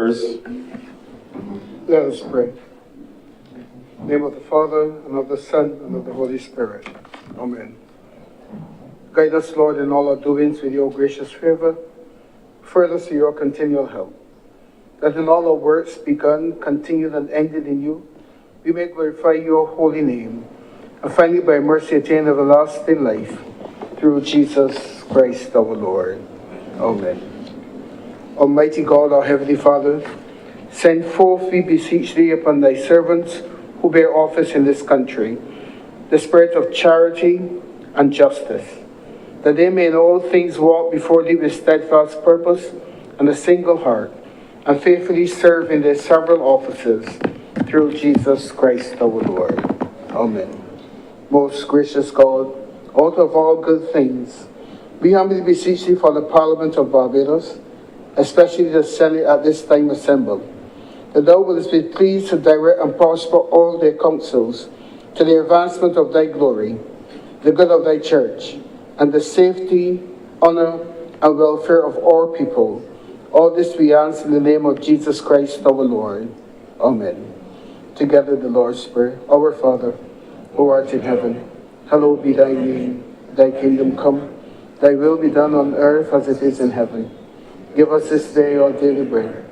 prayers. Let us pray. In the name of the Father, and of the Son, and of the Holy Spirit. Amen. Guide us, Lord, in all our doings with your gracious favor. Further to your continual help. That in all our works begun, continued, and ended in you, we may glorify your holy name, and finally by mercy attain everlasting life, through Jesus Christ our Lord. Amen. Almighty God, our Heavenly Father, send forth, we beseech thee, upon thy servants who bear office in this country, the spirit of charity and justice, that they may in all things walk before thee with steadfast purpose and a single heart, and faithfully serve in their several offices, through Jesus Christ our Lord. Amen. Most gracious God, author of all good things, we humbly beseech thee for the Parliament of Barbados, especially the Senate at this time assembled, that thou wouldest be pleased to direct and prosper all their councils to the advancement of thy glory, the good of thy church, and the safety, honor, and welfare of all people. All this we ask in the name of Jesus Christ our Lord. Amen. Together the Lord's Prayer. Our Father, who art in heaven, hallowed be thy name. Thy kingdom come, thy will be done on earth as it is in heaven. Give us this day our daily bread,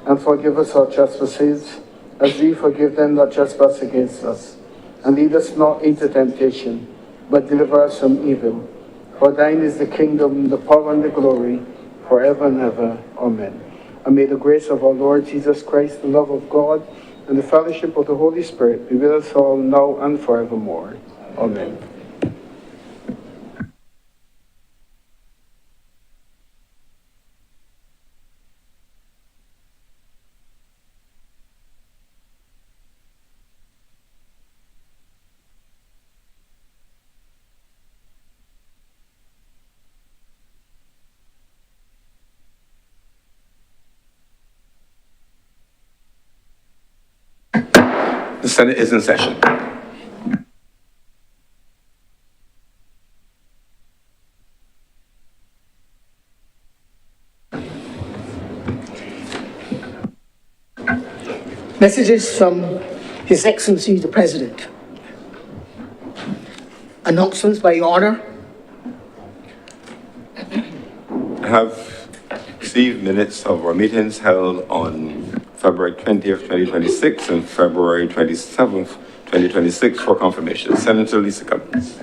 and forgive us our trespasses, as we forgive them that trespass against us. And lead us not into temptation, but deliver us from evil. For thine is the kingdom, the power, and the glory, forever and ever. Amen. And may the grace of our Lord Jesus Christ, the love of God, and the fellowship of the Holy Spirit be with us all now and forevermore. Amen. The Senate is in session. Messages from His Excellency the President. Announcements by Your Honour. I have received minutes of our meetings held on February 20th, 2026 and February 27th, 2026 for confirmation. Senator Lisa Cummins.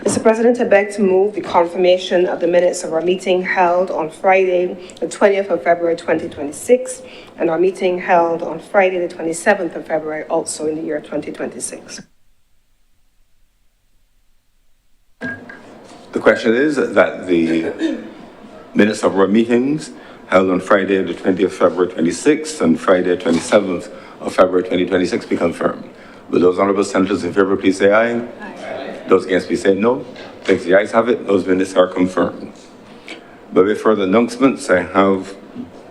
Mr. President, I beg to move the confirmation of the minutes of our meeting held on Friday, the 20th of February, 2026, and our meeting held on Friday, the 27th of February, also in the year 2026. The question is that the minutes of our meetings held on Friday, the 20th of February 26th and Friday, 27th of February 2026 be confirmed. Will those honourable senators in favour please say aye? Aye. Those against please say no. Thanks, the ayes have it. Those minutes are confirmed. But with further announcements, I have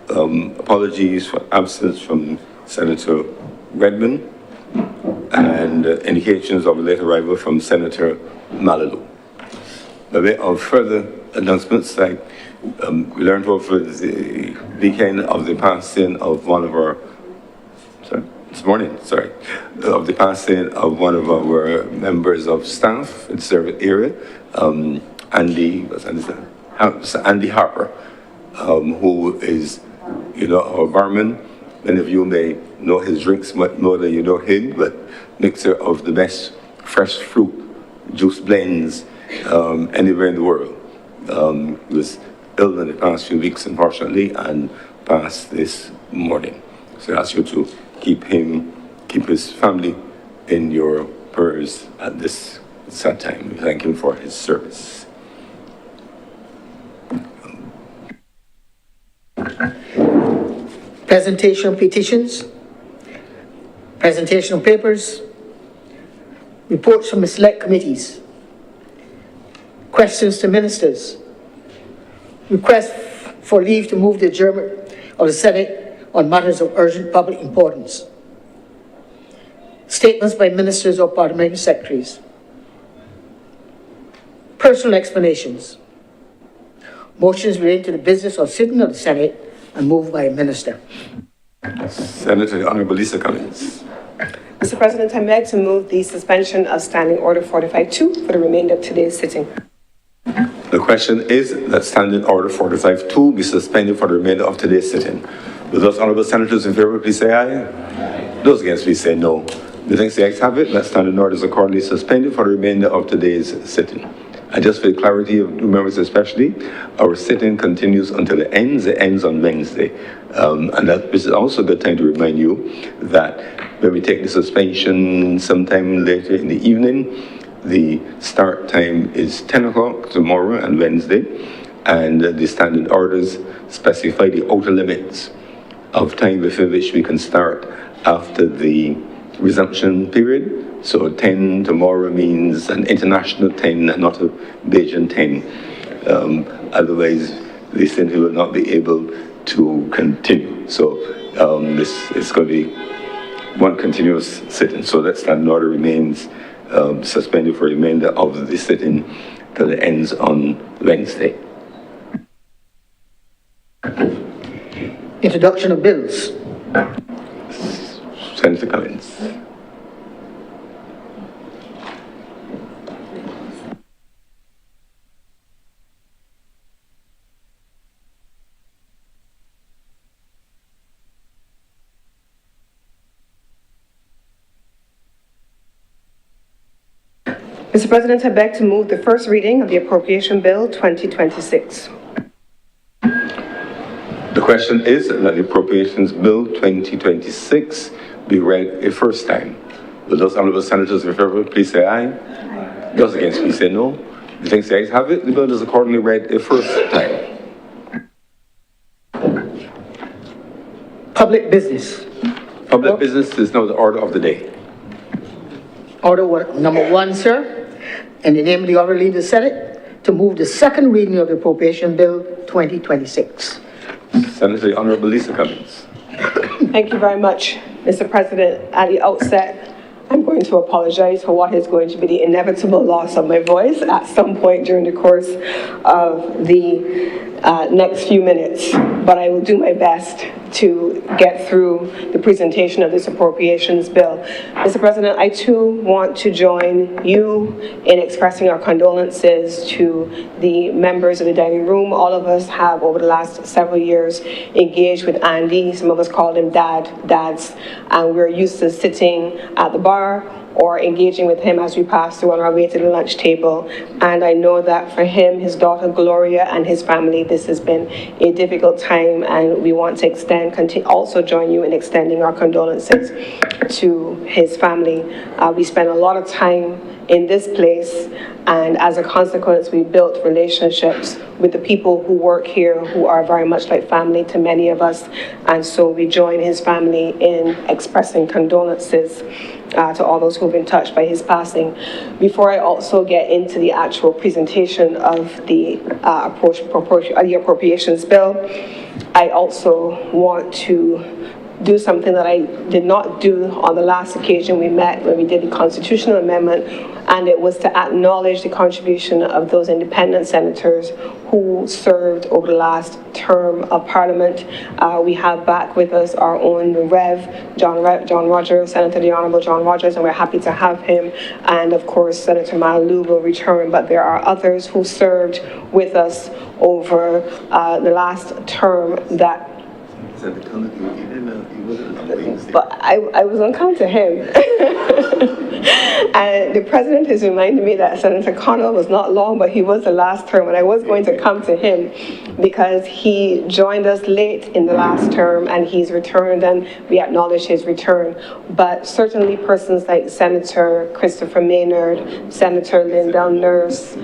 apologies for absence from Senator Redmond and indications of a late arrival from Senator Malalou. By way of further announcements, we learned over the weekend of the passing of one of our, of the passing of one of our members of staff in the service area, Andy Harper, who is, our barman. Many of you may know his drinks much more than you know him, but mixer of the best fresh fruit juice blends anywhere in the world. He was ill in the past few weeks, unfortunately, and passed this morning. So I ask you to keep his family in your prayers at this sad time. We thank him for his service. Presentation of petitions, presentation of papers, reports from the select committees, questions to ministers, request for leave to move the adjournment of the Senate on matters of urgent public importance, statements by ministers or parliamentary secretaries, personal explanations, motions relating to the business or sitting of the Senate and moved by a minister. Senator the Honourable Lisa Cummings. Mr. President, I beg to move the suspension of Standing Order 45-2 for the remainder of today's sitting. The question is that Standing Order 45-2 be suspended for the remainder of today's sitting. Will those honourable senators in favour please say aye? Aye. Those against please say no. The thanks the ayes have it. That Standing Order is accordingly suspended for the remainder of today's sitting. And just for the clarity of new members especially, our sitting continues until it ends. It ends on Wednesday. And this is also a good time to remind you that when we take the suspension sometime later in the evening, the start time is 10 o'clock tomorrow and Wednesday, and the standing orders specify the outer limits of time within which we can start after the resumption period. So 10 tomorrow means an international 10, not a Beijing 10. Otherwise, they simply will not be able to continue. So this is going to be one continuous sitting. So that standing order remains suspended for the remainder of the sitting till it ends on Wednesday. Introduction of bills. Senator Cummings. Mr. President, I beg to move the first reading of the Appropriation Bill 2026. The question is that the Appropriations Bill 2026 be read a first time. Will those honourable senators in favour please say aye? Aye. Those against please say no. The thanks the ayes have it. The bill is accordingly read a first time. Public business. Public business is now the order of the day. Number one, sir, in the name of the Honourable Leader of the Senate, to move the second reading of the Appropriation Bill 2026. Senator the Honourable Lisa Cummings. Thank you very much, Mr. President. At the outset, I'm going to apologize for what is going to be the inevitable loss of my voice at some point during the course of the next few minutes, but I will do my best to get through the presentation of this appropriations bill. Mr. President, I too want to join you in expressing our condolences to the members of the dining room. All of us have, over the last several years, engaged with Andy. Some of us call him dads, and we're used to sitting at the bar or engaging with him as we pass through on our way to the lunch table. And I know that for him, his daughter Gloria, and his family, this has been a difficult time, and we want to also join you in extending our condolences to his family. We spent a lot of time in this place, and as a consequence, we built relationships with the people who work here, who are very much like family to many of us, and so we join his family in expressing condolences to all those who've been touched by his passing. Before I also get into the actual presentation of the appropriations bill, I also want to do something that I did not do on the last occasion we met when we did the constitutional amendment, and it was to acknowledge the contribution of those independent senators who served over the last term of Parliament. We have back with us our own John Rogers, Senator the Honourable John Rogers, and we're happy to have him. And of course, Senator Malu will return, but there are others who served with us over the last term that but I was on count to him. And the president has reminded me that Senator Connell was not long, but he was the last term, and I was going to come to him because he joined us late in the last term and he's returned, and we acknowledge his return. But certainly persons like Senator Christopher Maynard, Senator Lindell Nurse,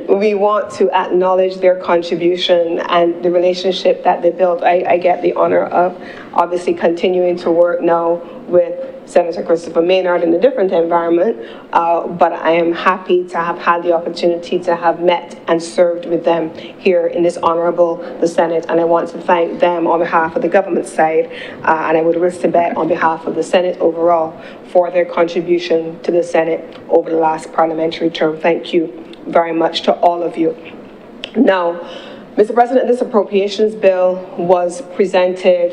we want to acknowledge their contribution and the relationship that they built. I get the honor of obviously continuing to work now with Senator Christopher Maynard in a different environment, but I am happy to have had the opportunity to have met and served with them here in this Honourable, the Senate, and I want to thank them on behalf of the government side, and I would risk to bet on behalf of the Senate overall for their contribution to the Senate over the last parliamentary term. Thank you very much to all of you. Now, Mr. President, this appropriations bill was presented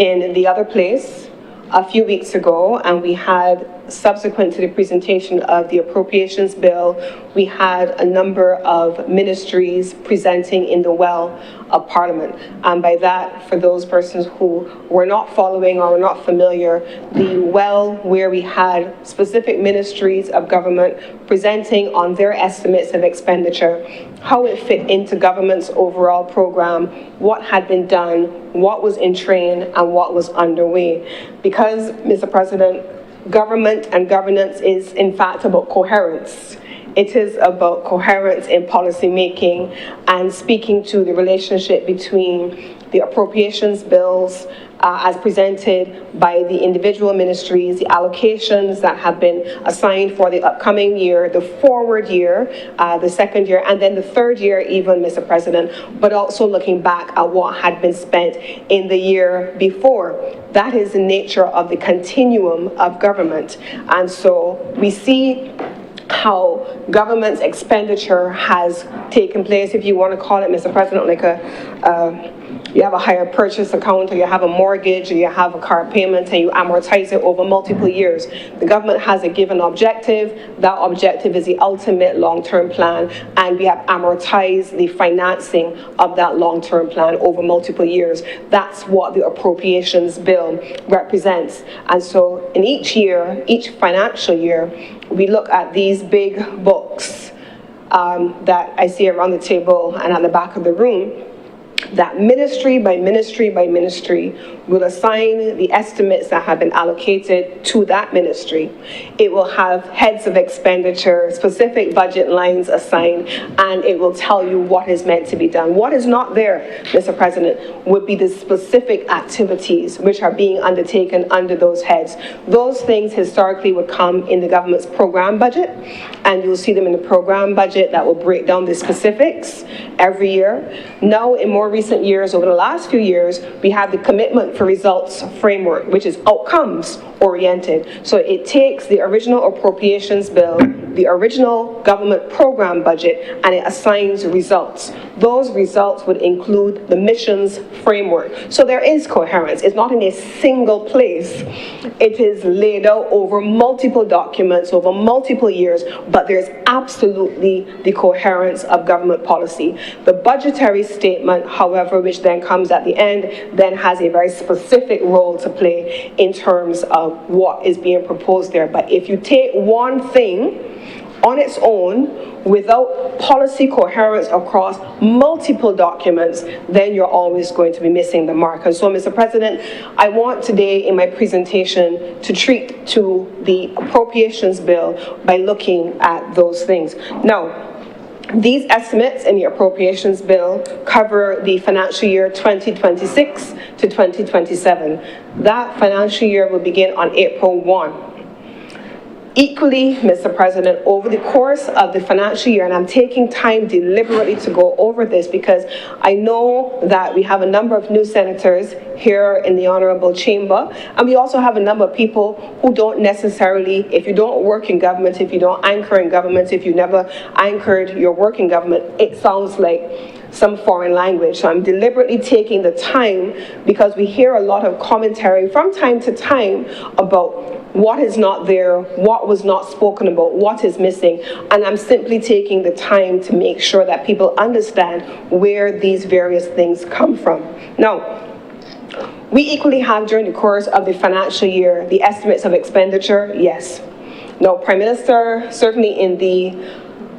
in the other place a few weeks ago, and we had, subsequent to the presentation of the appropriations bill, we had a number of ministries presenting in the well of Parliament. And by that, for those persons who were not following or were not familiar, the well where we had specific ministries of government presenting on their estimates of expenditure, how it fit into government's overall program, what had been done, what was in train, and what was underway. Because, Mr. President, government and governance is in fact about coherence. It is about coherence in policy making and speaking to the relationship between the appropriations bills as presented by the individual ministries, the allocations that have been assigned for the upcoming year, the forward year, the second year, and then the third year even, Mr. President, but also looking back at what had been spent in the year before. That is the nature of the continuum of government. And so we see how government's expenditure has taken place, if you want to call it, Mr. President, like you have a hire purchase account, or you have a mortgage, or you have a car payment, and you amortize it over multiple years. The government has a given objective. That objective is the ultimate long-term plan, and we have amortized the financing of that long-term plan over multiple years. That's what the appropriations bill represents. And so in each year, each financial year, we look at these big books that I see around the table and at the back of the room, that ministry by ministry by ministry will assign the estimates that have been allocated to that ministry. It will have heads of expenditure, specific budget lines assigned, and it will tell you what is meant to be done. What is not there, Mr. President, would be the specific activities which are being undertaken under those heads. Those things historically would come in the government's program budget, and you'll see them in the program budget that will break down the specifics every year. Now, in more recent years, over the last few years, we have the commitment for results framework, which is outcomes oriented. So it takes the original appropriations bill, the original government program budget, and it assigns results. Those results would include the missions framework. So there is coherence. It's not in a single place. It is laid out over multiple documents, over multiple years, but there's absolutely the coherence of government policy. The budgetary statement, however, which then comes at the end, then has a very specific role to play in terms of what is being proposed there. But if you take one thing on its own, without policy coherence across multiple documents, then you're always going to be missing the mark. And so, Mr. President, I want today in my presentation to treat to the appropriations bill by looking at those things. Now, these estimates in the appropriations bill cover the financial year 2026 to 2027. That financial year will begin on April 1. Equally, Mr. President, over the course of the financial year, and I'm taking time deliberately to go over this because I know that we have a number of new senators here in the Honourable Chamber, and we also have a number of people who don't necessarily, if you don't work in government, if you don't anchor in government, if you never anchored your work in government, it sounds like some foreign language. So I'm deliberately taking the time because we hear a lot of commentary from time to time about what is not there, what was not spoken about, what is missing. And I'm simply taking the time to make sure that people understand where these various things come from. Now, we equally have during the course of the financial year the estimates of expenditure, yes. Now, Prime Minister, certainly in the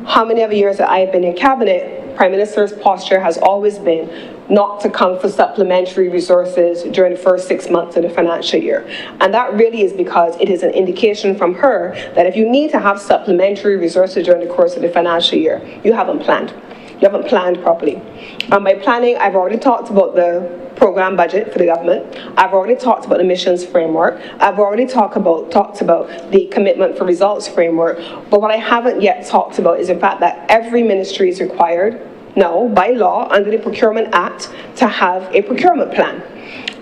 how many of years that I have been in cabinet, Prime Minister's posture has always been not to come for supplementary resources during the first 6 months of the financial year. And that really is because it is an indication from her that if you need to have supplementary resources during the course of the financial year, you haven't planned. You haven't planned properly. By planning, I've already talked about the program budget for the government. I've already talked about the missions framework. I've already talked about the commitment for results framework. But what I haven't yet talked about is the fact that every ministry is required now by law under the Procurement Act to have a procurement plan.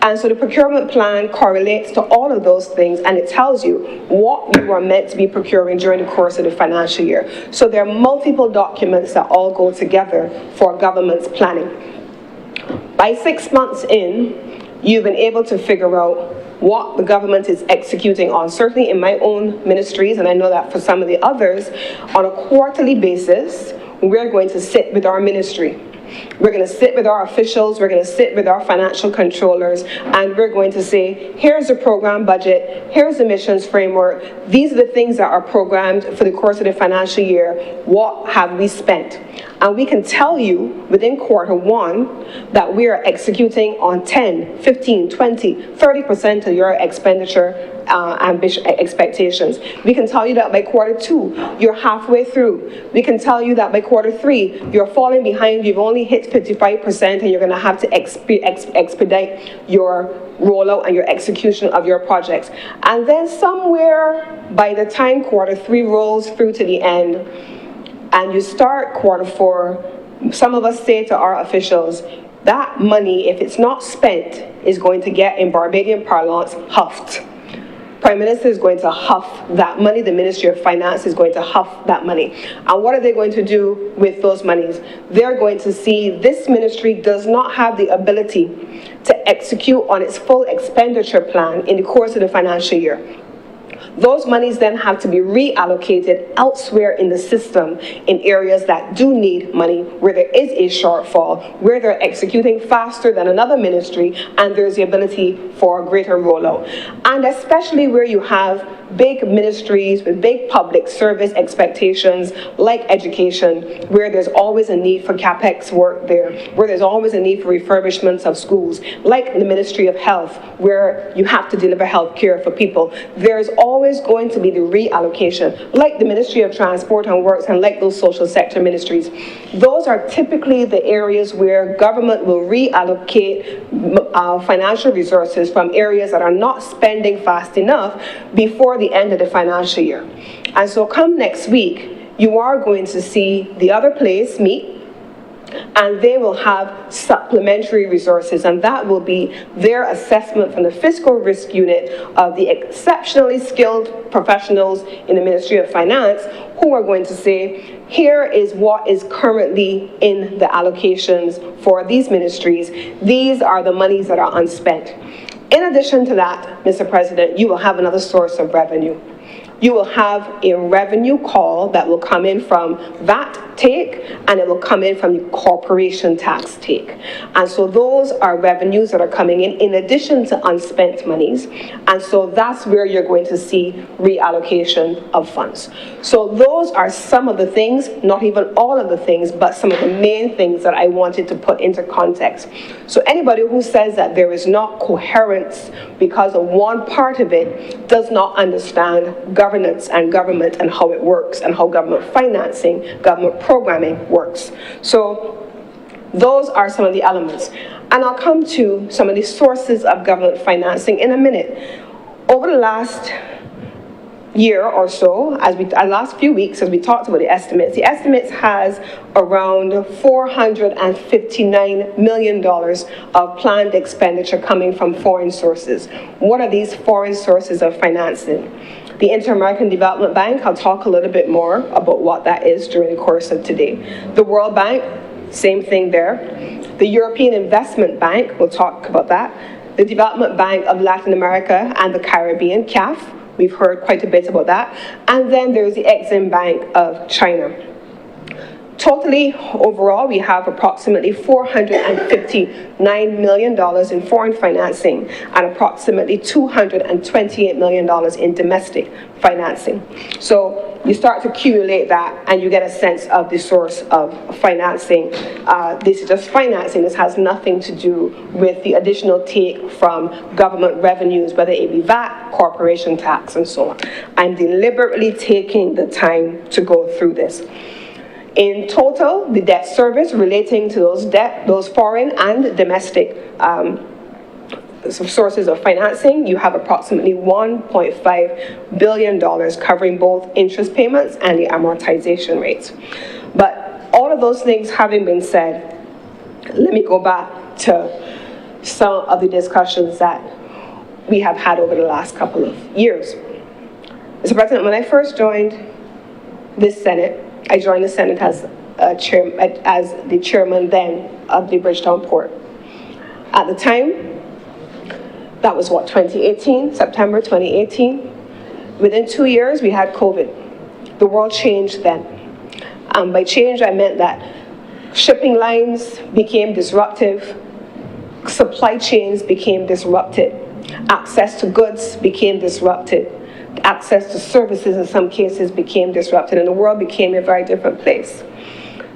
And so the procurement plan correlates to all of those things, and it tells you what you are meant to be procuring during the course of the financial year. So there are multiple documents that all go together for government's planning. By 6 months in, you've been able to figure out what the government is executing on, certainly in my own ministries, and I know that for some of the others, on a quarterly basis, we're going to sit with our ministry. We're going to sit with our officials, we're going to sit with our financial controllers, and we're going to say, here's the program budget, here's the missions framework, these are the things that are programmed for the course of the financial year, what have we spent? And we can tell you within quarter one that we are executing on 10, 15, 20, 30% of your expenditure expectations. We can tell you that by quarter two, you're halfway through. We can tell you that by quarter three, you're falling behind, you've only hit 55%, and you're going to have to expedite your rollout and your execution of your projects. And then somewhere by the time quarter three rolls through to the end, and you start quarter four, some of us say to our officials, that money, if it's not spent, is going to get, in Barbadian parlance, huffed. Prime Minister is going to huff that money. The Ministry of Finance is going to huff that money. And what are they going to do with those monies? They're going to see this ministry does not have the ability to execute on its full expenditure plan in the course of the financial year. Those monies then have to be reallocated elsewhere in the system in areas that do need money, where there is a shortfall, where they're executing faster than another ministry, and there's the ability for a greater rollout. And especially where you have big ministries with big public service expectations, like education, where there's always a need for CapEx work there, where there's always a need for refurbishments of schools, like the Ministry of Health, where you have to deliver health care for people. There's always going to be the reallocation, like the Ministry of Transport and Works and like those social sector ministries. Those are typically the areas where government will reallocate financial resources from areas that are not spending fast enough before the end of the financial year. And so come next week, you are going to see the other place meet, and they will have supplementary resources, and that will be their assessment from the Fiscal Risk Unit of the exceptionally skilled professionals in the Ministry of Finance, who are going to say, here is what is currently in the allocations for these ministries. These are the monies that are unspent. In addition to that, Mr. President, you will have another source of revenue. You will have a revenue call that will come in from VAT take, and it will come in from the corporation tax take. And so those are revenues that are coming in addition to unspent monies. And so that's where you're going to see reallocation of funds. So those are some of the things, not even all of the things, but some of the main things that I wanted to put into context. So anybody who says that there is not coherence because of one part of it does not understand governance and government and how it works and how government financing, government programming works. So those are some of the elements. And I'll come to some of the sources of government financing in a minute. Over the last year or so, last few weeks, as we talked about the estimates has around $459 million of planned expenditure coming from foreign sources. What are these foreign sources of financing? The Inter-American Development Bank, I'll talk a little bit more about what that is during the course of today. The World Bank, same thing there. The European Investment Bank, we'll talk about that. The Development Bank of Latin America and the Caribbean, CAF, we've heard quite a bit about that. And then there's the Exim Bank of China. Totally, overall, we have approximately $459 million in foreign financing and approximately $228 million in domestic financing. So you start to accumulate that and you get a sense of the source of financing. This is just financing. This has nothing to do with the additional take from government revenues, whether it be VAT, corporation tax, and so on. I'm deliberately taking the time to go through this. In total, the debt service relating to those foreign and domestic sources of financing, you have approximately $1.5 billion covering both interest payments and the amortization rates. But all of those things having been said, let me go back to some of the discussions that we have had over the last couple of years. Mr. President, when I first joined this Senate, I joined the Senate as the chairman then of the Bridgetown Port. At the time, that was what, 2018, September 2018? Within 2 years, we had COVID. The world changed then. By change, I meant that shipping lines became disruptive, supply chains became disrupted, access to goods became disrupted, access to services in some cases became disrupted, and the world became a very different place.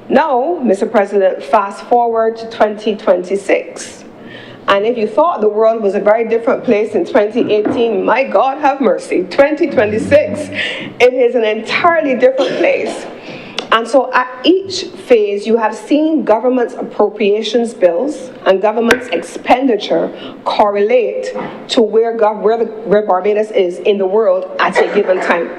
Now, Mr. President, fast forward to 2026. And if you thought the world was a very different place in 2018, my God have mercy, 2026, it is an entirely different place. And so at each phase, you have seen government's appropriations bills and government's expenditure correlate to where Barbados is in the world at a given time.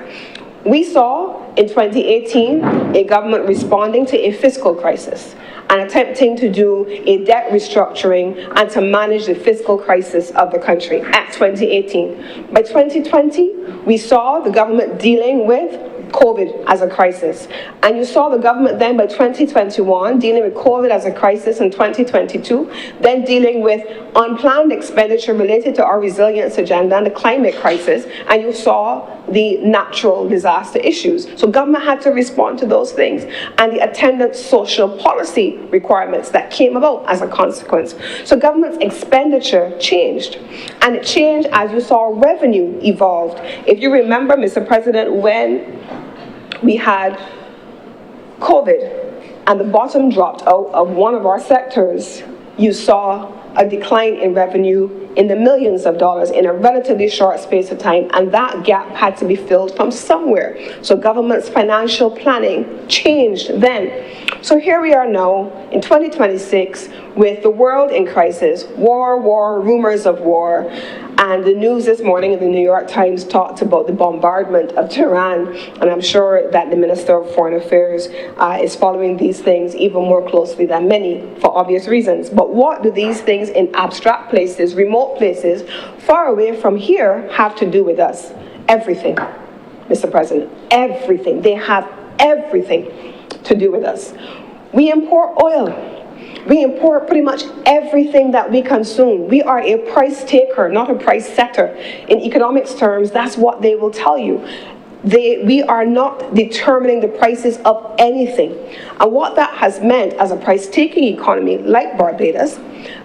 We saw in 2018 a government responding to a fiscal crisis and attempting to do a debt restructuring and to manage the fiscal crisis of the country at 2018. By 2020, we saw the government dealing with COVID as a crisis. And you saw the government then by 2021 dealing with COVID as a crisis in 2022, then dealing with unplanned expenditure related to our resilience agenda and the climate crisis, and you saw the natural disaster issues. So government had to respond to those things and the attendant social policy requirements that came about as a consequence. So government's expenditure changed, and it changed as you saw revenue evolved. If you remember, Mr. President, when we had COVID and the bottom dropped out of one of our sectors, you saw a decline in revenue in the millions of dollars in a relatively short space of time, and that gap had to be filled from somewhere. So government's financial planning changed then. So here we are now in 2026 with the world in crisis, war, rumors of war, and the news this morning in the New York Times talked about the bombardment of Tehran, and I'm sure that the Minister of Foreign Affairs is following these things even more closely than many for obvious reasons. But what do these things in abstract places, remote places, far away from here have to do with us? Everything, Mr. President, everything. They have everything to do with us. We import oil. We import pretty much everything that we consume. We are a price taker, not a price setter. In economics terms, that's what they will tell you. We are not determining the prices of anything. And what that has meant as a price-taking economy like Barbados,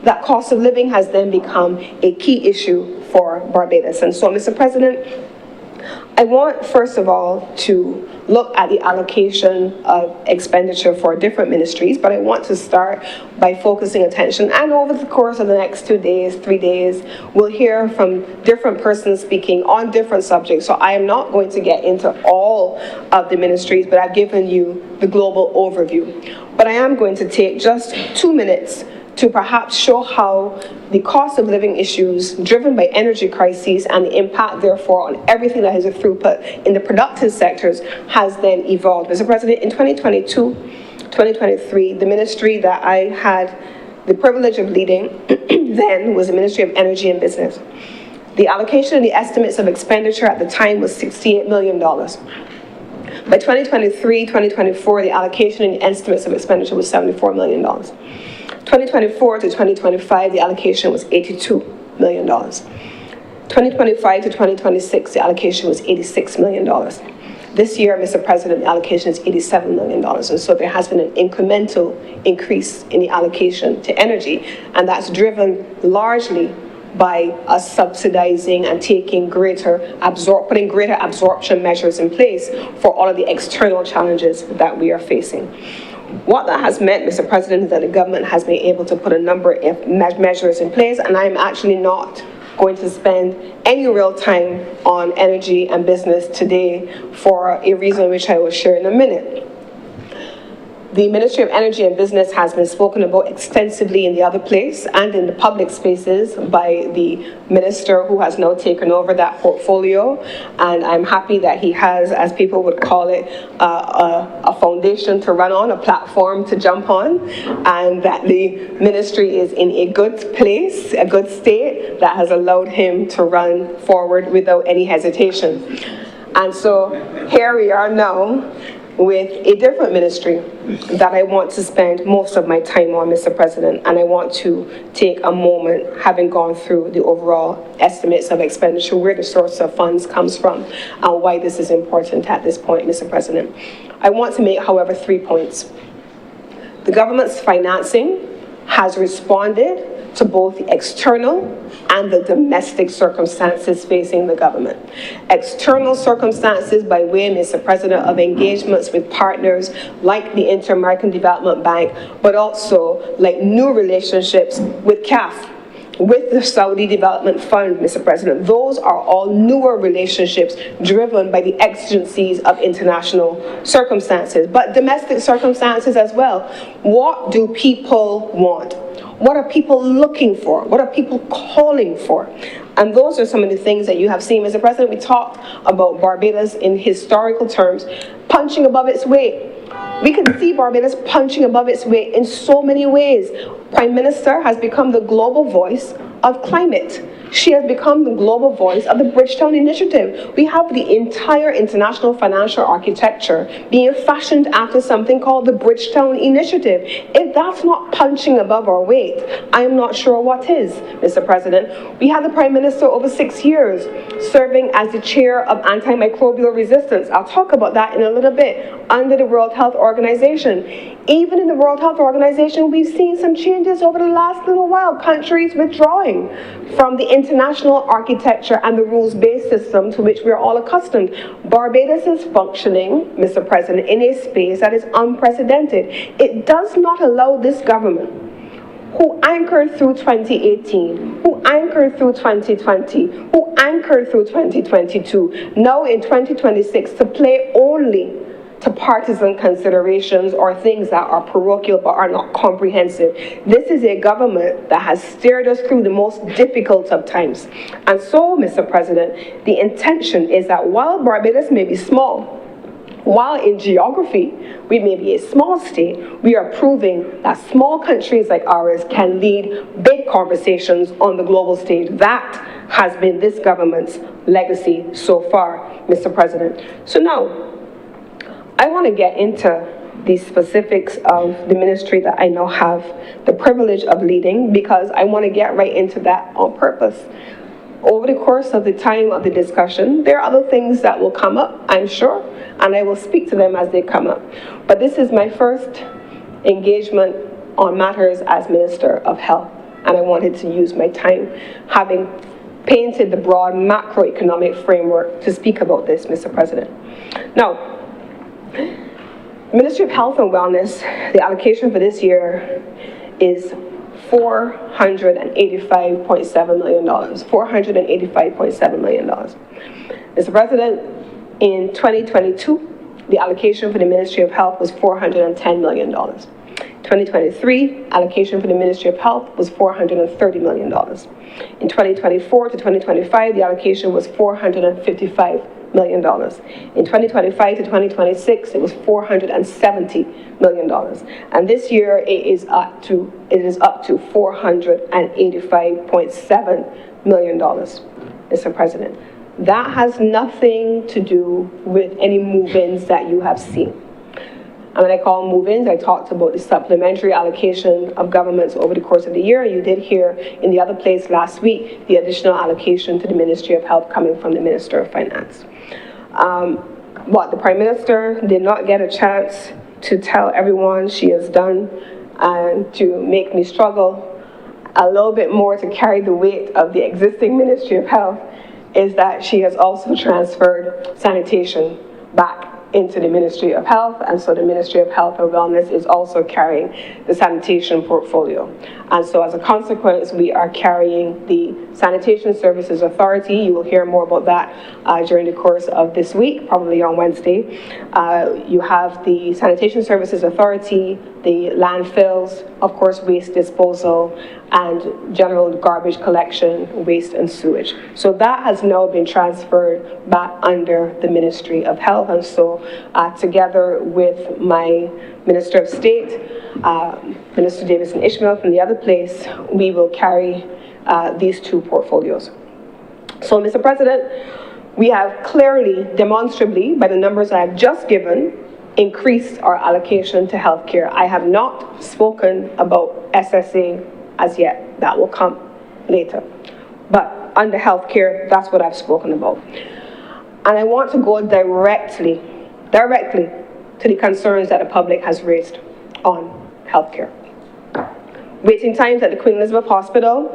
that cost of living has then become a key issue for Barbados. And so, Mr. President, I want, first of all, to look at the allocation of expenditure for different ministries, but I want to start by focusing attention, and over the course of the next 2 days, 3 days, we'll hear from different persons speaking on different subjects. So I am not going to get into all of the ministries, but I've given you the global overview. But I am going to take just 2 minutes to perhaps show how the cost of living issues driven by energy crises and the impact, therefore, on everything that has a throughput in the productive sectors has then evolved. Mr. President, in 2022, 2023, the ministry that I had the privilege of leading then was the Ministry of Energy and Business. The allocation and the estimates of expenditure at the time was $68 million. By 2023, 2024, the allocation and the estimates of expenditure was $74 million. 2024 to 2025, the allocation was $82 million. 2025 to 2026, the allocation was $86 million. This year, Mr. President, the allocation is $87 million. And so there has been an incremental increase in the allocation to energy, and that's driven largely by us subsidizing and taking putting greater absorption measures in place for all of the external challenges that we are facing. What that has meant, Mr. President, is that the government has been able to put a number of measures in place, and I'm actually not going to spend any real time on energy and business today for a reason which I will share in a minute. The Ministry of Energy and Business has been spoken about extensively in the other place and in the public spaces by the minister who has now taken over that portfolio. And I'm happy that he has, as people would call it, a foundation to run on, a platform to jump on, and that the ministry is in a good place, a good state that has allowed him to run forward without any hesitation. And so here we are now with a different ministry that I want to spend most of my time on, Mr. President, and I want to take a moment, having gone through the overall estimates of expenditure, where the source of funds comes from, and why this is important at this point, Mr. President. I want to make, however, 3 points. The government's financing has responded to both the external and the domestic circumstances facing the government. External circumstances by way, Mr. President, of engagements with partners like the Inter-American Development Bank, but also like new relationships with CAF, with the Saudi Development Fund, Mr. President. Those are all newer relationships driven by the exigencies of international circumstances, but domestic circumstances as well. What do people want? What are people looking for? What are people calling for? And those are some of the things that you have seen, Mr. President. We talked about Barbados in historical terms, punching above its weight. We can see Barbados punching above its weight in so many ways. Prime Minister has become the global voice of climate. She has become the global voice of the Bridgetown Initiative. We have the entire international financial architecture being fashioned after something called the Bridgetown Initiative. If that's not punching above our weight, I am not sure what is, Mr. President. We had the Prime Minister over 6 years serving as the chair of antimicrobial resistance. I'll talk about that in a little bit, under the World Health Organization. Even in the World Health Organization, we've seen some changes over the last little while, countries withdrawing from the international architecture and the rules-based system to which we're all accustomed. Barbados is functioning, Mr. President, in a space that is unprecedented. It does not allow this government, who anchored through 2018, who anchored through 2020, who anchored through 2022, now in 2026, to play only to partisan considerations or things that are parochial but are not comprehensive. This is a government that has steered us through the most difficult of times. And so, Mr. President, the intention is that while Barbados may be small, while in geography we may be a small state, we are proving that small countries like ours can lead big conversations on the global stage. That has been this government's legacy so far, Mr. President. So now, I want to get into the specifics of the ministry that I now have the privilege of leading, because I want to get right into that on purpose. Over the course of the time of the discussion, there are other things that will come up, I'm sure, and I will speak to them as they come up. But this is my first engagement on matters as Minister of Health, and I wanted to use my time having painted the broad macroeconomic framework to speak about this, Mr. President. Now, Ministry of Health and Wellness, the allocation for this year is $485.7 million. $485.7 million. Mr. President, in 2022, the allocation for the Ministry of Health was $410 million. 2023, allocation for the Ministry of Health was $430 million. In 2024 to 2025, the allocation was $455 million. In 2025 to 2026, it was $470 million. And this year it is up to $485.7 million, Mr. President. That has nothing to do with any move-ins that you have seen. And when I call move-ins, I talked about the supplementary allocation of governments over the course of the year. You did hear in the other place last week the additional allocation to the Ministry of Health coming from the Minister of Finance. What the Prime Minister did not get a chance to tell everyone she has done, and to make me struggle a little bit more to carry the weight of the existing Ministry of Health, is that she has also transferred sanitation back into the Ministry of Health, and so the Ministry of Health and Wellness is also carrying the sanitation portfolio. And so as a consequence, we are carrying the Sanitation Services Authority. You will hear more about that during the course of this week, probably on Wednesday. You have the Sanitation Services Authority, the landfills, of course, waste disposal, and general garbage collection, waste and sewage. So that has now been transferred back under the Ministry of Health, and so together with my Minister of State, Minister Davison Ishmael from the other place, we will carry these two portfolios. So, Mr. President, we have clearly, demonstrably, by the numbers I have just given, increased our allocation to healthcare. I have not spoken about SSA as yet. That will come later. But under healthcare, that's what I've spoken about. And I want to go directly to the concerns that the public has raised on healthcare. Waiting times at the Queen Elizabeth Hospital,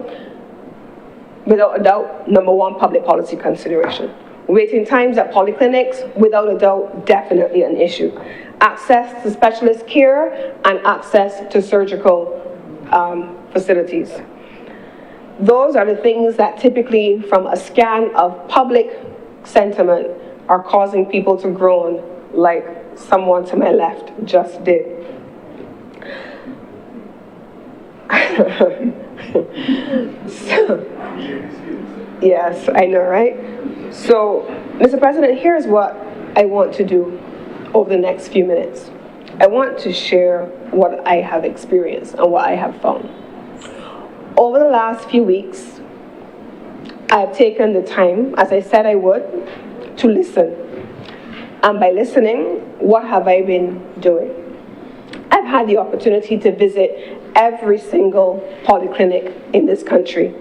without a doubt, number one public policy consideration. Waiting times at polyclinics, without a doubt, definitely an issue. Access to specialist care and access to surgical facilities. Those are the things that typically, from a scan of public sentiment, are causing people to groan like someone to my left just did. Yes, I know, right? So, Mr. President, here's what I want to do over the next few minutes. I want to share what I have experienced and what I have found. Over the last few weeks, I've taken the time, as I said I would, to listen. And by listening, what have I been doing? I've had the opportunity to visit every single polyclinic in this country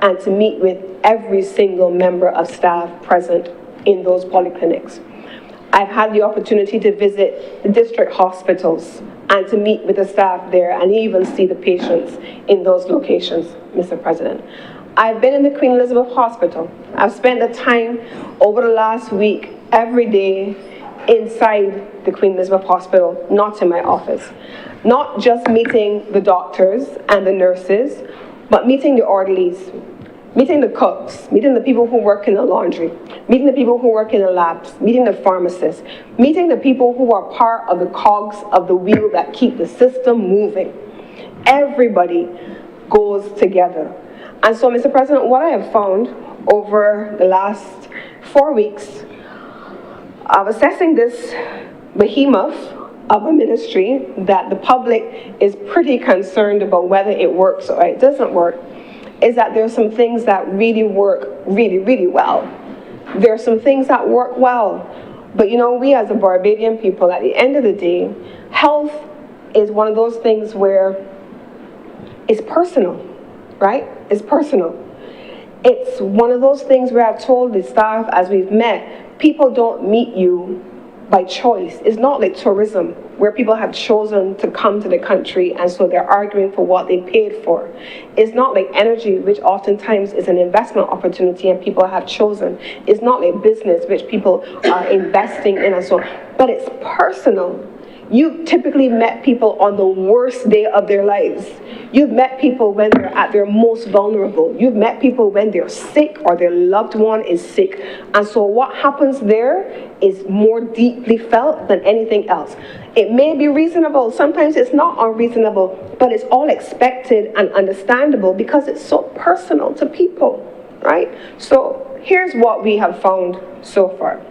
and to meet with every single member of staff present in those polyclinics. I've had the opportunity to visit the district hospitals and to meet with the staff there and even see the patients in those locations, Mr. President. I've been in the Queen Elizabeth Hospital. I've spent the time over the last week, every day, inside the Queen Elizabeth Hospital, not in my office. Not just meeting the doctors and the nurses, but meeting the orderlies, meeting the cooks, meeting the people who work in the laundry, meeting the people who work in the labs, meeting the pharmacists, meeting the people who are part of the cogs of the wheel that keep the system moving. Everybody goes together. And so, Mr. President, what I have found over the last 4 weeks of assessing this behemoth of a ministry that the public is pretty concerned about whether it works or it doesn't work, is that there are some things that really work really well. There are some things that work well. But you know, we as a Barbadian people, at the end of the day, health is one of those things where it's personal, right? It's personal. It's one of those things where I've told the staff as we've met, people don't meet you by choice. It's not like tourism, where people have chosen to come to the country and so they're arguing for what they paid for. It's not like energy, which oftentimes is an investment opportunity and people have chosen. It's not like business, which people are investing in and so on. But it's personal. You've typically met people on the worst day of their lives. You've met people when they're at their most vulnerable. You've met people when they're sick or their loved one is sick. And so what happens there is more deeply felt than anything else. It may be reasonable. Sometimes it's not unreasonable, but it's all expected and understandable because it's so personal to people, right? So here's what we have found so far.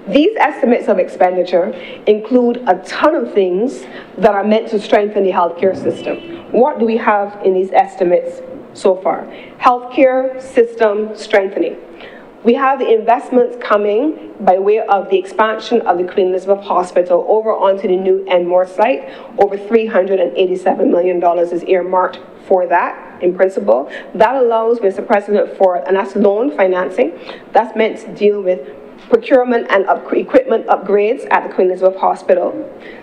These estimates of expenditure include a ton of things that are meant to strengthen the healthcare system. What do we have in these estimates so far? Healthcare system strengthening. We have the investments coming by way of the expansion of the Queen Elizabeth Hospital over onto the new Enmore site. Over $387 million is earmarked for that in principle. That allows, Mr. President, for, and that's loan financing, that's meant to deal with procurement and equipment upgrades at the Queen Elizabeth Hospital.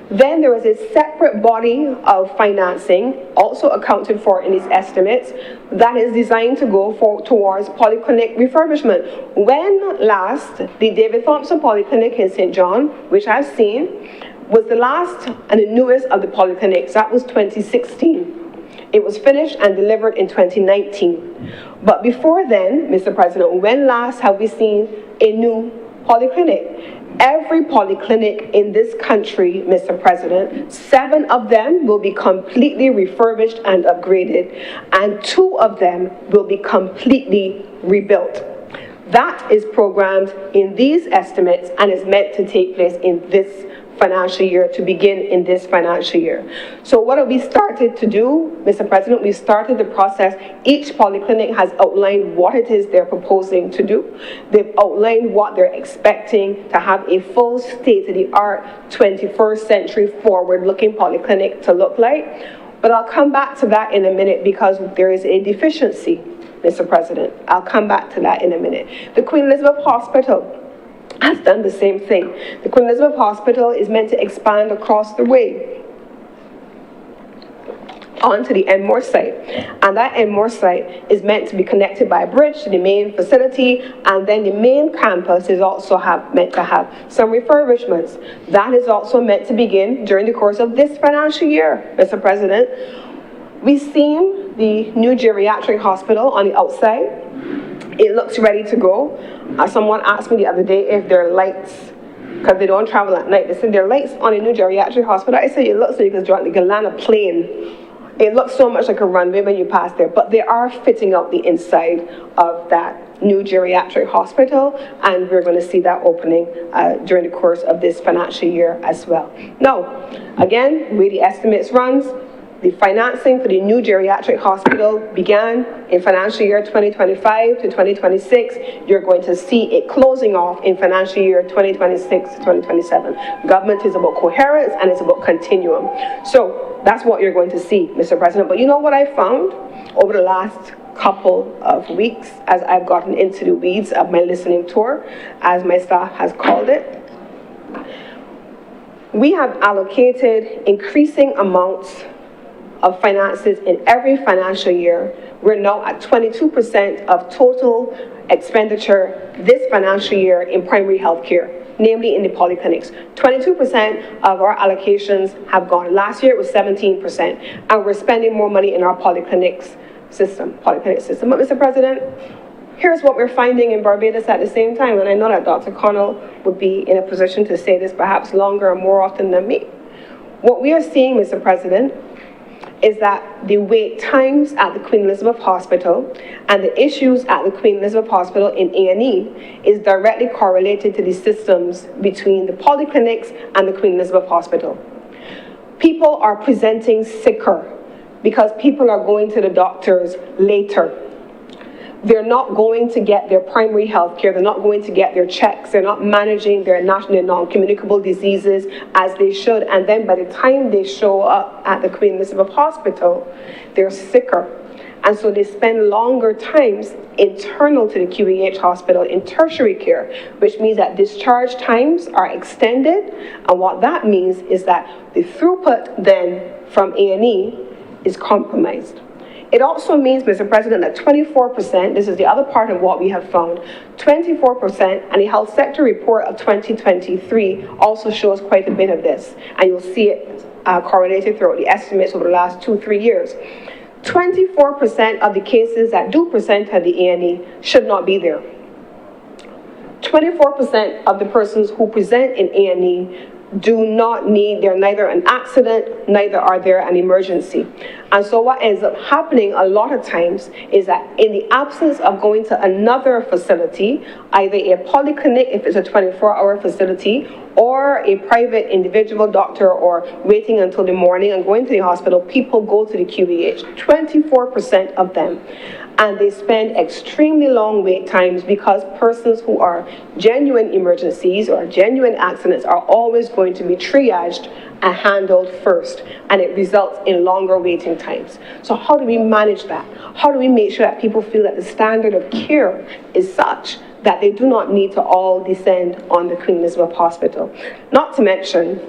Then there is a separate body of financing, also accounted for in these estimates, that is designed to go towards polyclinic refurbishment. When last the David Thompson Polyclinic in St. John, which I've seen, was the last and the newest of the polyclinics. That was 2016. It was finished and delivered in 2019. But before then, Mr. President, when last have we seen a new polyclinic? Every polyclinic in this country, Mr. President, 7 of them will be completely refurbished and upgraded, and 2 of them will be completely rebuilt. That is programmed in these estimates and is meant to take place in this financial year, to begin in this financial year. So what have we started to do, Mr. President? We started the process. Each polyclinic has outlined what it is they're proposing to do. They've outlined what they're expecting to have a full state-of-the-art 21st century forward-looking polyclinic to look like. But I'll come back to that in a minute because there is a deficiency, Mr. President. I'll come back to that in a minute. The Queen Elizabeth Hospital has done the same thing. The Queen Elizabeth Hospital is meant to expand across the way onto the Enmore site. And that Enmore site is meant to be connected by a bridge to the main facility, and then the main campus is also meant to have some refurbishments. That is also meant to begin during the course of this financial year, Mr. President. We've seen the new geriatric hospital on the outside. It looks ready to go. Someone asked me the other day if there are lights, because they don't travel at night. They said there are lights on a new geriatric hospital. I said it looks like you can land a plane. It looks so much like a runway when you pass there, but they are fitting out the inside of that new geriatric hospital, and we're going to see that opening during the course of this financial year as well. Now, again, where the estimates runs, the financing for the new geriatric hospital began in financial year 2025 to 2026. You're going to see it closing off in financial year 2026 to 2027. Government is about coherence and it's about continuum. So that's what you're going to see, Mr. President. But you know what I found over the last couple of weeks as I've gotten into the weeds of my listening tour, as my staff has called it? We have allocated increasing amounts of finances in every financial year. We're now at 22% of total expenditure this financial year in primary health care, namely in the polyclinics. 22% of our allocations have gone. Last year it was 17%, and we're spending more money in our polyclinic system. But Mr. President, here's what we're finding in Barbados at the same time, and I know that Dr. Connell would be in a position to say this perhaps longer and more often than me. What we are seeing, Mr. President, is that the wait times at the Queen Elizabeth Hospital and the issues at the Queen Elizabeth Hospital in A&E is directly correlated to the systems between the polyclinics and the Queen Elizabeth Hospital. People are presenting sicker because people are going to the doctors later. They're not going to get their primary health care. They're not going to get their checks. They're not managing their non-communicable diseases as they should. And then by the time they show up at the Queen Elizabeth Hospital, they're sicker. And so they spend longer times internal to the QEH hospital in tertiary care, which means that discharge times are extended. And what that means is that the throughput then from A&E is compromised. It also means, Mr. President, that 24%, this is the other part of what we have found, 24%, and the health sector report of 2023 also shows quite a bit of this, and you'll see it correlated throughout the estimates over the last 2-3 years. 24% of the cases that do present at the A&E should not be there. 24% of the persons who present in A&E do not need, they're neither an accident, neither are there an emergency. And so what ends up happening a lot of times is that in the absence of going to another facility, either a polyclinic if it's a 24-hour facility, or a private individual doctor, or waiting until the morning and going to the hospital, people go to the QEH, 24% of them. And they spend extremely long wait times because persons who are genuine emergencies or genuine accidents are always going to be triaged and handled first, and it results in longer waiting times. So how do we manage that? How do we make sure that people feel that the standard of care is such that they do not need to all descend on the Queen Elizabeth Hospital. Not to mention,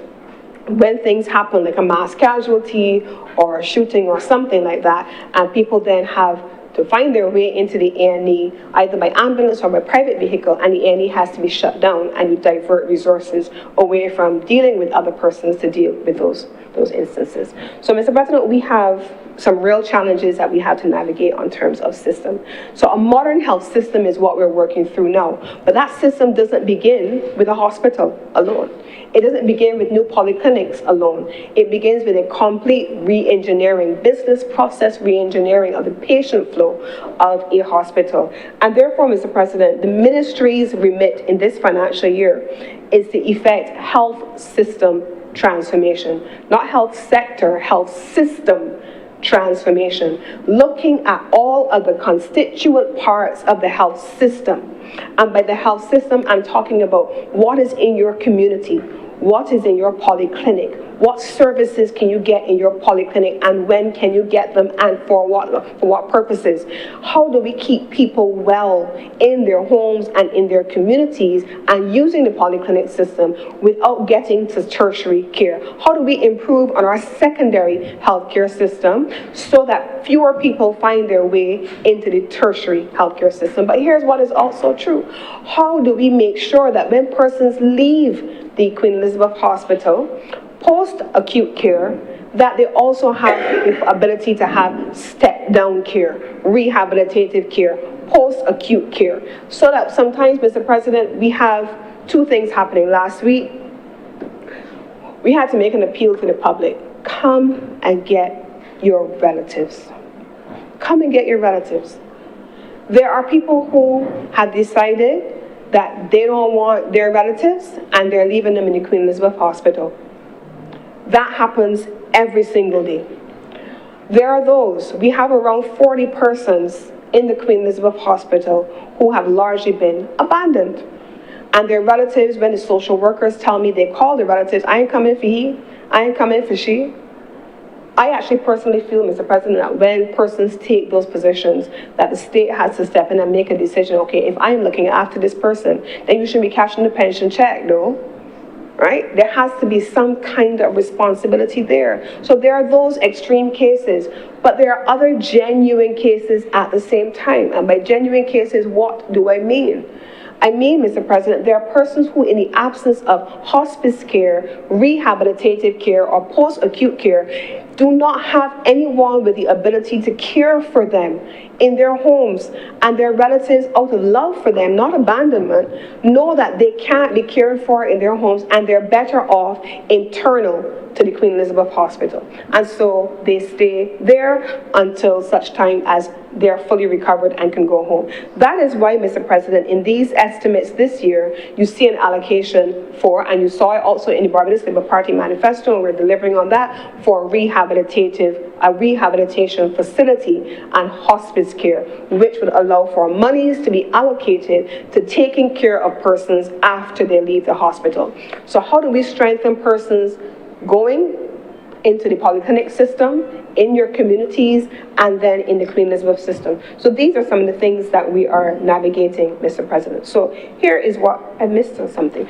when things happen like a mass casualty or a shooting or something like that, and people then have to find their way into the A&E, either by ambulance or by private vehicle, and the A&E has to be shut down, and you divert resources away from dealing with other persons to deal with those instances. So, Mr. President, we have some real challenges that we have to navigate on terms of system. So a modern health system is what we're working through now, but that system doesn't begin with a hospital alone. It doesn't begin with new polyclinics alone. It begins with a complete re-engineering, business process re-engineering of the patient flow of a hospital. And therefore, Mr. President, the ministry's remit in this financial year is to effect health system transformation, not health sector, health system transformation, looking at all of the constituent parts of the health system. And by the health system, I'm talking about what is in your community, what is in your polyclinic, what services can you get in your polyclinic, and when can you get them, and for what purposes? How do we keep people well in their homes and in their communities and using the polyclinic system without getting to tertiary care? How do we improve on our secondary healthcare system so that fewer people find their way into the tertiary healthcare system? But here's what is also true. How do we make sure that when persons leave the Queen Elizabeth Hospital, post-acute care, that they also have the ability to have step-down care, rehabilitative care, post-acute care, so that sometimes, Mr. President, we have two things happening. Last week, we had to make an appeal to the public. Come and get your relatives. Come and get your relatives. There are people who have decided that they don't want their relatives and they're leaving them in the Queen Elizabeth Hospital. That happens every single day. There are those, we have around 40 persons in the Queen Elizabeth Hospital who have largely been abandoned. And their relatives, when the social workers tell me, they call their relatives, I ain't coming for he, I ain't coming for she. I actually personally feel, Mr. President, that when persons take those positions, that the state has to step in and make a decision. Okay, if I'm looking after this person, then you shouldn't be cashing the pension check, no? Right? There has to be some kind of responsibility there. So there are those extreme cases, but there are other genuine cases at the same time. And by genuine cases, what do I mean? I mean, Mr. President, there are persons who, in the absence of hospice care, rehabilitative care, or post-acute care, do not have anyone with the ability to care for them in their homes, and their relatives, out of love for them, not abandonment, know that they can't be cared for in their homes, and they're better off internal to the Queen Elizabeth Hospital. And so they stay there until such time as they're fully recovered and can go home. That is why, Mr. President, in these estimates this year, you see an allocation for, and you saw it also in the Barbados Labour Party manifesto, and we're delivering on that, for a rehabilitation facility and hospice care, which would allow for monies to be allocated to taking care of persons after they leave the hospital. So how do we strengthen persons going into the polyclinic system, in your communities, and then in the Queen Elizabeth system? So these are some of the things that we are navigating, Mr. President. So here is what, I missed something.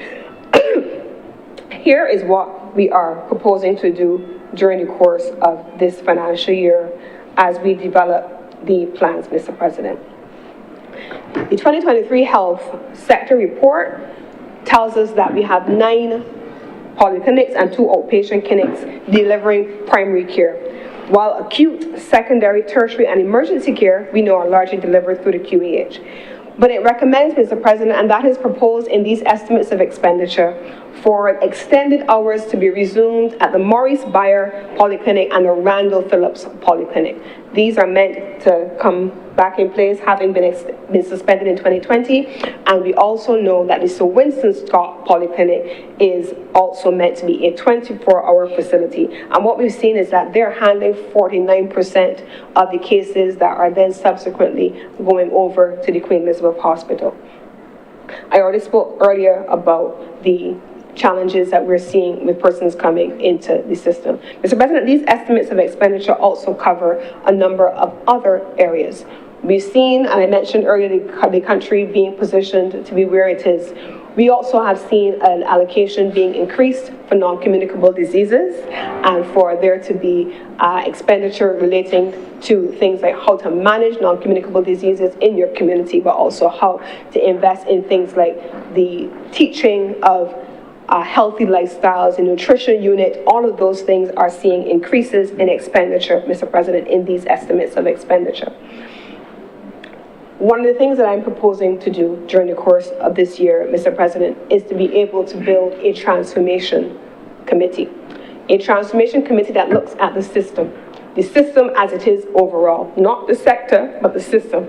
Here is what we are proposing to do during the course of this financial year as we develop the plans, Mr. President. The 2023 health sector report tells us that we have 9 polyclinics and 2 outpatient clinics delivering primary care, while acute, secondary, tertiary, and emergency care we know are largely delivered through the QEH. But it recommends, Mr. President, and that is proposed in these estimates of expenditure, for extended hours to be resumed at the Maurice Bayer Polyclinic and the Randall Phillips Polyclinic. These are meant to come back in place, having been suspended in 2020. And we also know that the Sir Winston Scott Polyclinic is also meant to be a 24-hour facility. And what we've seen is that they're handling 49% of the cases that are then subsequently going over to the Queen Elizabeth Hospital. I already spoke earlier about the challenges that we're seeing with persons coming into the system. Mr. President, these estimates of expenditure also cover a number of other areas. We've seen, and I mentioned earlier, the country being positioned to be where it is. We also have seen an allocation being increased for non-communicable diseases and for there to be expenditure relating to things like how to manage non-communicable diseases in your community, but also how to invest in things like the teaching of healthy lifestyles, a nutrition unit. All of those things are seeing increases in expenditure, Mr. President, in these estimates of expenditure. One of the things that I'm proposing to do during the course of this year, Mr. President, is to be able to build a transformation committee. A transformation committee that looks at the system as it is overall, not the sector, but the system.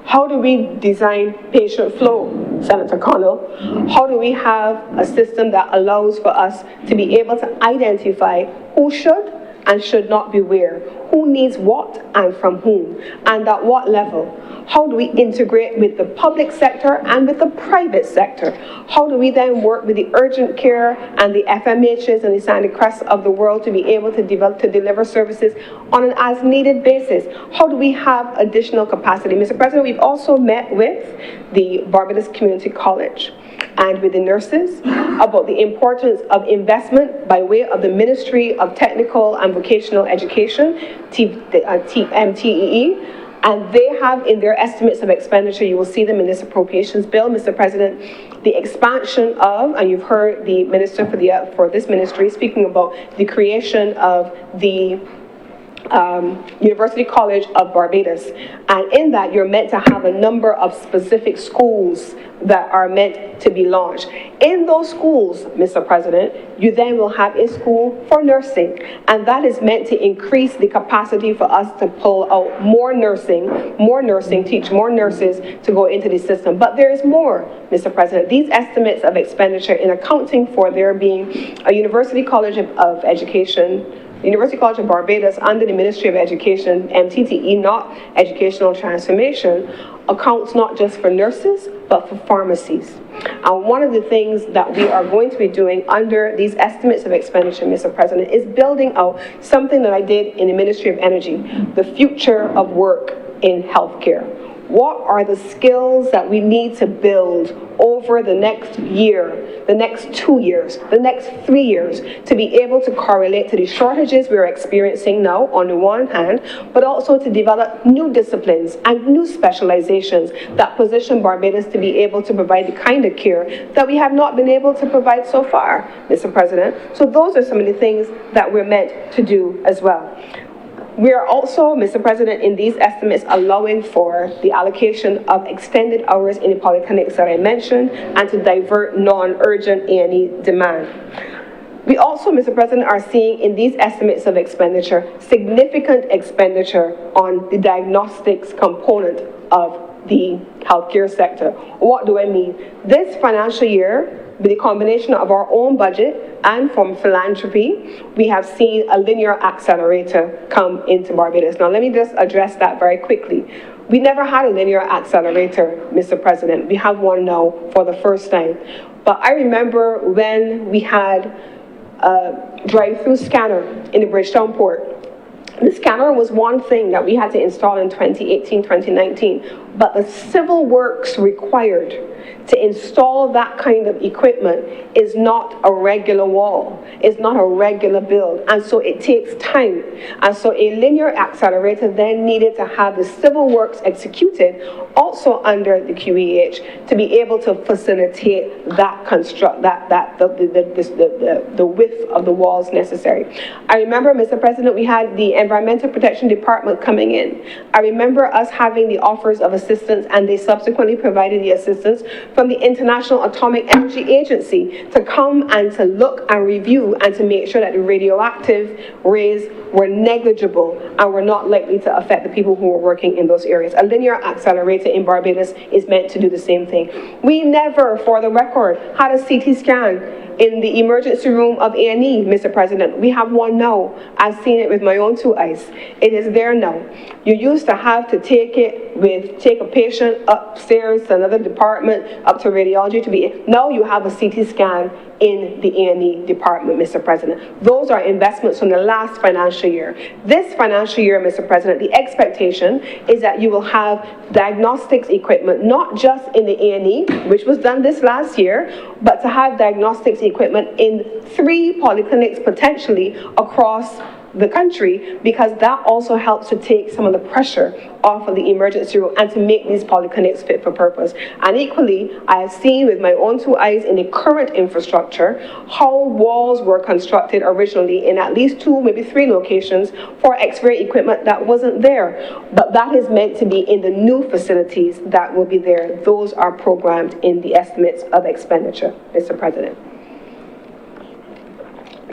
How do we design patient flow, Senator Connell? How do we have a system that allows for us to be able to identify who should and should not be where, who needs what and from whom, and at what level? How do we integrate with the public sector and with the private sector? How do we then work with the urgent care and the FMHs and the Sandy Crest of the world to be able to deliver services on an as-needed basis? How do we have additional capacity? Mr. President, we've also met with the Barbados Community College and with the nurses about the importance of investment by way of the Ministry of Technical and Vocational Education, MTEE, and they have in their estimates of expenditure, you will see them in this appropriations bill, Mr. President, the expansion of, and you've heard the minister for this ministry speaking about the creation of the University College of Barbados. And in that, you're meant to have a number of specific schools that are meant to be launched. In those schools, Mr. President, you then will have a school for nursing. And that is meant to increase the capacity for us to pull out more nursing, teach more nurses to go into the system. But there is more, Mr. President. These estimates of expenditure in accounting for there being a University College of Education, University College of Barbados under the Ministry of Education, MTTE, not Educational Transformation, accounts not just for nurses, but for pharmacies. And one of the things that we are going to be doing under these estimates of expenditure, Mr. President, is building out something that I did in the Ministry of Energy, the future of work in healthcare. What are the skills that we need to build over the next year, the next 2 years, the next 3 years, to be able to correlate to the shortages we're experiencing now on the one hand, but also to develop new disciplines and new specializations that position Barbados to be able to provide the kind of care that we have not been able to provide so far, Mr. President. So those are some of the things that we're meant to do as well. We are also, Mr. President, in these estimates allowing for the allocation of extended hours in the polyclinics that I mentioned and to divert non-urgent A&E demand. We also, Mr. President, are seeing in these estimates of expenditure significant expenditure on the diagnostics component of the healthcare sector. What do I mean? This financial year, with the combination of our own budget and from philanthropy, we have seen a linear accelerator come into Barbados. Now, let me just address that very quickly. We never had a linear accelerator, Mr. President. We have one now for the first time. But I remember when we had a drive-through scanner in the Bridgetown port. The scanner was one thing that we had to install in 2018, 2019, but the civil works required to install that kind of equipment is not a regular wall, it's not a regular build, and so it takes time. And so a linear accelerator then needed to have the civil works executed also under the QEH to be able to facilitate that the width of the walls necessary. I remember, Mr. President, we had the Environmental Protection Department coming in. I remember us having the offers of assistance, and they subsequently provided the assistance from the International Atomic Energy Agency to come and to look and review and to make sure that the radioactive rays were negligible and were not likely to affect the people who were working in those areas. A linear accelerator in Barbados is meant to do the same thing. We never, for the record, had a CT scan in the emergency room of A&E, Mr. President. We have one now. I've seen it with my own two eyes. It is there now. You used to have to take a patient upstairs to another department, up to radiology to be, now you have a CT scan in the A&E department, Mr. President. Those are investments from the last financial year. This financial year, Mr. President, the expectation is that you will have diagnostics equipment, not just in the A&E, which was done this last year, but to have diagnostics equipment in 3 polyclinics potentially across the country, because that also helps to take some of the pressure off of the emergency room and to make these polyclinics fit for purpose. And equally, I have seen with my own two eyes in the current infrastructure how walls were constructed originally in at least 2, maybe 3 locations for X-ray equipment that wasn't there. But that is meant to be in the new facilities that will be there. Those are programmed in the estimates of expenditure, Mr. President.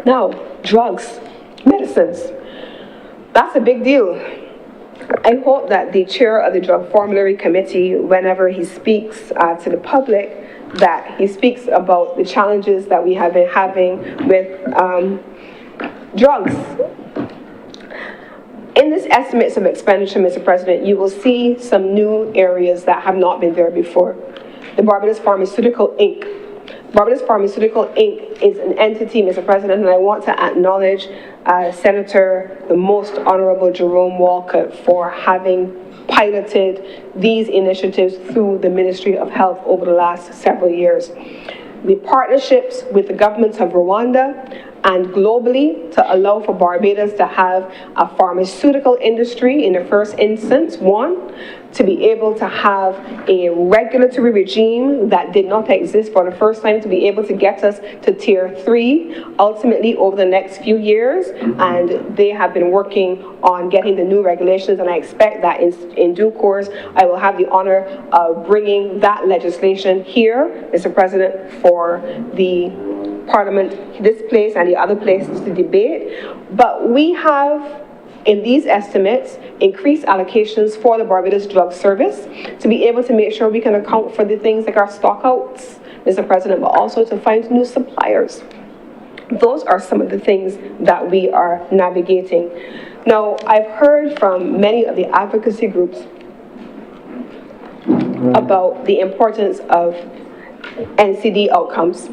Now, drugs. Medicines. That's a big deal. I hope that the chair of the Drug Formulary Committee, whenever he speaks to the public, that he speaks about the challenges that we have been having with drugs. In this estimates of expenditure, Mr. President, you will see some new areas that have not been there before. The Barbados Pharmaceutical Inc. Barbados Pharmaceutical Inc. is an entity, Mr. President, and I want to acknowledge Senator, the Most Honourable Jerome Walcott, for having piloted these initiatives through the Ministry of Health over the last several years. The partnerships with the governments of Rwanda and globally to allow for Barbados to have a pharmaceutical industry in the first instance, one, to be able to have a regulatory regime that did not exist for the first time, to be able to get us to tier 3 ultimately over the next few years. And they have been working on getting the new regulations, and I expect that in due course I will have the honor of bringing that legislation here, Mr. President, for the Parliament, this place and the other places to debate. But we have, in these estimates, increased allocations for the Barbados Drug Service to be able to make sure we can account for the things like our stockouts, Mr. President, but also to find new suppliers. Those are some of the things that we are navigating. Now, I've heard from many of the advocacy groups about the importance of NCD outcomes.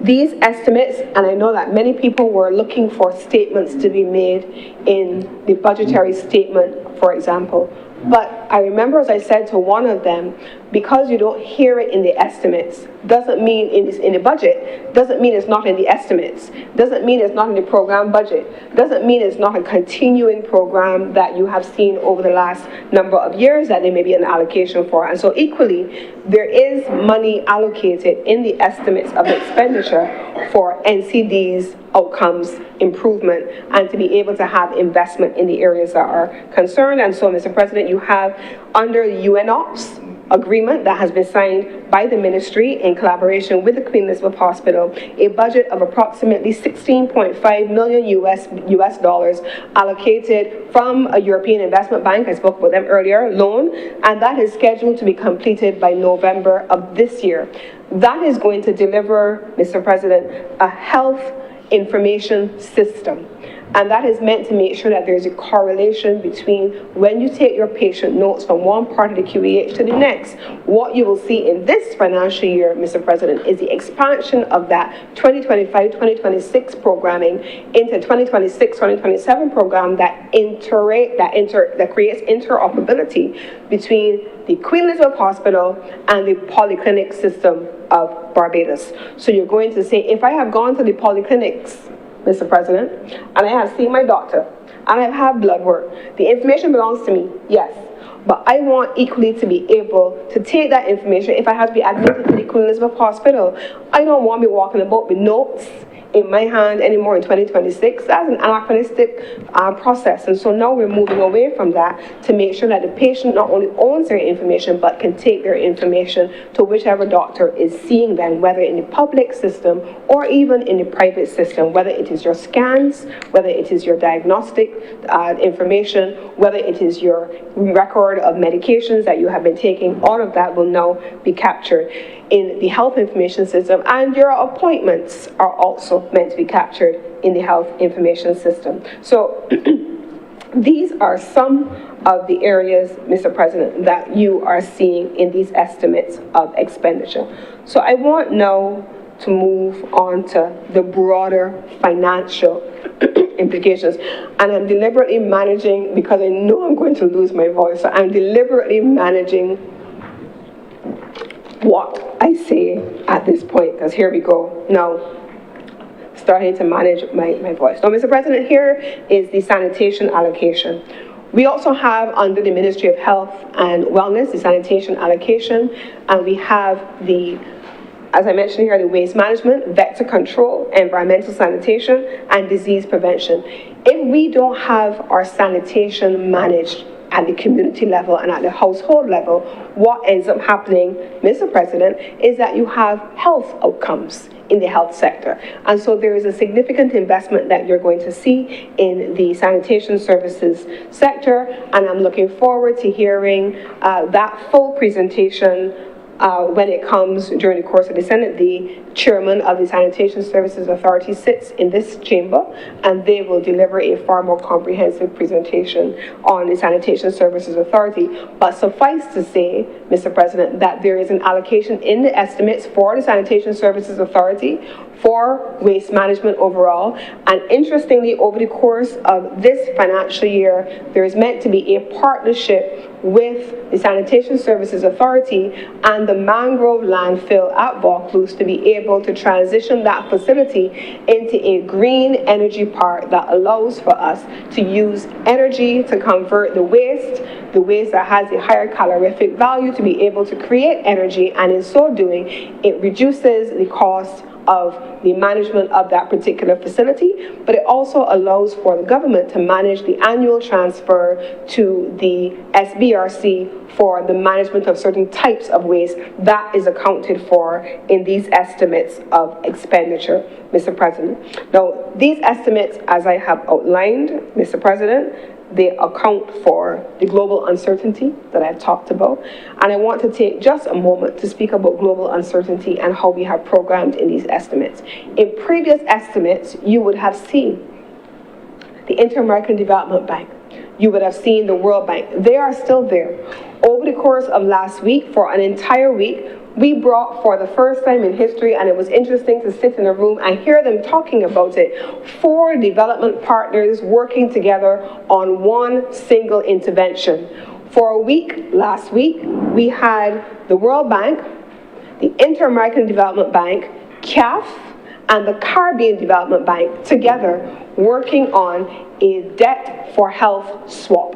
These estimates, and I know that many people were looking for statements to be made in the budgetary statement, for example. But I remember, as I said to one of them, because you don't hear it in the estimates, doesn't mean in the budget, doesn't mean it's not in the estimates, doesn't mean it's not in the program budget, doesn't mean it's not a continuing program that you have seen over the last number of years that there may be an allocation for. And so equally, there is money allocated in the estimates of expenditure for NCD's outcomes improvement and to be able to have investment in the areas that are concerned. And so, Mr. President, you have under the UNOPS agreement that has been signed by the ministry in collaboration with the Queen Elizabeth Hospital, a budget of approximately $16.5 million US dollars allocated from a European Investment Bank, I spoke about them earlier, loan, and that is scheduled to be completed by November of this year. That is going to deliver, Mr. President, a health information system. And that is meant to make sure that there's a correlation between when you take your patient notes from one part of the QEH to the next. What you will see in this financial year, Mr. President, is the expansion of that 2025-2026 programming into 2026-2027 program that creates interoperability between the Queen Elizabeth Hospital and the polyclinic system of Barbados. So you're going to say, if I have gone to the polyclinics, Mr. President, and I have seen my doctor, and I've had blood work, the information belongs to me, yes. But I want equally to be able to take that information if I have to be admitted to the Queen Elizabeth Hospital. I don't want me walking about with notes in my hand anymore in 2026. That's an anachronistic process. And so now we're moving away from that to make sure that the patient not only owns their information, but can take their information to whichever doctor is seeing them, whether in the public system or even in the private system, whether it is your scans, whether it is your diagnostic information, whether it is your record of medications that you have been taking. All of that will now be captured in the health information system, and your appointments are also meant to be captured in the health information system. So these are some of the areas, Mr. President, that you are seeing in these estimates of expenditure. So I want now to move on to the broader financial implications. And I'm deliberately managing, because I know I'm going to lose my voice, so I'm deliberately managing what I say at this point, because here we go. Now, starting to manage my voice. Now, Mr. President, here is the sanitation allocation. We also have under the Ministry of Health and Wellness, the sanitation allocation, and we have the, as I mentioned here, the waste management, vector control, environmental sanitation, and disease prevention. If we don't have our sanitation managed at the community level and at the household level, what ends up happening, Mr. President, is that you have health outcomes in the health sector. And so there is a significant investment that you're going to see in the sanitation services sector, and I'm looking forward to hearing that full presentation when it comes during the course of the Senate. The chairman of the Sanitation Services Authority sits in this chamber, and they will deliver a far more comprehensive presentation on the Sanitation Services Authority. But suffice to say, Mr. President, that there is an allocation in the estimates for the Sanitation Services Authority for waste management overall. And interestingly, over the course of this financial year, there is meant to be a partnership with the Sanitation Services Authority and the mangrove landfill at Vaucluse to be able to transition that facility into a green energy park that allows for us to use energy to convert the waste that has a higher calorific value, to be able to create energy, and in so doing, it reduces the cost of the management of that particular facility, but it also allows for the government to manage the annual transfer to the SBRC for the management of certain types of waste. That is accounted for in these estimates of expenditure, Mr. President. Now, these estimates, as I have outlined, Mr. President, they account for the global uncertainty that I've talked about. And I want to take just a moment to speak about global uncertainty and how we have programmed in these estimates. In previous estimates, you would have seen the Inter-American Development Bank. You would have seen the World Bank. They are still there. Over the course of last week, for an entire week, we brought, for the first time in history, and it was interesting to sit in a room and hear them talking about it, 4 development partners working together on one single intervention. For a week, last week, we had the World Bank, the Inter-American Development Bank, CAF, and the Caribbean Development Bank together working on a debt for health swap.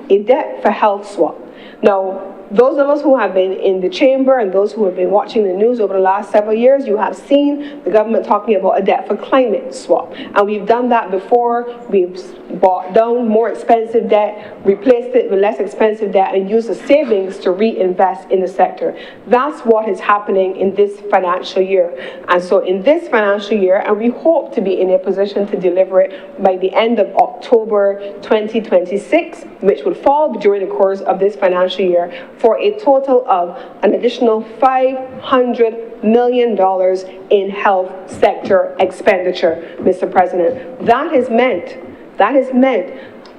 A debt for health swap. Now, those of us who have been in the chamber and those who have been watching the news over the last several years, you have seen the government talking about a debt for climate swap. And we've done that before. We've bought down more expensive debt, replaced it with less expensive debt, and used the savings to reinvest in the sector. That's what is happening in this financial year. And so in this financial year, and we hope to be in a position to deliver it by the end of October 2026, which would fall during the course of this financial year, for a total of an additional $500 million in health sector expenditure, Mr. President. That has meant,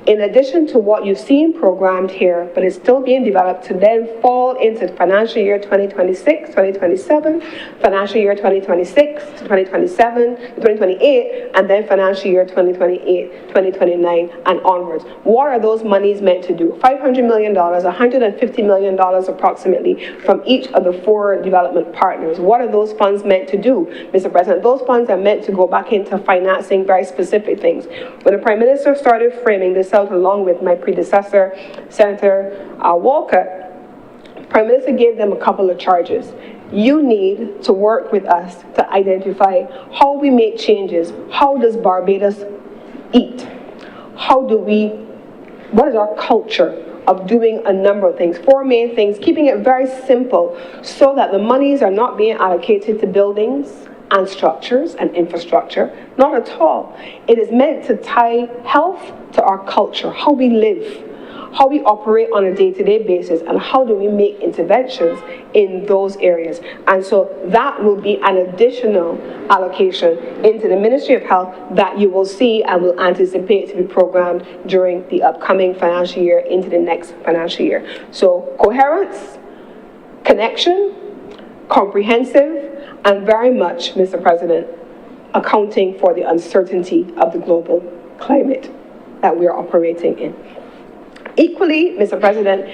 in addition to what you've seen programmed here, but it's still being developed to then fall into financial year 2026, 2027, financial year 2026, 2027, 2028, and then financial year 2028, 2029, and onwards. What are those monies meant to do? $500 million, $150 million approximately from each of the 4 development partners. What are those funds meant to do, Mr. President? Those funds are meant to go back into financing very specific things. When the Prime Minister started framing this out along with my predecessor, Senator Walker, Prime Minister gave them a couple of charges. You need to work with us to identify how we make changes. How does Barbados eat? What is our culture of doing a number of things? 4 main things, keeping it very simple so that the monies are not being allocated to buildings and structures and infrastructure. Not at all. It is meant to tie health to our culture, how we live, how we operate on a day-to-day basis, and how do we make interventions in those areas. And so that will be an additional allocation into the Ministry of Health that you will see and will anticipate to be programmed during the upcoming financial year into the next financial year. So coherence, connection, comprehensive, and very much, Mr. President, accounting for the uncertainty of the global climate that we are operating in. Equally, Mr. President,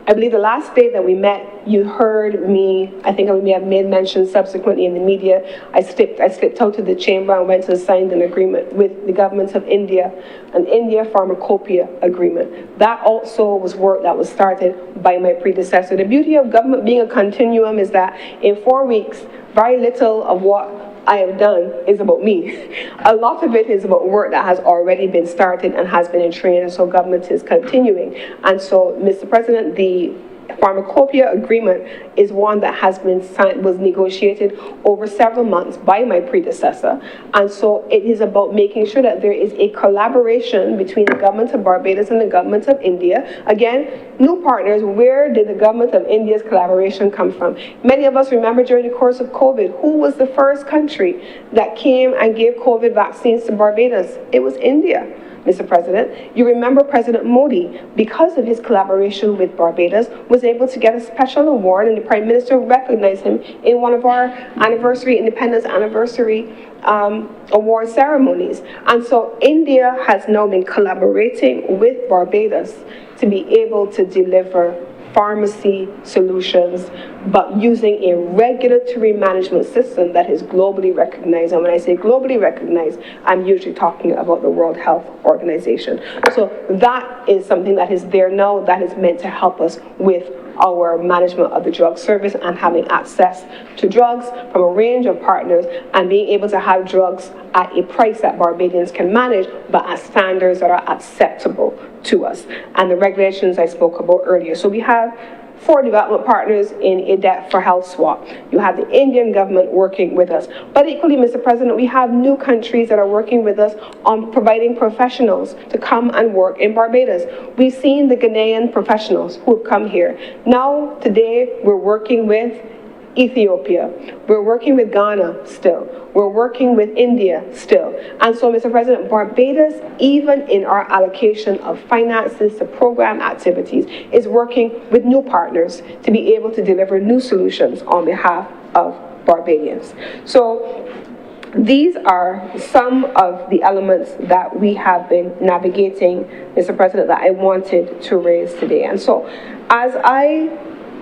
I believe the last day that we met, you heard me, I think I may have made mention subsequently in the media, I slipped out to the chamber and went and signed an agreement with the governments of India, an India Pharmacopoeia agreement. That also was work that was started by my predecessor. The beauty of government being a continuum is that in 4 weeks, very little of what I have done is about me. A lot of it is about work that has already been started and has been in training, so government is continuing. And so, Mr. President, the Pharmacopoeia agreement is one that has been signed, was negotiated over several months by my predecessor. And so it is about making sure that there is a collaboration between the government of Barbados and the government of India. Again, new partners, where did the government of India's collaboration come from? Many of us remember during the course of COVID, who was the first country that came and gave COVID vaccines to Barbados? It was India. Mr. President, you remember President Modi, because of his collaboration with Barbados, was able to get a special award, and the Prime Minister recognized him in one of our independence anniversary award ceremonies. And so India has now been collaborating with Barbados to be able to deliver pharmacy solutions, but using a regulatory management system that is globally recognized. And when I say globally recognized, I'm usually talking about the World Health Organization. So that is something that is there now that is meant to help us with our management of the drug service and having access to drugs from a range of partners and being able to have drugs at a price that Barbadians can manage, but at standards that are acceptable to us. And the regulations I spoke about earlier. So we have 4 development partners in a debt for health swap. You have the Indian government working with us. But equally, Mr. President, we have new countries that are working with us on providing professionals to come and work in Barbados. We've seen the Ghanaian professionals who have come here. Now, today, we're working with Ethiopia. We're working with Ghana still. We're working with India still. And so, Mr. President, Barbados, even in our allocation of finances to program activities, is working with new partners to be able to deliver new solutions on behalf of Barbadians. So these are some of the elements that we have been navigating, Mr. President, that I wanted to raise today. And so as I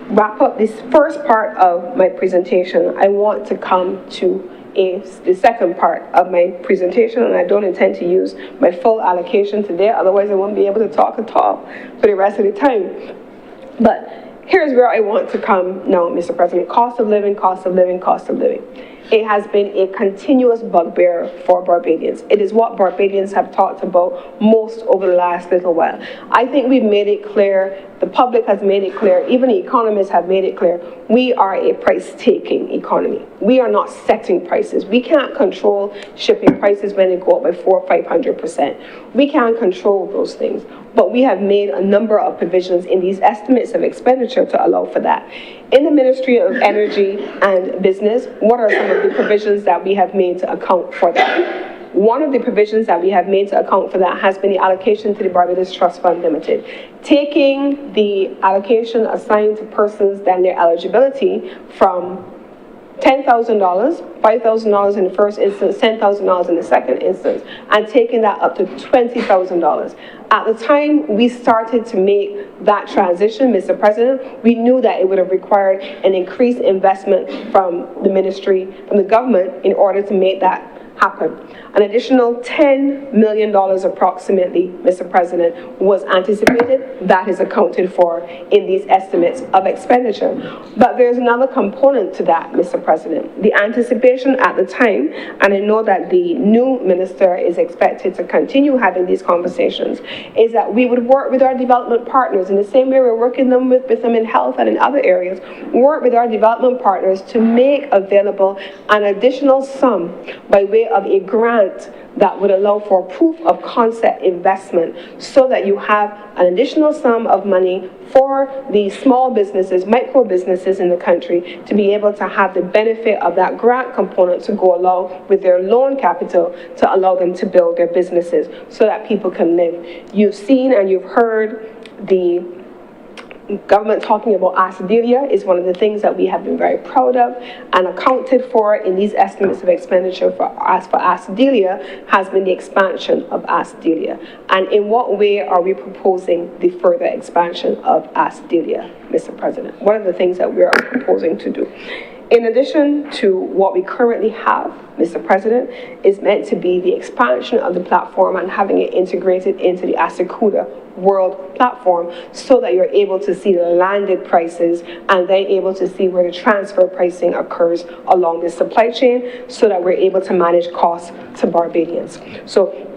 wrap up this first part of my presentation, I want to come to the second part of my presentation, and I don't intend to use my full allocation today, otherwise I won't be able to talk at all for the rest of the time. But here's where I want to come now, Mr. President. Cost of living, cost of living, cost of living. It has been a continuous bugbear for Barbadians. It is what Barbadians have talked about most over the last little while. I think we've made it clear, the public has made it clear, even the economists have made it clear, we are a price-taking economy. We are not setting prices. We can't control shipping prices when they go up by 400% or 500%. We can't control those things. But we have made a number of provisions in these estimates of expenditure to allow for that. In the Ministry of Energy and Business, what are some of the provisions that we have made to account for that? One of the provisions that we have made to account for that has been the allocation to the Barbados Trust Fund Limited. Taking the allocation assigned to persons and their eligibility from $10,000, $5,000 in the first instance, $10,000 in the second instance, and taking that up to $20,000. At the time we started to make that transition, Mr. President, we knew that it would have required an increased investment from the ministry, from the government, in order to make that happen. An additional $10 million approximately, Mr. President, was anticipated. That is accounted for in these estimates of expenditure. But there's another component to that, Mr. President. The anticipation at the time, and I know that the new minister is expected to continue having these conversations, is that we would work with our development partners in the same way we're working with them in health and in other areas, work with our development partners to make available an additional sum by way of a grant that would allow for proof of concept investment, so that you have an additional sum of money for the small businesses, micro businesses in the country to be able to have the benefit of that grant component to go along with their loan capital to allow them to build their businesses so that people can live. You've seen and you've heard the government talking about Acidilia is one of the things that we have been very proud of, and accounted for in these estimates of expenditure for Acidilia has been the expansion of Acidilia. And in what way are we proposing the further expansion of Acidilia, Mr. President? What are the things that we are proposing to do? In addition to what we currently have, Mr. President, is meant to be the expansion of the platform and having it integrated into the Asakuda World platform, so that you're able to see the landed prices and then able to see where the transfer pricing occurs along the supply chain, so that we're able to manage costs to Barbadians. So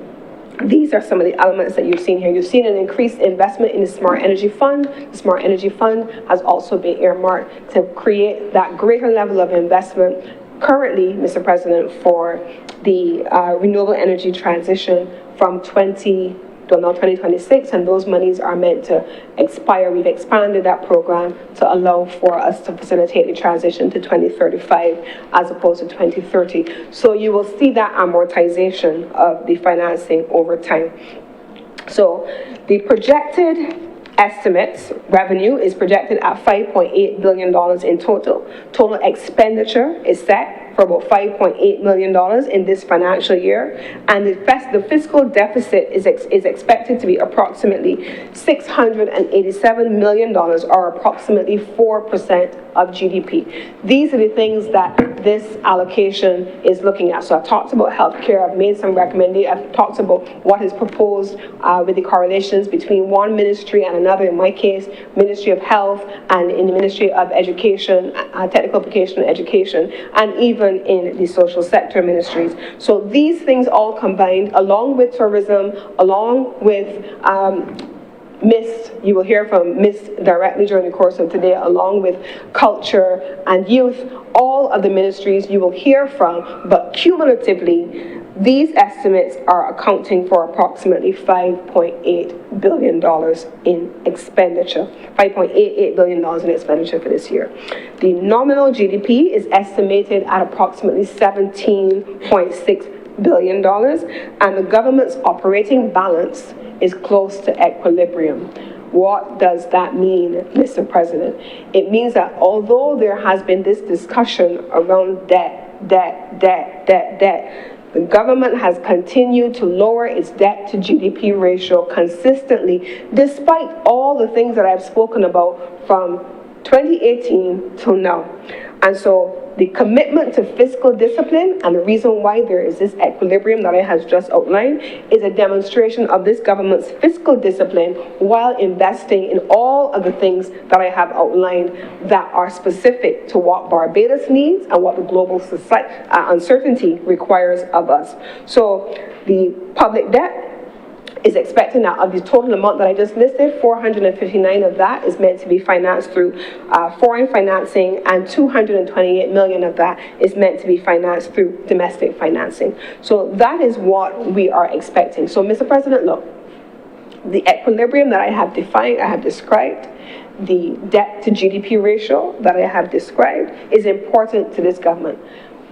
these are some of the elements that you've seen here. You've seen an increased investment in the Smart Energy Fund. The Smart Energy Fund has also been earmarked to create that greater level of investment currently, Mr. President, for the renewable energy transition from 2026, and those monies are meant to expire. We've expanded that program to allow for us to facilitate the transition to 2035 as opposed to 2030. So you will see that amortization of the financing over time. So the projected estimates revenue is projected at $5.8 billion in total. Total expenditure is set for about $5.8 million in this financial year, and the fiscal deficit is expected to be approximately $687 million, or approximately 4% of GDP. These are the things that this allocation is looking at. So I've talked about healthcare, I've made some recommendations, I've talked about what is proposed with the correlations between one ministry and another, in my case, Ministry of Health, and in the Ministry of Education, Technical Vocational Education, and even in the social sector ministries. So these things all combined, along with tourism, along with MIST, you will hear from MIST directly during the course of today, along with culture and youth, all of the ministries you will hear from, but cumulatively, these estimates are accounting for approximately $5.8 billion in expenditure, $5.88 billion in expenditure for this year. The nominal GDP is estimated at approximately $17.6 billion, and the government's operating balance is close to equilibrium. What does that mean, Mr. President? It means that although there has been this discussion around debt, the government has continued to lower its debt to GDP ratio consistently, despite all the things that I've spoken about from 2018 till now. And so the commitment to fiscal discipline, and the reason why there is this equilibrium that I have just outlined, is a demonstration of this government's fiscal discipline while investing in all of the things that I have outlined that are specific to what Barbados needs and what the global uncertainty requires of us. So the public debt is expected now, of the total amount that I just listed, 459 of that is meant to be financed through foreign financing, and 228 million of that is meant to be financed through domestic financing. So that is what we are expecting. So, Mr. President, look, the equilibrium that I have defined, I have described, the debt to GDP ratio that I have described is important to this government.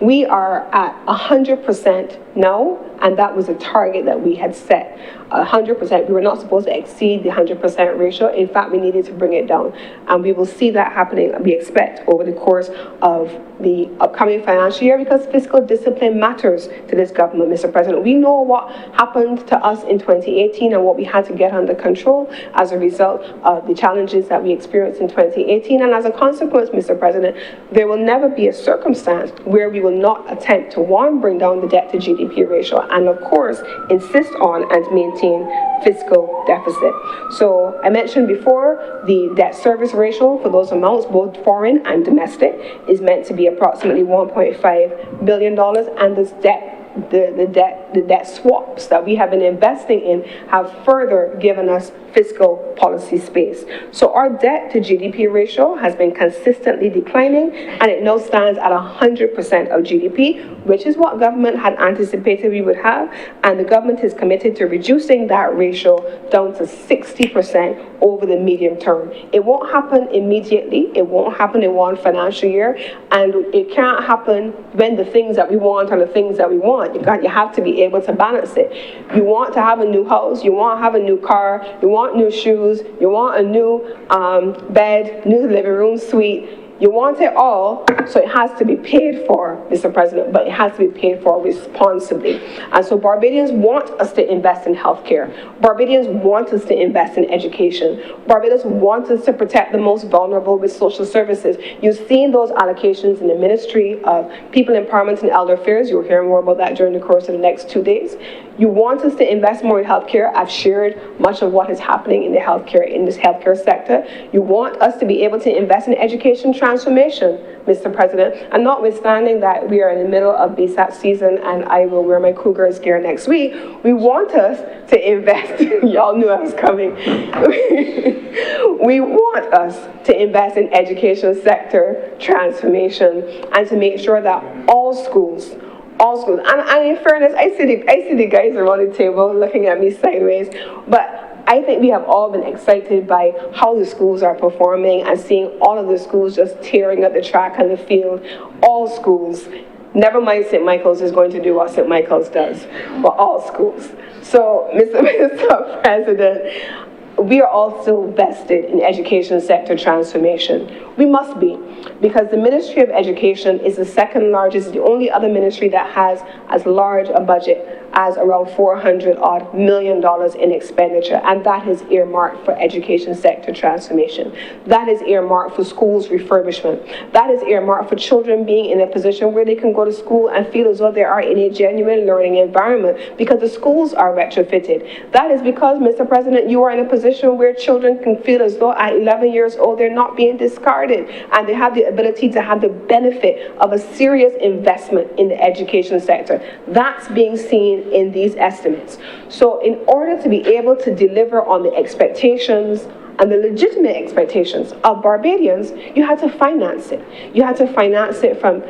We are at 100% now, and that was a target that we had set. 100%, we were not supposed to exceed the 100% ratio. In fact, we needed to bring it down. And we will see that happening, we expect, over the course of the upcoming financial year, because fiscal discipline matters to this government, Mr. President. We know what happened to us in 2018 and what we had to get under control as a result of the challenges that we experienced in 2018. And as a consequence, Mr. President, there will never be a circumstance where we will not attempt to, one, bring down the debt to GDP ratio, and of course, insist on and maintain fiscal deficit. So I mentioned before, the debt service ratio for those amounts, both foreign and domestic, is meant to be approximately $1.5 billion, and this debt, the debt swaps that we have been investing in have further given us fiscal policy space. So our debt to GDP ratio has been consistently declining, and it now stands at 100% of GDP, which is what government had anticipated we would have, and the government is committed to reducing that ratio down to 60% over the medium term. It won't happen immediately, it won't happen in one financial year, and it can't happen when the things that we want are the things that we want. You have to be able to balance it. You want to have a new house, you want to have a new car, you want new shoes, you want a new bed, new living room suite. You want it all, so it has to be paid for, Mr. President, but it has to be paid for responsibly. And so Barbadians want us to invest in healthcare. Barbadians want us to invest in education. Barbados wants us to protect the most vulnerable with social services. You've seen those allocations in the Ministry of People Empowerment and Elder Affairs. You'll hear more about that during the course of the next 2 days. You want us to invest more in healthcare. I've shared much of what is happening in the healthcare sector. You want us to be able to invest in education transformation, Mr. President. And notwithstanding that we are in the middle of BSAT season and I will wear my Cougars gear next week, we want us to invest. Y'all knew I was coming. We want us to invest in education sector transformation and to make sure that all schools, and in fairness, I see the guys around the table looking at me sideways, but I think we have all been excited by how the schools are performing and seeing all of the schools just tearing up the track and the field. All schools, never mind St. Michael's is going to do what St. Michael's does, but all schools. So, Mr. President, we are all still vested in education sector transformation. We must be, because the Ministry of Education is the second largest, the only other ministry that has as large a budget as around $400 million in expenditure, and that is earmarked for education sector transformation. That is earmarked for schools refurbishment. That is earmarked for children being in a position where they can go to school and feel as though they are in a genuine learning environment because the schools are retrofitted. That is because, Mr. President, you are in a position where children can feel as though at 11 years old they're not being discarded and they have the ability to have the benefit of a serious investment in the education sector. That's being seen in these estimates. So in order to be able to deliver on the expectations and the legitimate expectations of Barbadians, you had to finance it. You had to finance it from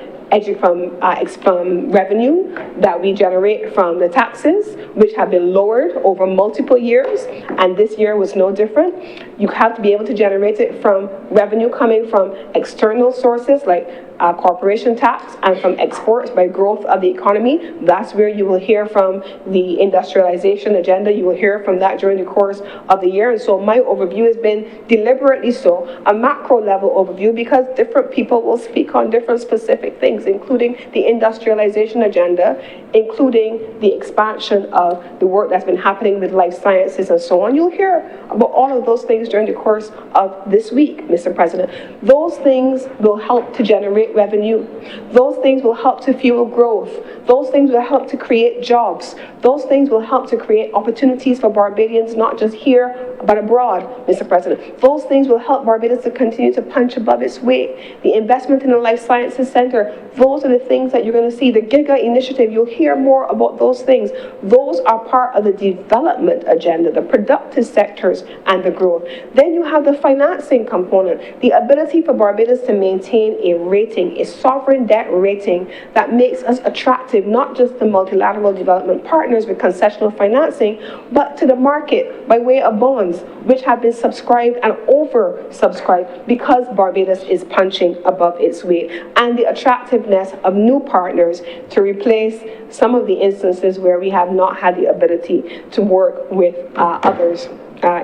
revenue that we generate from the taxes, which have been lowered over multiple years, and this year was no different. You have to be able to generate it from revenue coming from external sources like corporation tax and from exports by growth of the economy. That's where you will hear from the industrialization agenda. You will hear from that during the course of the year. And so my overview has been deliberately so a macro level overview, because different people will speak on different specific things, including the industrialization agenda, including the expansion of the work that's been happening with life sciences and so on. You'll hear about all of those things during the course of this week, Mr. President. Those things will help to generate revenue. Those things will help to fuel growth. Those things will help to create jobs. Those things will help to create opportunities for Barbadians, not just here, but abroad, Mr. President. Those things will help Barbados to continue to punch above its weight. The investment in the Life Sciences Center, those are the things that you're going to see. The GIGA initiative, you'll hear more about those things. Those are part of the development agenda, the productive sectors and the growth. Then you have the financing component, the ability for Barbados to maintain a rating, a sovereign debt rating that makes us attractive, not just to multilateral development partners with concessional financing, but to the market by way of bonds, which have been subscribed and oversubscribed because Barbados is punching above its weight, and the attractiveness of new partners to replace some of the instances where we have not had the ability to work with others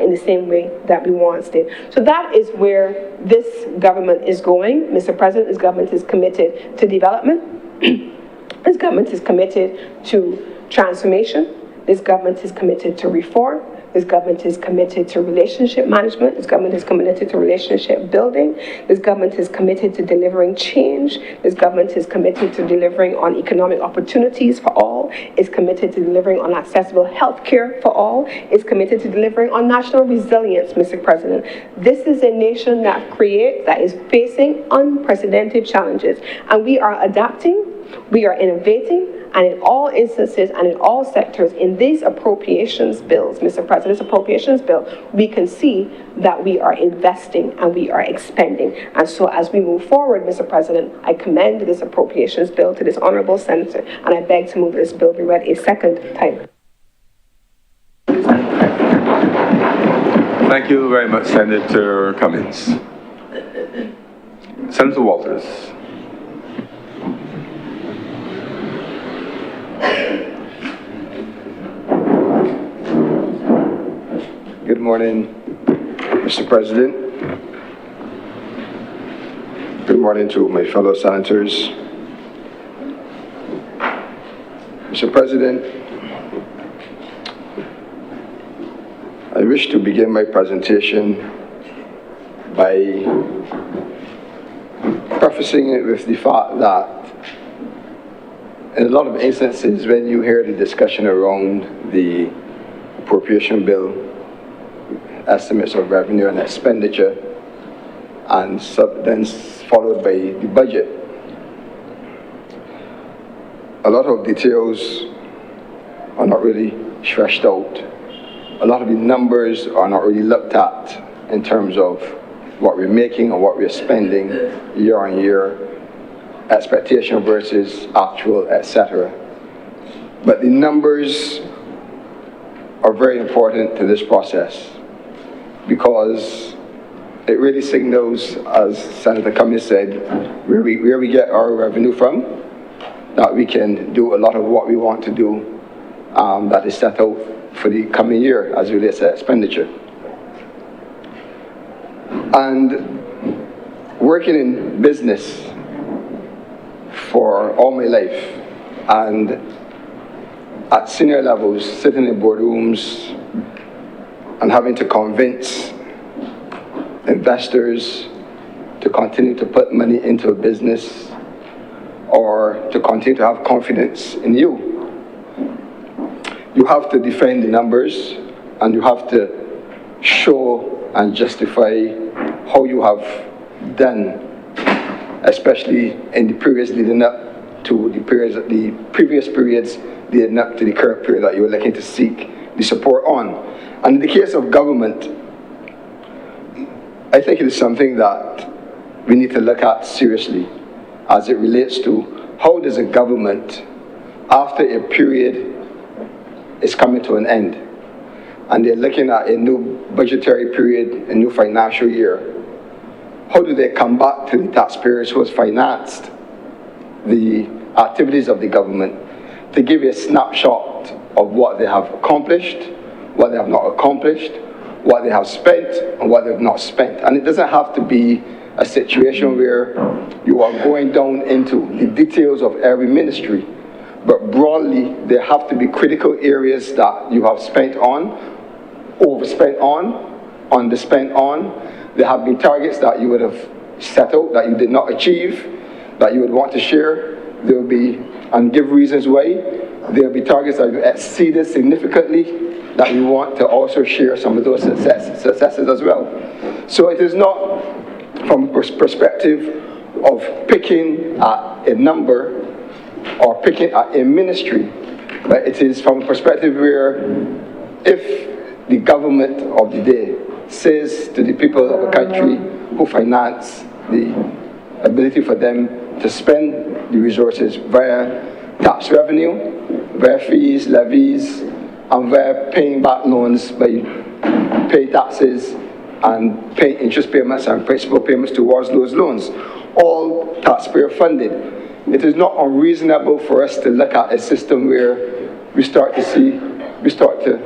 in the same way that we once did. So that is where this government is going. Mr. President, this government is committed to development. This government is committed to transformation. This government is committed to reform. This government is committed to relationship management. This government is committed to relationship building. This government is committed to delivering change. This government is committed to delivering on economic opportunities for all. It's committed to delivering on accessible health care for all. It's committed to delivering on national resilience, Mr. President. This is a nation that is facing unprecedented challenges, and we are adapting, we are innovating, and in all instances and in all sectors in these appropriations bills, Mr. President, this appropriations bill, we can see that we are investing and we are expending. And so as we move forward, Mr. President, I commend this appropriations bill to this honourable senator, and I beg to move this bill be read a second time. Thank you very much, Senator Cummings. Senator Walters. Good morning, Mr. President. Good morning to my fellow senators. Mr. President, I wish to begin my presentation by prefacing it with the fact that in a lot of instances when you hear the discussion around the appropriation bill, estimates of revenue and expenditure, and then followed by the budget, a lot of details are not really stretched out. A lot of the numbers are not really looked at in terms of what we're making and what we're spending year on year, expectation versus actual, etc. But the numbers are very important to this process because it really signals, as Senator Cummings said, where we get our revenue from, that we can do a lot of what we want to do that is set out for the coming year as it relates to expenditure. And working in business for all my life and at senior levels, sitting in boardrooms and having to convince investors to continue to put money into a business or to continue to have confidence in you. You have to defend the numbers and you have to show and justify how you have done, especially in the periods leading up to the previous periods leading up to the current period that you are looking to seek the support on. And in the case of government, I think it is something that we need to look at seriously as it relates to how does a government, after a period is coming to an end, and they're looking at a new budgetary period, a new financial year, how do they come back to the taxpayers who has financed the activities of the government to give you a snapshot of what they have accomplished, what they have not accomplished, what they have spent, and what they have not spent. And it doesn't have to be a situation where you are going down into the details of every ministry, but broadly, there have to be critical areas that you have spent on, overspent on, underspent on. There have been targets that you would have set out that you did not achieve, that you would want to share. There will be, and give reasons why. There will be targets that you exceeded significantly that you want to also share some of those successes as well. So it is not from a perspective of picking at a number or picking at a ministry, but it is from a perspective where if the government of the day says to the people of a country who finance the ability for them to spend the resources via tax revenue, via fees, levies, and via paying back loans by pay taxes and pay interest payments and principal payments towards those loans, all taxpayer funded. It is not unreasonable for us to look at a system where we start to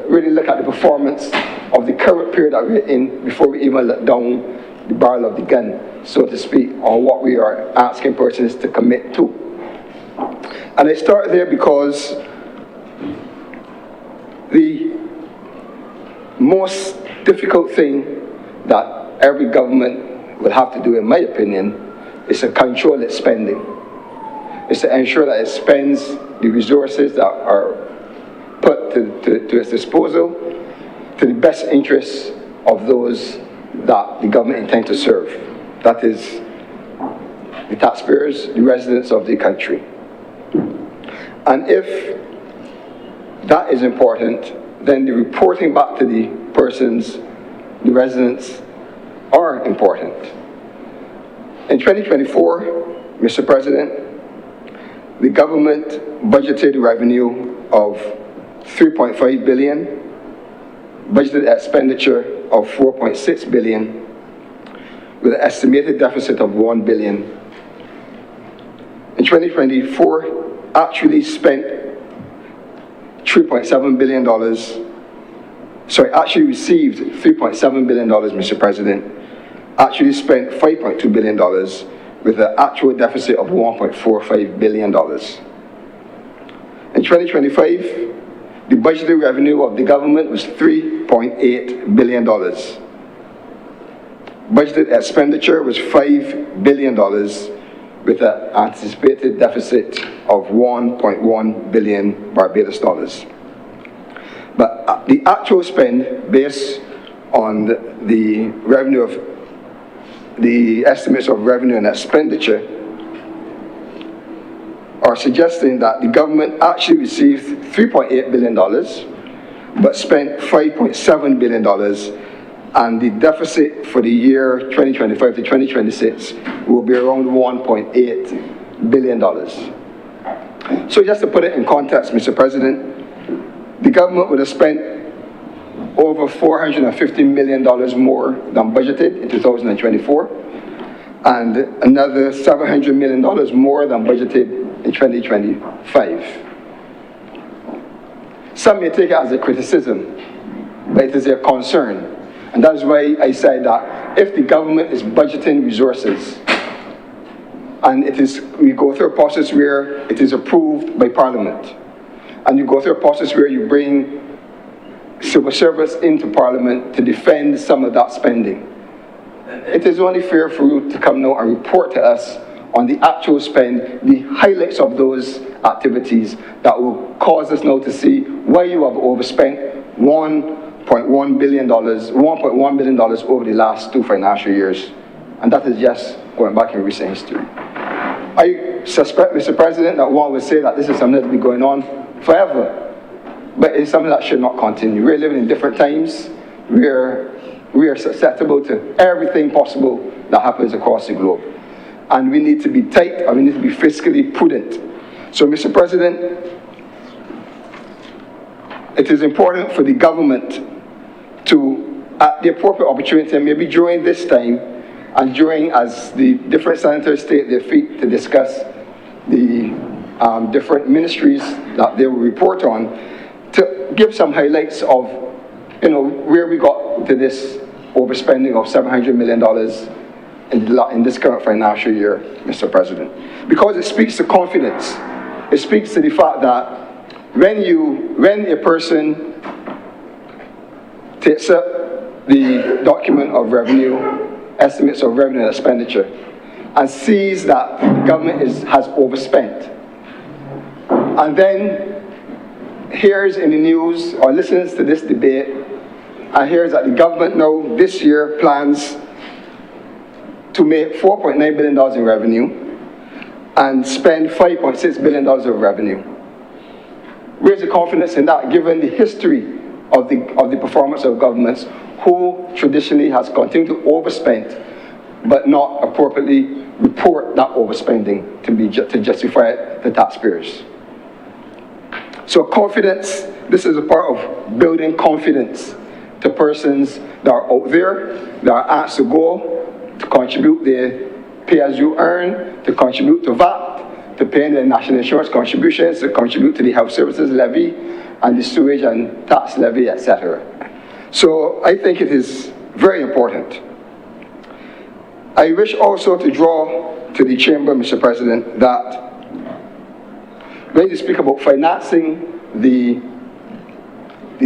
really look at the performance of the current period that we're in before we even let down the barrel of the gun, so to speak, on what we are asking persons to commit to. And I start there because the most difficult thing that every government will have to do, in my opinion, is to control its spending. It's to ensure that it spends the resources that are put to its disposal to the best interests of those that the government intends to serve. That is the taxpayers, the residents of the country. And if that is important, then the reporting back to the persons, the residents, are important. In 2024, Mr. President, the government budgeted revenue of $3.5 billion, budgeted expenditure of $4.6 billion, with an estimated deficit of $1 billion. In 2024, actually spent $3.7 billion, actually received $3.7 billion, Mr. President, actually spent $5.2 billion, with an actual deficit of $1.45 billion. In 2025, the budgeted revenue of the government was $3.8 billion. Budgeted expenditure was $5 billion, with an anticipated deficit of 1.1 billion Barbados dollars. But the actual spend, based on the revenue of the estimates of revenue and expenditure, are suggesting that the government actually received $3.8 billion, but spent $5.7 billion, and the deficit for the year 2025 to 2026 will be around $1.8 billion. So just to put it in context, Mr. President, the government would have spent over $450 million more than budgeted in 2024, and another $700 million more than budgeted in 2025. Some may take it as a criticism, but it is a concern. And that is why I said that if the government is budgeting resources, and we go through a process where it is approved by Parliament, and you go through a process where you bring civil service into Parliament to defend some of that spending, it is only fair for you to come now and report to us on the actual spend, the highlights of those activities that will cause us now to see why you have overspent $1.1 billion over the last 2 financial years. And that is just going back in recent history. I suspect, Mr. President, that one would say that this is something that will be going on forever, but it's something that should not continue. We're living in different times. We are susceptible to everything possible that happens across the globe. And we need to be tight, and we need to be fiscally prudent. So, Mr. President, it is important for the government to, at the appropriate opportunity, and maybe during this time, and during as the different senators state their feet to discuss the different ministries that they will report on, to give some highlights of, where we got to this overspending of $700 million in this current financial year, Mr. President. Because it speaks to confidence. It speaks to the fact that when a person takes up the document of revenue, estimates of revenue and expenditure, and sees that the government has overspent, and then hears in the news or listens to this debate and hears that the government now this year plans to make $4.9 billion in revenue and spend $5.6 billion of revenue. Where's the confidence in that, given the history of the performance of governments who traditionally has continued to overspend but not appropriately report that overspending to justify it to taxpayers? So confidence, this is a part of building confidence to persons that are out there, that are asked to go, to contribute their pay-as-you-earn, to contribute to VAT, to paying their national insurance contributions, to contribute to the health services levy, and the sewage and tax levy, etc. So I think it is very important. I wish also to draw to the chamber, Mr. President, that when you speak about financing the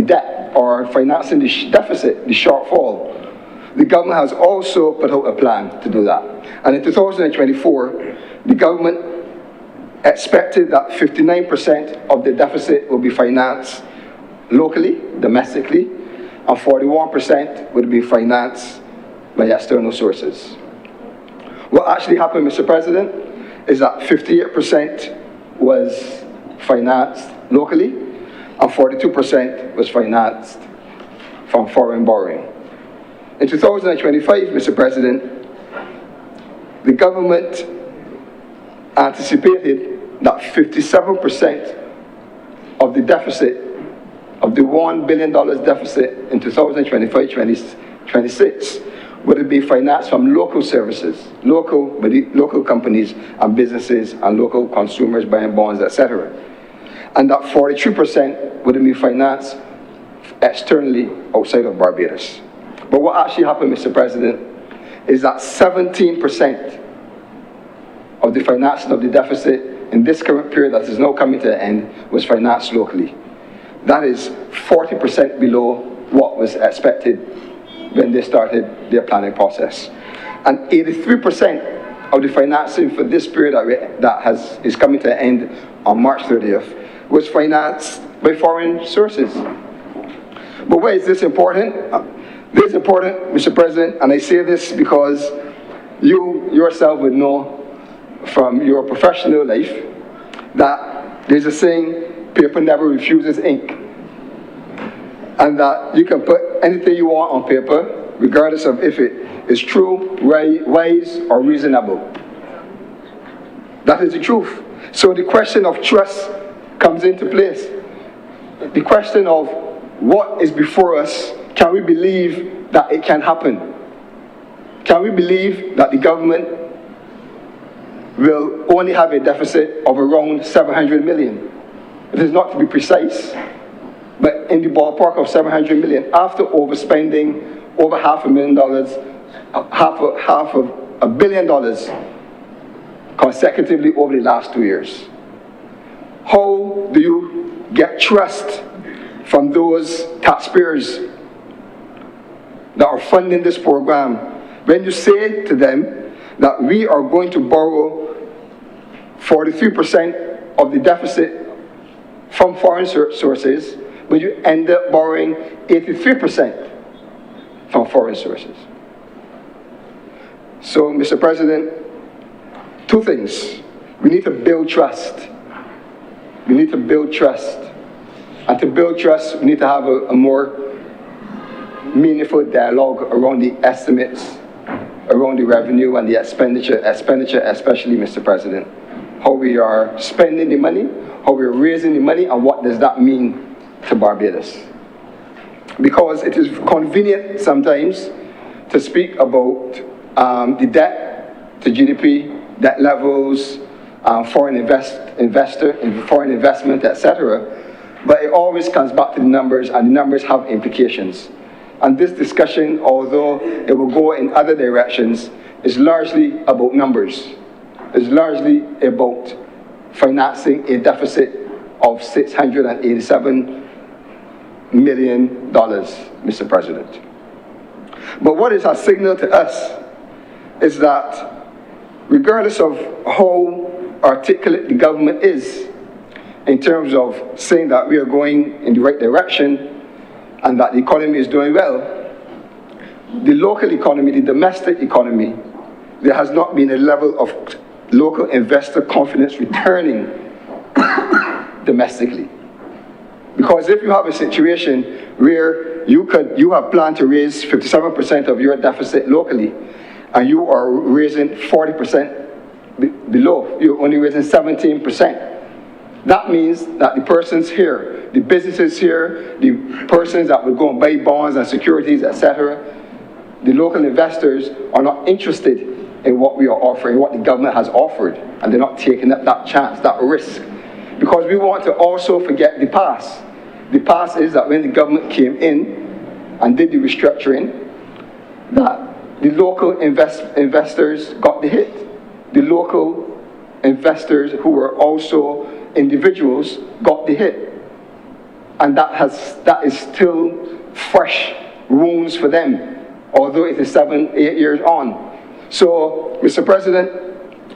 debt or financing the deficit, the shortfall, the government has also put out a plan to do that. And in 2024, the government expected that 59% of the deficit will be financed locally, domestically, and 41% would be financed by external sources. What actually happened, Mr. President, is that 58% was financed locally, and 42% was financed from foreign borrowing. In 2025, Mr. President, the government anticipated that 57% of the deficit, of the $1 billion deficit in 2025-26, would be financed from local services, local companies and businesses and local consumers buying bonds, etc. And that 42% would be financed externally outside of Barbados. But what actually happened, Mr. President, is that 17% of the financing of the deficit in this current period that is now coming to an end was financed locally. That is 40% below what was expected when they started their planning process. And 83% of the financing for this period is coming to an end on March 30th was financed by foreign sources. But why is this important? This is important, Mr. President, and I say this because you yourself would know from your professional life that there's a saying, paper never refuses ink. And that you can put anything you want on paper, regardless of if it is true, wise, or reasonable. That is the truth. So the question of trust comes into place. The question of what is before us, can we believe that it can happen? Can we believe that the government will only have a deficit of around 700 million? It is not to be precise, but in the ballpark of 700 million after overspending over $500,000, half of $1 billion consecutively over the last 2 years. How do you get trust from those taxpayers that are funding this program when you say to them that we are going to borrow 43% of the deficit from foreign sources, but you end up borrowing 83% from foreign sources? So, Mr. President, two things. We need to build trust. We need to build trust. And to build trust, we need to have a more meaningful dialogue around the estimates, around the revenue and the expenditure especially, Mr. President. How we are spending the money, how we are raising the money, and what does that mean to Barbados. Because it is convenient sometimes to speak about the debt to GDP, debt levels, foreign investment, etc. But it always comes back to the numbers, and the numbers have implications. And this discussion, although it will go in other directions, is largely about numbers. It's largely about financing a deficit of $687 million, Mr. President. But what is a signal to us is that regardless of how articulate the government is in terms of saying that we are going in the right direction and that the economy is doing well, the local economy, the domestic economy, there has not been a level of local investor confidence returning domestically. Because if you have a situation where you have planned to raise 57% of your deficit locally, and you are raising 40% below, you're only raising 17%. That means that the persons here, the businesses here, the persons that will go and buy bonds and securities, etc., the local investors are not interested in what we are offering, what the government has offered, and they're not taking that chance, that risk. Because we want to also forget the past. The past is that when the government came in and did the restructuring, that the local investors got the hit. The local investors who were also individuals got the hit. And that is still fresh wounds for them, although it is 7-8 years on. So, Mr. President,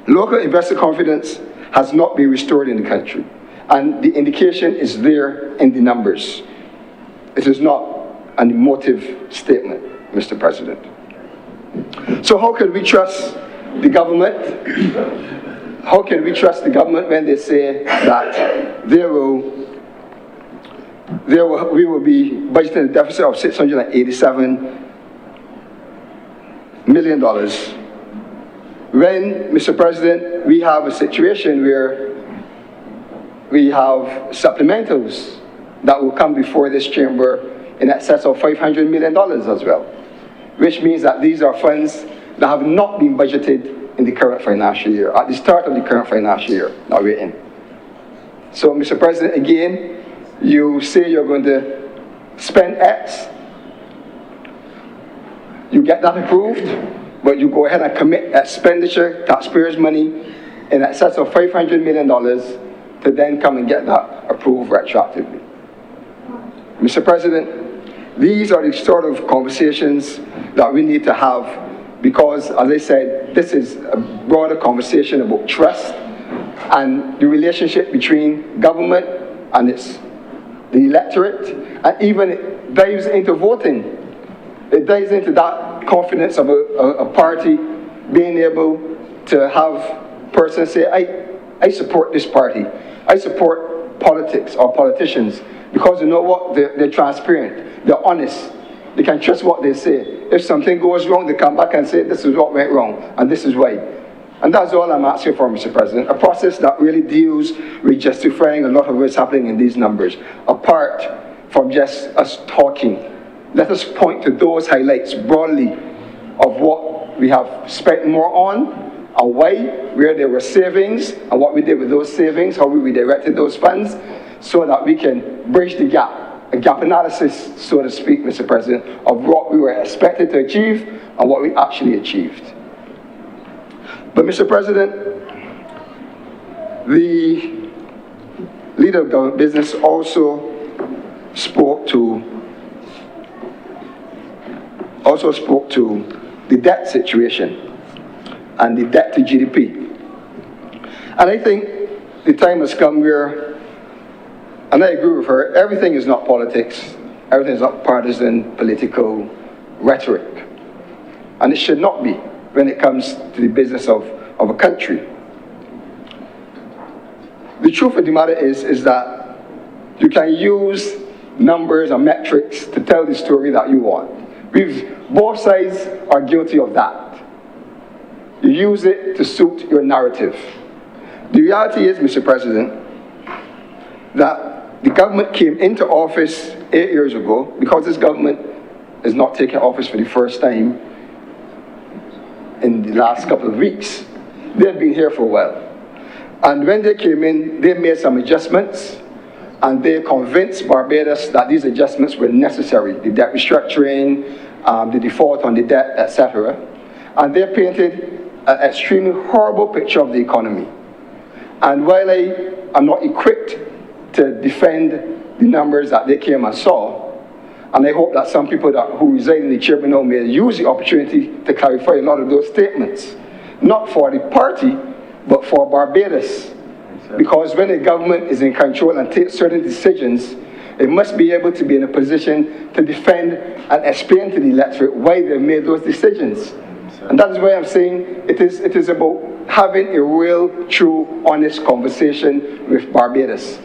local investor confidence has not been restored in the country. And the indication is there in the numbers. It is not an emotive statement, Mr. President. So how can we trust the government? How can we trust the government when they say that we will be budgeting a deficit of $687 million, when, Mr. President, we have a situation where we have supplementals that will come before this chamber in excess of $500 million as well, which means that these are funds that have not been budgeted in the current financial year, at the start of the current financial year that we're in. So, Mr. President, again, you say you're going to spend X, you get that approved, but you go ahead and commit expenditure, taxpayers' money, in excess of $500 million to then come and get that approved retroactively. Mr. President, these are the sort of conversations that we need to have, because, as I said, this is a broader conversation about trust and the relationship between government and the electorate, and even it dives into voting. It dives into that confidence of a party being able to have persons say, I support this party. I support politics or politicians, because you know what? They're transparent. They're honest. They can trust what they say. If something goes wrong, they come back and say, this is what went wrong, and this is why. And that's all I'm asking for, Mr. President. A process that really deals with justifying a lot of what's happening in these numbers, apart from just us talking. Let us point to those highlights broadly of what we have spent more on, and why, where there were savings, and what we did with those savings, how we redirected those funds, so that we can bridge the gap. A gap analysis, so to speak, Mr. President, of what we were expected to achieve and what we actually achieved. But, Mr. President, the leader of government business also spoke to the debt situation and the debt to GDP. And I think the time has come where, and I agree with her, everything is not politics, everything is not partisan political rhetoric. And it should not be when it comes to the business of a country. The truth of the matter is that you can use numbers and metrics to tell the story that you want. Both sides are guilty of that. You use it to suit your narrative. The reality is, Mr. President, that the government came into office 8 years ago, because this government is not taking office for the first time in the last couple of weeks. They've been here for a while. And when they came in, they made some adjustments, and they convinced Barbados that these adjustments were necessary. The debt restructuring, the default on the debt, etc. And they painted an extremely horrible picture of the economy. And while I am not equipped to defend the numbers that they came and saw, and I hope that some people who reside in the chamber now may use the opportunity to clarify a lot of those statements, not for the party, but for Barbados. Because when a government is in control and takes certain decisions, it must be able to be in a position to defend and explain to the electorate why they made those decisions. And that is why I'm saying it is about having a real, true, honest conversation with Barbados.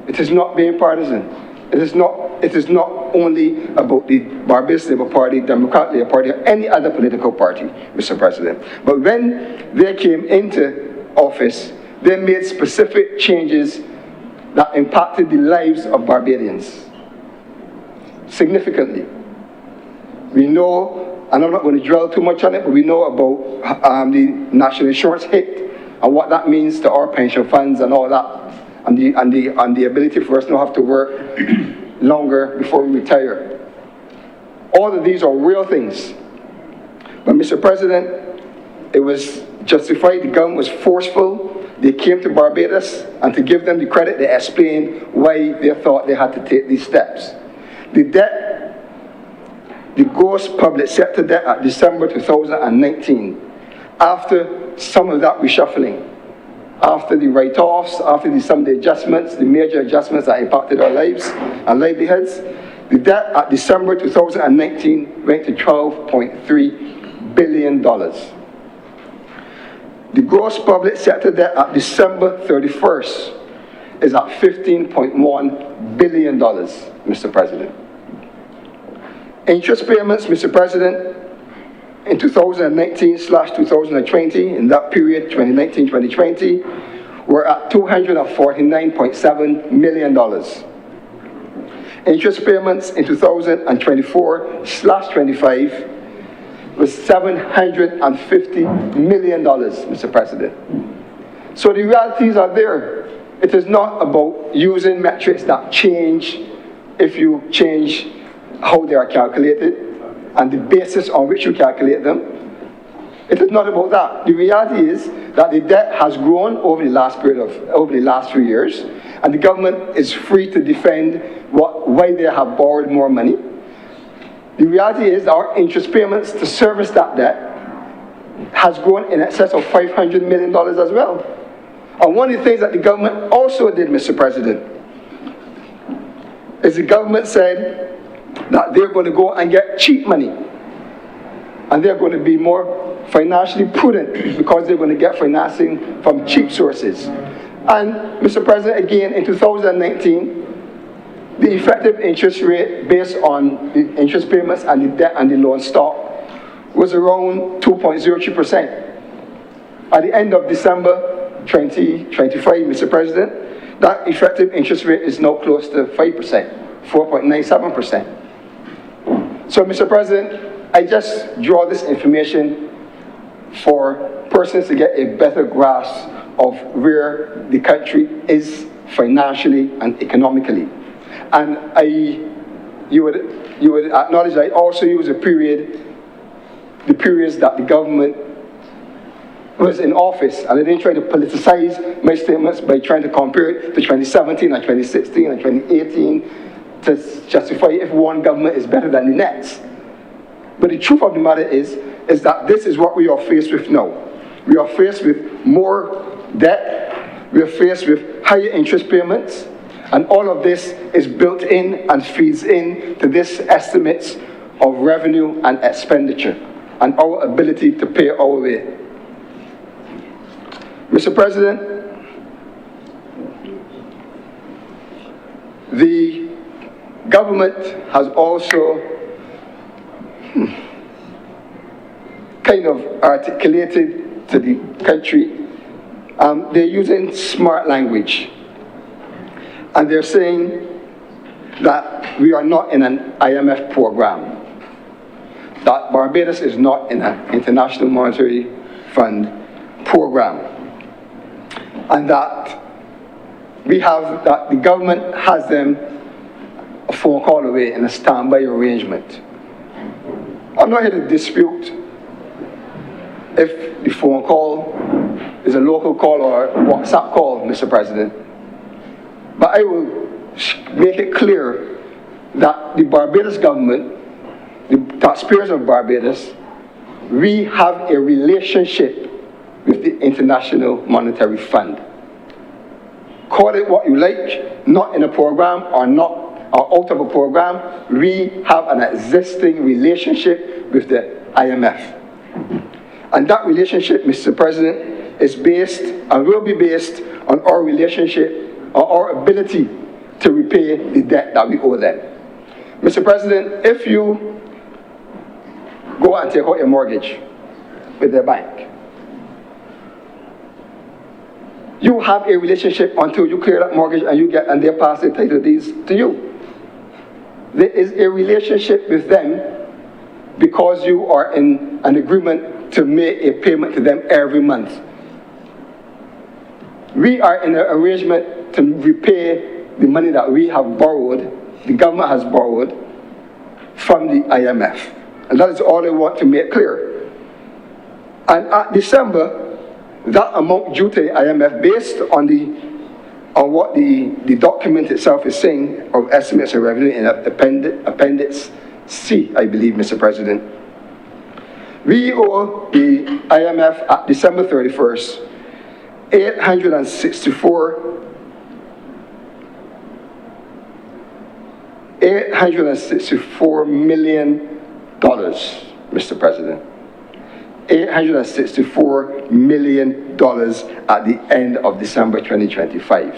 It is not being partisan. It is not only about the Barbados Labour Party, Democratic Labour Party, or any other political party, Mr. President. But when they came into office, they made specific changes that impacted the lives of Barbadians significantly. We know, and I'm not going to dwell too much on it, but we know about the national insurance hit and what that means to our pension funds and all that, and the ability for us not have to work longer before we retire. All of these are real things. But Mr. President, it was justified, the government was forceful. They came to Barbados, and to give them the credit, they explained why they thought they had to take these steps. The debt, the gross public sector debt at December 2019, after some of that reshuffling, after the write-offs, after some of the adjustments, the major adjustments that impacted our lives and livelihoods, the debt at December 2019 went to $12.3 billion. The gross public sector debt at December 31st is at $15.1 billion, Mr. President. Interest payments, Mr. President, in 2019/2020, in that period, 2019-2020, were at $249.7 million. Interest payments in 2024/25 was $750 million, Mr. President. So the realities are there. It is not about using metrics that change if you change how they are calculated and the basis on which you calculate them. It is not about that. The reality is that the debt has grown over the last few years, and the government is free to defend why they have borrowed more money. The reality is our interest payments to service that debt has grown in excess of $500 million as well. And one of the things that the government also did, Mr. President, is the government said that they're going to go and get cheap money. And they're going to be more financially prudent because they're going to get financing from cheap sources. And Mr. President, again, in 2019, the effective interest rate based on the interest payments and the debt and the loan stock was around 2.03%. At the end of December 2025, Mr. President, that effective interest rate is now close to 5%, 4.97%. So, Mr. President, I just draw this information for persons to get a better grasp of where the country is financially and economically. And you would acknowledge that I also use the periods that the government was in office, and I didn't try to politicize my statements by trying to compare it to 2017 and 2016 and 2018 to justify if one government is better than the next. But the truth of the matter is that this is what we are faced with now. We are faced with more debt, we are faced with higher interest payments, and all of this is built in and feeds in to this estimates of revenue and expenditure and our ability to pay our way. Mr. President, the government has also kind of articulated to the country, they're using smart language. And they're saying that we are not in an IMF program, that Barbados is not in an International Monetary Fund program, and that the government has them a phone call away in a standby arrangement. I'm not here to dispute if the phone call is a local call or a WhatsApp call, Mr. President. But I will make it clear that the Barbados government, the taxpayers of Barbados, we have a relationship with the International Monetary Fund. Call it what you like, not in a program or out of a program, we have an existing relationship with the IMF. And that relationship, Mr. President, is based and will be based on our relationship, on our ability to repay the debt that we owe them. Mr. President, if you go and take out a mortgage with the bank, you have a relationship until you clear that mortgage and they pass the title deeds to you. There is a relationship with them because you are in an agreement to make a payment to them every month. We are in an arrangement to repay the money that we have borrowed, the government has borrowed, from the IMF. And that is all I want to make clear. And at December, that amount due to the IMF, based on what the document itself is saying of estimates of revenue in Appendix C, I believe, Mr. President, we owe the IMF at December 31st, $864 million, Mr. President. $864 million at the end of December 2025.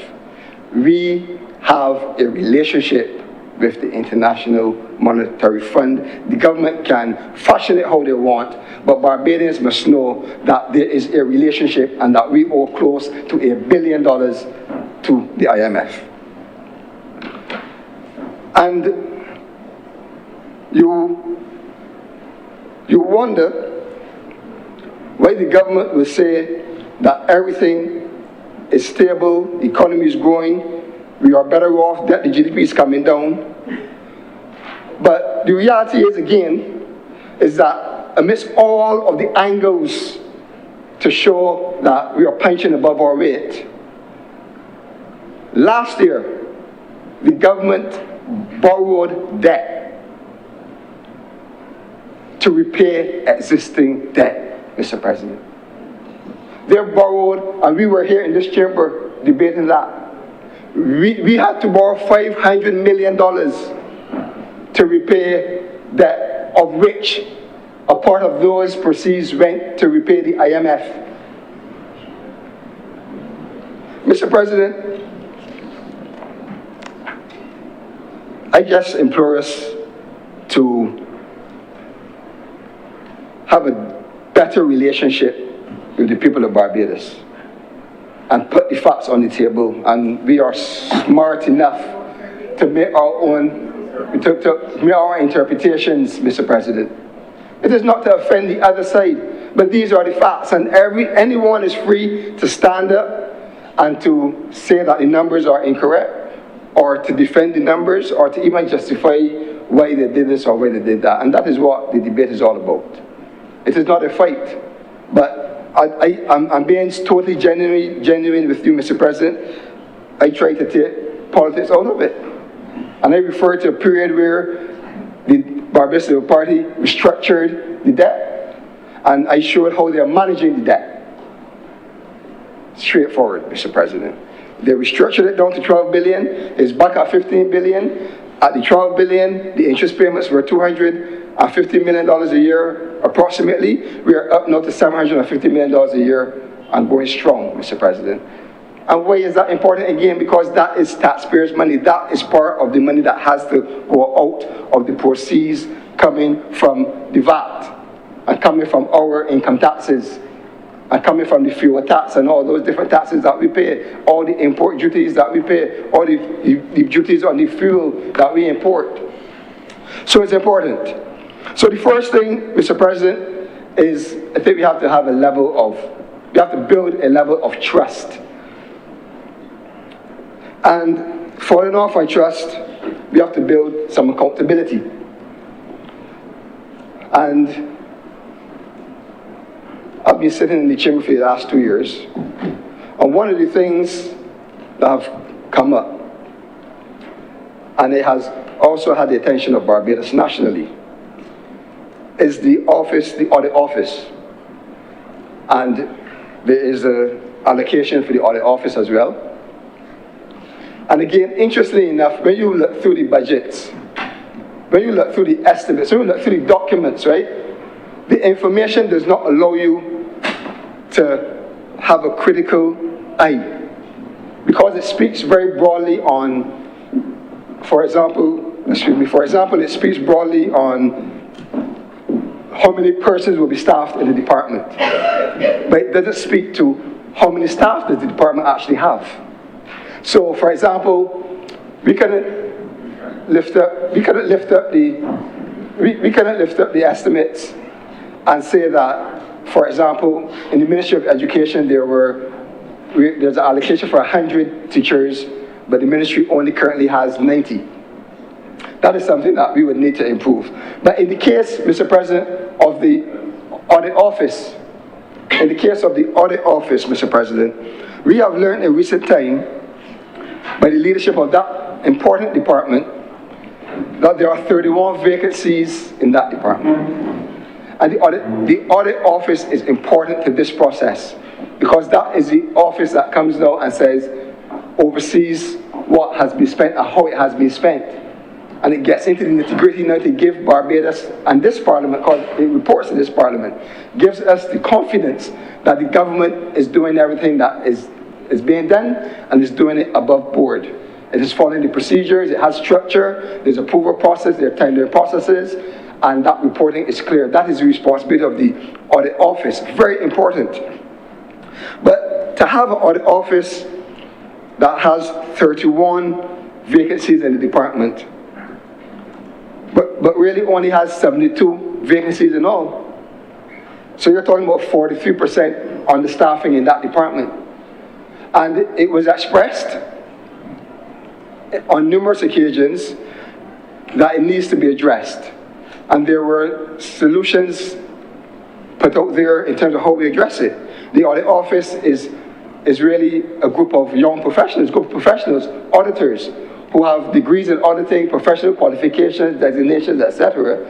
We have a relationship with the International Monetary Fund. The government can fashion it how they want, but Barbadians must know that there is a relationship and that we owe close to $1 billion to the IMF. And you wonder why the government will say that everything is stable, the economy is growing, we are better off, that the GDP is coming down. But the reality is, again, is that amidst all of the angles to show that we are punching above our weight, last year, the government borrowed debt to repay existing debt, Mr. President. They borrowed, and we were here in this chamber debating that. We had to borrow $500 million to repay debt, of which a part of those proceeds went to repay the IMF. Mr. President, I just implore us to have a better relationship with the people of Barbados and put the facts on the table, and we are smart enough to make our own, to make our interpretations, Mr. President. It is not to offend the other side, but these are the facts, and anyone is free to stand up and to say that the numbers are incorrect, or to defend the numbers, or to even justify why they did this or why they did that. And that is what the debate is all about. It is not a fight, but I'm being totally genuine with you, Mr. President. I try to take politics out of it. And I refer to a period where the Barbados Labour Party restructured the debt, and I showed how they are managing the debt. Straightforward, Mr. President. They restructured it down to 12 billion. It's back at 15 billion. At the 12 billion, the interest payments were $250 million a year, approximately. We are up now to $750 million a year and going strong, Mr. President. And why is that important? Again, because that is taxpayers' money. That is part of the money that has to go out of the proceeds coming from the VAT and coming from our income taxes and coming from the fuel tax and all those different taxes that we pay, all the import duties that we pay, all the duties on the fuel that we import. So it's important. So the first thing, Mr. President, is I think we have to have we have to build a level of trust. And falling off on trust, we have to build some accountability. And I've been sitting in the chamber for the last 2 years, and one of the things that have come up, and it has also had the attention of Barbados nationally, is the audit office. And there is an allocation for the audit office as well. And again, interestingly enough, when you look through the budgets, when you look through the estimates, when you look through the documents, right, the information does not allow you to have a critical eye, because it speaks very broadly on, for example, it speaks broadly on how many persons will be staffed in the department, but it doesn't speak to how many staff does the department actually have. So, for example, we couldn't lift up the we cannot lift up the estimates and say that, for example, in the Ministry of Education, there's an allocation for 100 teachers, but the ministry only currently has 90. That is something that we would need to improve. But in the case, Mr. President, of the Audit Office, Mr. President, we have learned in recent time by the leadership of that important department that there are 31 vacancies in that department. And the audit office is important to this process because that is the office that comes down and says, oversees what has been spent and how it has been spent. And it gets into the nitty-gritty now to give Barbados and this parliament, because it reports to this parliament, gives us the confidence that the government is doing everything that is being done and is doing it above board. It is following the procedures, it has structure, there's approval process, there are tender processes, and that reporting is clear. That is the responsibility of the audit office, very important. But to have an audit office that has 31 vacancies in the department, but really only has 72 vacancies in all. So you're talking about 43% on the staffing in that department. And it was expressed on numerous occasions that it needs to be addressed. And there were solutions put out there in terms of how we address it. The audit office is really a group of young professionals, auditors, who have degrees in auditing, professional qualifications, designations, etc.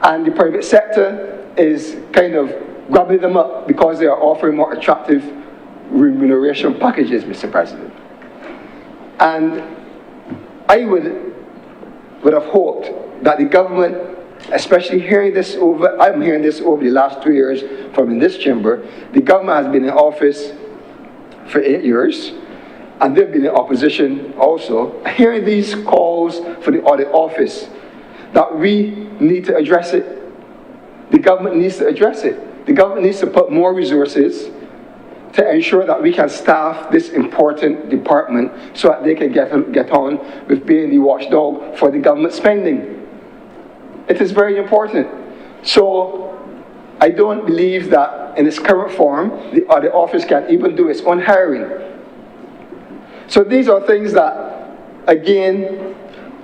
And the private sector is kind of grabbing them up because they are offering more attractive remuneration packages, Mr. President. And I would have hoped that the government, especially I'm hearing this over the last 2 years from in this chamber, the government has been in office for 8 years, and they've been in opposition also, hearing these calls for the audit office, that we need to address it. The government needs to address it. The government needs to put more resources to ensure that we can staff this important department so that they can get on with being the watchdog for the government spending. It is very important. So I don't believe that in its current form, the audit office can even do its own hiring. So these are things that, again,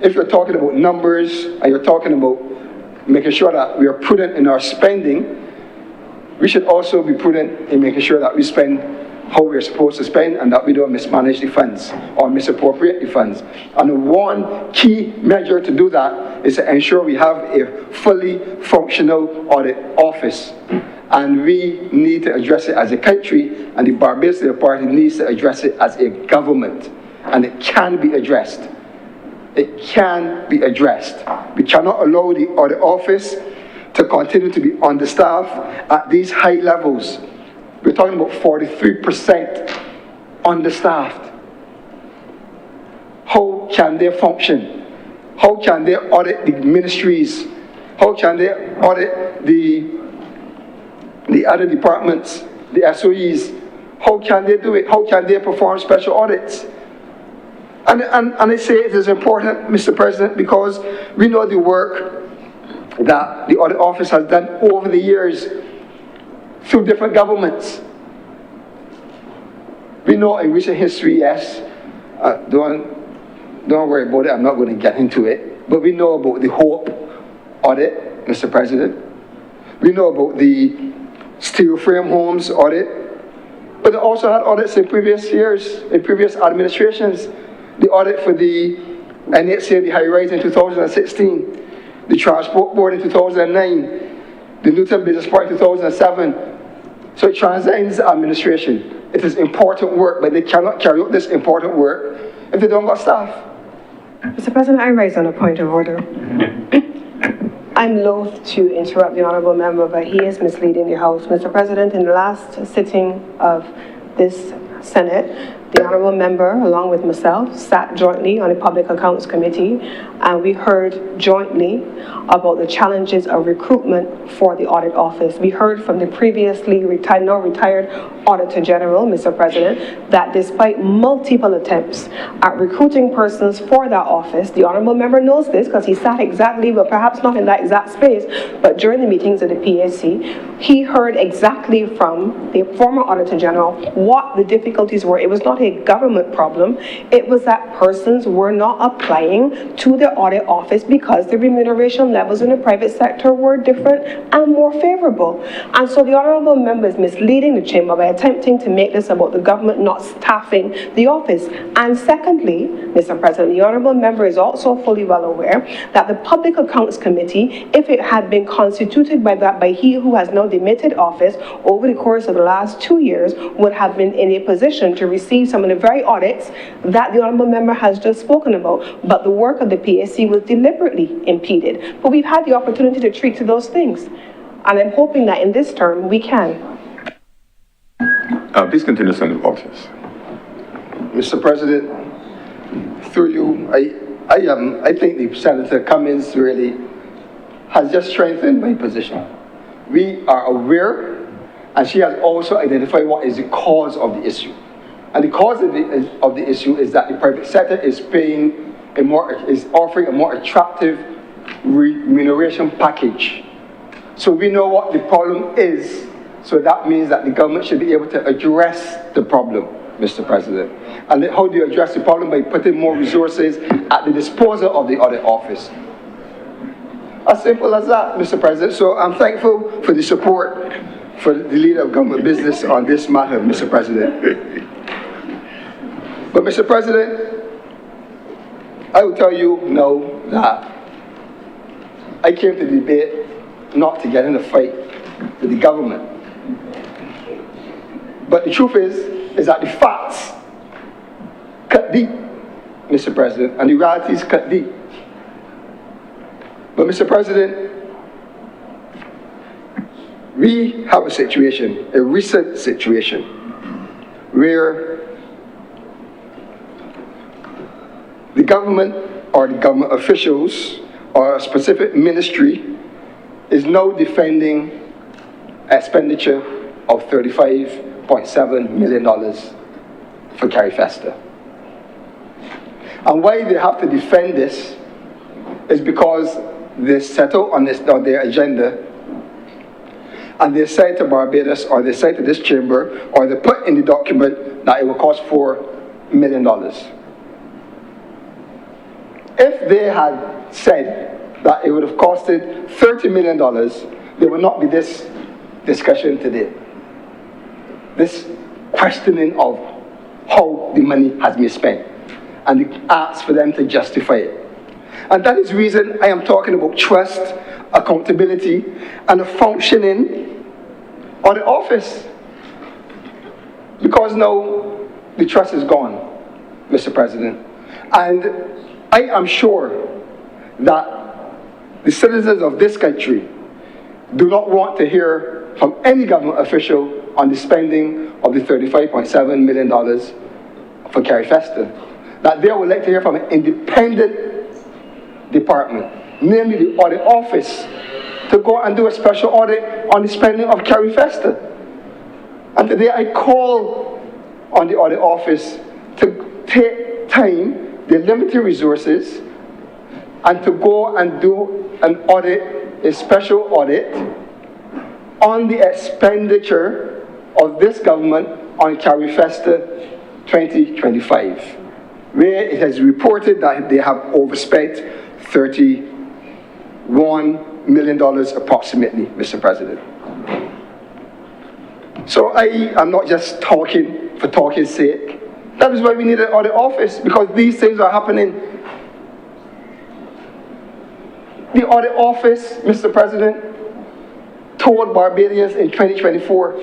if you're talking about numbers and you're talking about making sure that we are prudent in our spending, we should also be prudent in making sure that we spend how we're supposed to spend and that we don't mismanage the funds or misappropriate the funds. And one key measure to do that is to ensure we have a fully functional audit office. And we need to address it as a country, and the Barbados Labour Party needs to address it as a government. And it can be addressed. It can be addressed. We cannot allow the audit office to continue to be understaffed at these high levels. We're talking about 43% understaffed. How can they function? How can they audit the ministries? How can they audit the other departments, the SOEs? How can they do it? How can they perform special audits? And I say it is important, Mr. President, because we know the work that the audit office has done over the years through different governments. We know in recent history, yes, don't worry about it, I'm not going to get into it, but we know about the Hope audit, Mr. President. We know about the steel frame homes audit, but they also had audits in previous years, in previous administrations. The audit for the NHC and the high rise in 2016, the Transport Board in 2009, the Newton Business Park in 2007. So it transcends administration. It is important work, but they cannot carry out this important work if they don't got staff. Mr. President, I raise on a point of order. I'm loath to interrupt the honourable member, but he is misleading the House. Mr. President, in the last sitting of this Senate, The Honourable Member, along with myself, sat jointly on the Public Accounts Committee, and we heard jointly about the challenges of recruitment for the Audit Office. We heard from the previously retired Auditor General, Mr. President, that despite multiple attempts at recruiting persons for that office, the Honourable Member knows this because he sat exactly, well, perhaps not in that exact space, but during the meetings of the PAC, he heard exactly from the former Auditor General what the difficulties were. It was not a government problem. It was that persons were not applying to the Audit Office because the remuneration levels in the private sector were different and more favourable. And so the Honourable Member is misleading the Chamber by attempting to make this about the government not staffing the office. And secondly, Mr. President, the Honourable Member is also fully well aware that the Public Accounts Committee, if it had been constituted by he who has now demitted office over the course of the last 2 years, would have been in a position to receive some of the very audits that the Honourable Member has just spoken about. But the work of the PAC was deliberately impeded. But we've had the opportunity to treat to those things. And I'm hoping that in this term we can. Please continue, Senator Walters. Mr. President, through you, I think the Senator Cummings really has just strengthened my position. We are aware, and she has also identified what is the cause of the issue. And the cause of the issue is that the private sector is offering a more attractive remuneration package. So we know what the problem is. So that means that the government should be able to address the problem, Mr. President. And how do you address the problem? By putting more resources at the disposal of the Audit Office. As simple as that, Mr. President. So I'm thankful for the support for the leader of government business on this matter, Mr. President. But Mr. President, I will tell you now that I came to the debate not to get in a fight with the government. But the truth is that the facts cut deep, Mr. President, and the realities cut deep. But Mr. President, we have a situation, a recent situation, where the government or the government officials or a specific ministry is now defending expenditure of $35.7 million for Carifesta. And why they have to defend this is because they settle on their agenda, and they say to Barbados, or they say to this chamber, or they put in the document that it will cost $4 million. If they had said that it would have costed $30 million, there would not be this discussion today. This questioning of how the money has been spent, and the ask for them to justify it. And that is the reason I am talking about trust, accountability, and a functioning audit office. Because now the trust is gone, Mr. President. And I am sure that the citizens of this country do not want to hear from any government official on the spending of the $35.7 million for Carifesta. That they would like to hear from an independent department, namely the Audit Office, to go and do a special audit on the spending of Carifesta. And today I call on the Audit Office to take time, their limited resources, and to go and do an audit, a special audit, on the expenditure of this government on Carifesta 2025, where it has reported that they have overspent $31 million approximately, Mr. President. So I am not just talking for talking's sake. That is why we need an audit office, because these things are happening. The audit office, Mr. President, told Barbadians in 2024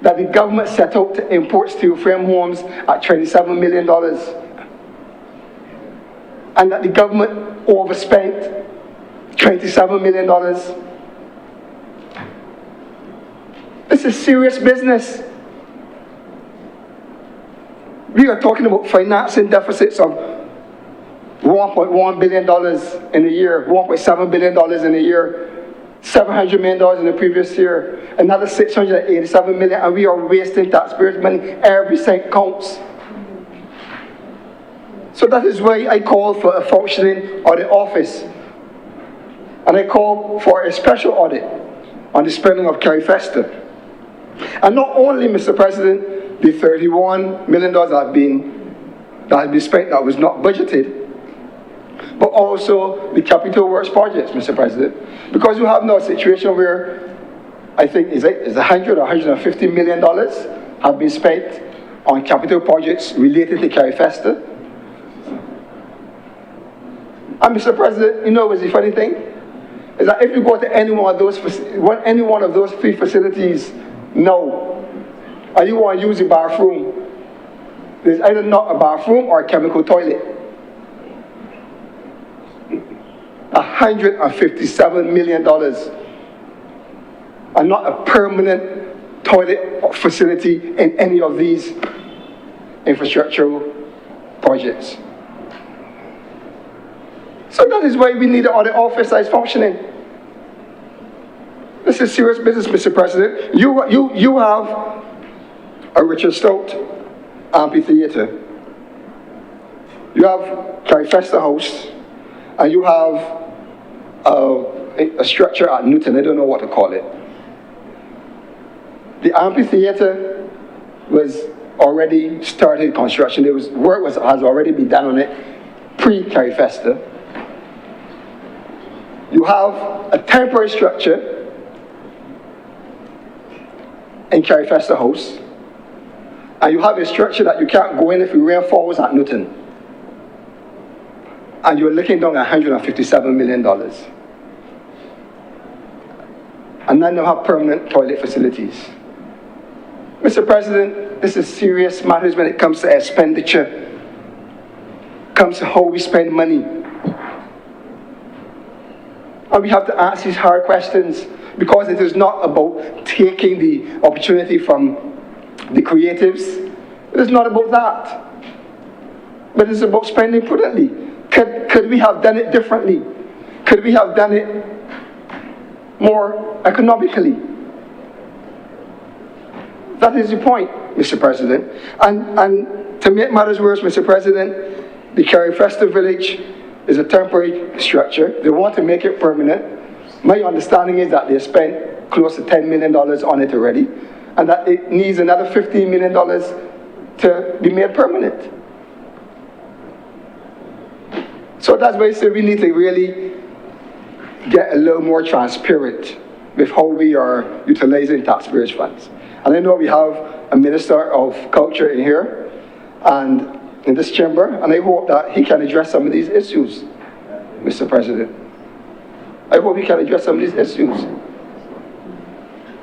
that the government set out to import steel frame homes at $27 million, and that the government overspent $27 million. This is serious business. We are talking about financing deficits of $1.1 billion in a year, $1.7 billion in a year, $700 million in the previous year, another $687 million, and we are wasting taxpayers' money. Every cent counts. So that is why I call for a functioning audit office. And I call for a special audit on the spending of Carifesta. And not only, Mr. President, the $31 million that has been spent that was not budgeted, but also the capital works projects, Mr. President. Because you have now a situation where I think is $100 or $150 million have been spent on capital projects related to Carifesta. And Mr. President, you know what's the funny thing? Is that if you go to any one of those three facilities now, and you want to use the bathroom, there's either not a bathroom or a chemical toilet. $157 million, and not a permanent toilet facility in any of these infrastructural projects. So that is why we need an audit office that is functioning. This is serious business, Mr. President. You have a Richard Stout amphitheater. You have Carifesta House, and you have a structure at Newton. I don't know what to call it. The amphitheater was already started construction. Work has already been done on it pre-Carifesta. You have a temporary structure in Carifesta House, and you have a structure that you can't go in if you rain falls at Newton. And you're looking down at $157 million. And none of them have permanent toilet facilities. Mr. President, this is serious matters when it comes to expenditure, comes to how we spend money. And we have to ask these hard questions, because it is not about taking the opportunity from the creatives. It is not about that. But it's about spending prudently. Could we have done it differently? Could we have done it more economically? That is the point, Mr. President. And to make matters worse, Mr. President, the Carifesta village is a temporary structure. They want to make it permanent. My understanding is that they spent close to $10 million on it already, and that it needs another $15 million to be made permanent. So that's why I say we need to really get a little more transparent with how we are utilizing taxpayers' funds. And I know we have a Minister of Culture in here, and in this chamber, and I hope that he can address some of these issues, Mr. President. I hope he can address some of these issues.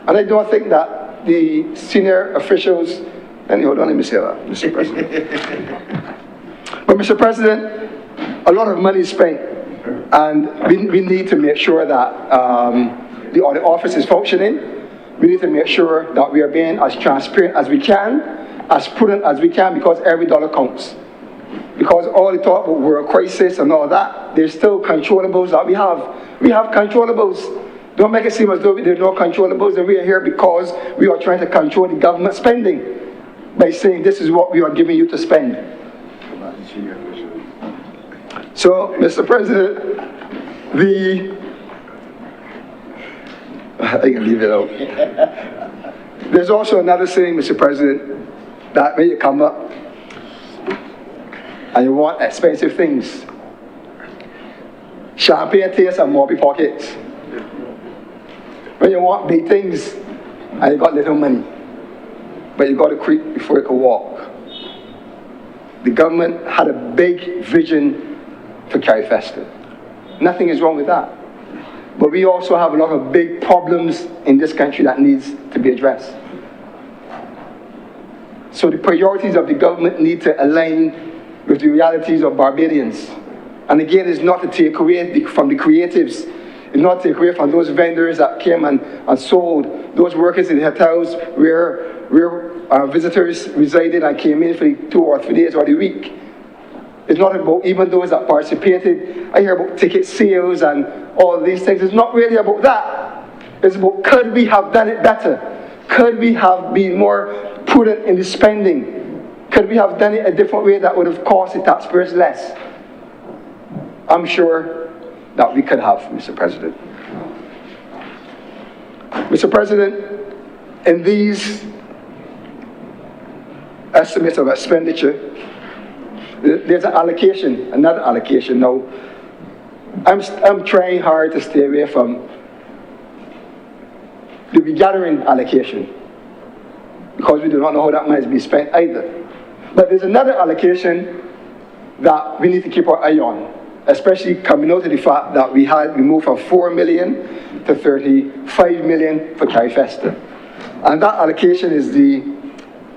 And I don't think that the senior officials, and hold on, let me say that, Mr. President. But Mr. President, a lot of money is spent, and we need to make sure that the audit office is functioning. We need to make sure that we are being as transparent as we can, as prudent as we can, because every dollar counts. Because all the talk about we're a crisis and all that, there's still controllables that we have. We have controllables. Don't make it seem as though there's no controllables, and we are here because we are trying to control the government spending by saying this is what we are giving you to spend. So, Mr. President, I can leave it out. There's also another thing, Mr. President, that when you come up and you want expensive things, champagne tastes and moppy pockets. When you want big things and you got little money, but you got to creep before you can walk. The government had a big vision for Carifesta. Nothing is wrong with that. But we also have a lot of big problems in this country that needs to be addressed. So the priorities of the government need to align with the realities of Barbadians. And again, it's not to take away from the creatives. It's not to take away from those vendors that came and sold, those workers in the hotels where our visitors resided and came in for the 2 or 3 days or the week. It's not about even those that participated. I hear about ticket sales and all these things. It's not really about that. It's about, could we have done it better? Could we have been more prudent in the spending? Could we have done it a different way that would have cost the taxpayers less? I'm sure that we could have, Mr. President. Mr. President, in these estimates of expenditure, there's an allocation, another allocation. Now, I'm trying hard to stay away from the regathering allocation because we do not know how that money is being spent either. But there's another allocation that we need to keep our eye on, especially coming out of the fact that we moved from 4 million to 35 million for Carifesta. And that allocation is the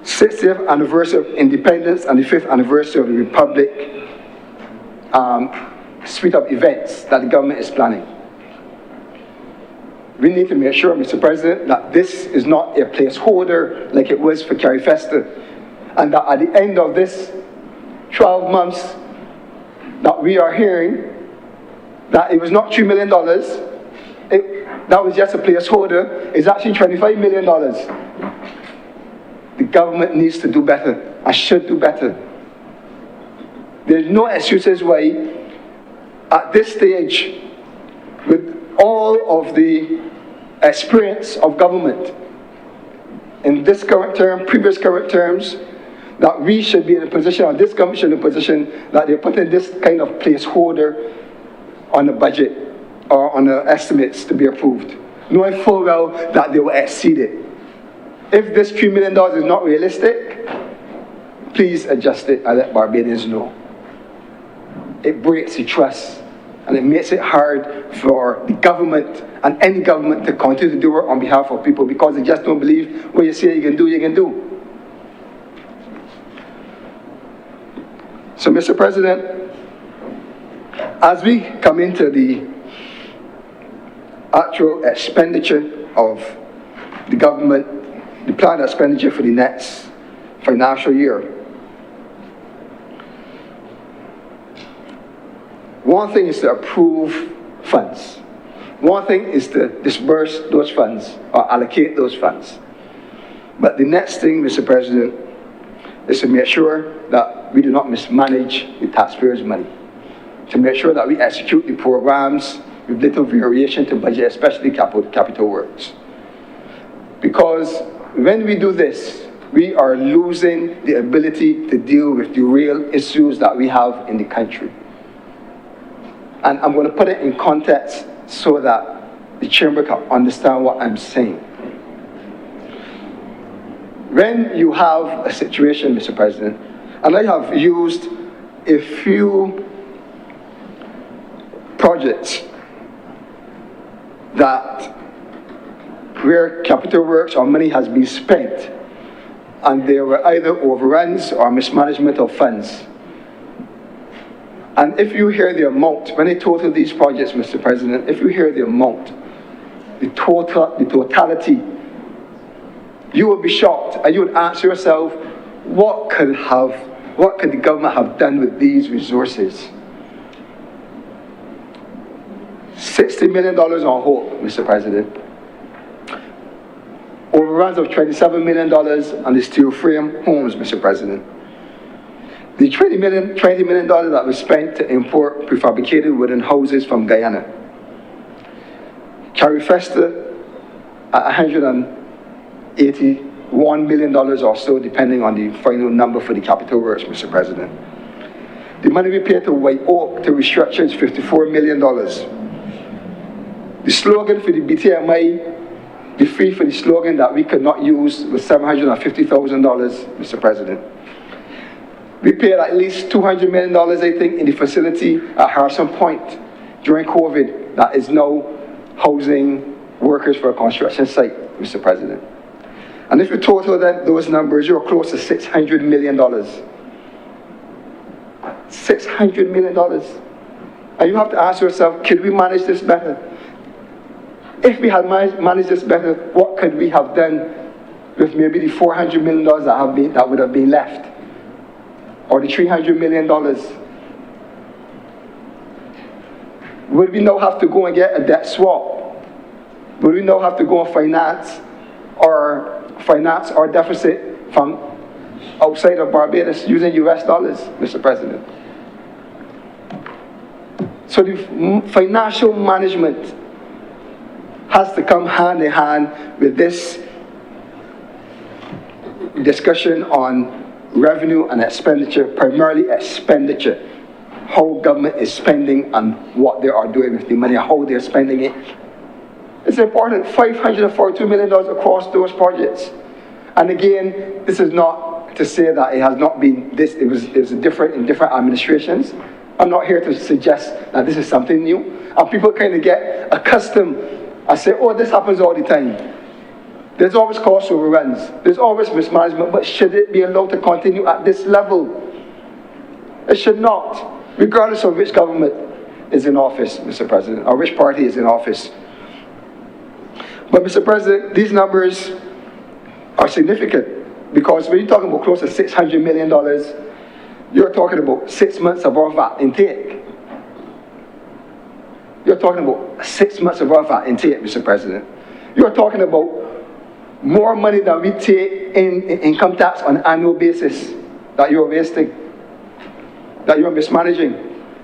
60th anniversary of independence and the 5th anniversary of the Republic suite of events that the government is planning. We need to make sure, Mr. President, that this is not a placeholder like it was for Carifesta, and that at the end of this 12 months that we are hearing that it was not $3 million, that was just a placeholder, it's actually $25 million. The government needs to do better and should do better. There's no excuses why, at this stage, with all of the experience of government in this current term, previous current terms, that we should be in a position, or this government should be in a position, that they're putting this kind of placeholder on the budget or on the estimates to be approved, knowing full well that they will exceed it. If this $3 million is not realistic, please adjust it and let Barbadians know. It breaks the trust and it makes it hard for the government and any government to continue to do work on behalf of people because they just don't believe what you say you can do, you can do. So, Mr. President, as we come into the actual expenditure of the government, the planned expenditure for the next financial year, one thing is to approve funds. One thing is to disburse those funds or allocate those funds. But the next thing, Mr. President, is to make sure that we do not mismanage the taxpayers' money. To make sure that we execute the programs with little variation to budget, especially capital works. Because when we do this, we are losing the ability to deal with the real issues that we have in the country. And I'm going to put it in context so that the chamber can understand what I'm saying. When you have a situation, Mr. President, and I have used a few projects that where capital works or money has been spent and there were either overruns or mismanagement of funds. And if you hear the amount, when I total these projects, Mr. President, if you hear the amount, the totality, you will be shocked and you would ask yourself, what could the government have done with these resources? $60 million on hold, Mr. President. Overruns of $27 million on the steel frame homes, Mr. President. The $20 million that was spent to import prefabricated wooden houses from Guyana. Carifesta at $181 million or so, depending on the final number for the capital works, Mr. President. The money we paid to White Oak to restructure is $54 million. The slogan for the BTMI, the fee for the slogan that we could not use was $750,000, Mr. President. We paid at least $200 million, I think, in the facility at Harrison Point during COVID that is now housing workers for a construction site, Mr. President. And if you total those numbers, you're close to $600 million. $600 million. And you have to ask yourself, could we manage this better? If we had managed this better, what could we have done with maybe the $400 million that would have been left, or the $300 million? Would we now have to go and get a debt swap? Would we now have to go and finance our deficit from outside of Barbados using US dollars, Mr. President? So the financial management has to come hand in hand with this discussion on revenue and expenditure, primarily expenditure, how government is spending and what they are doing with the money, how they're spending it. It's important, $542 million across those projects. And again, this is not to say that it has not been this, it was different in different administrations. I'm not here to suggest that this is something new. And people kind of get accustomed and say, oh, this happens all the time. There's always cost overruns. There's always mismanagement, but should it be allowed to continue at this level? It should not, regardless of which government is in office, Mr. President, or which party is in office. But Mr. President, these numbers are significant because when you're talking about close to $600 million, you're talking about 6 months of our VAT intake. You're talking about 6 months of our VAT intake, Mr. President. You're talking about more money than we take in income tax on an annual basis that you're wasting, that you're mismanaging,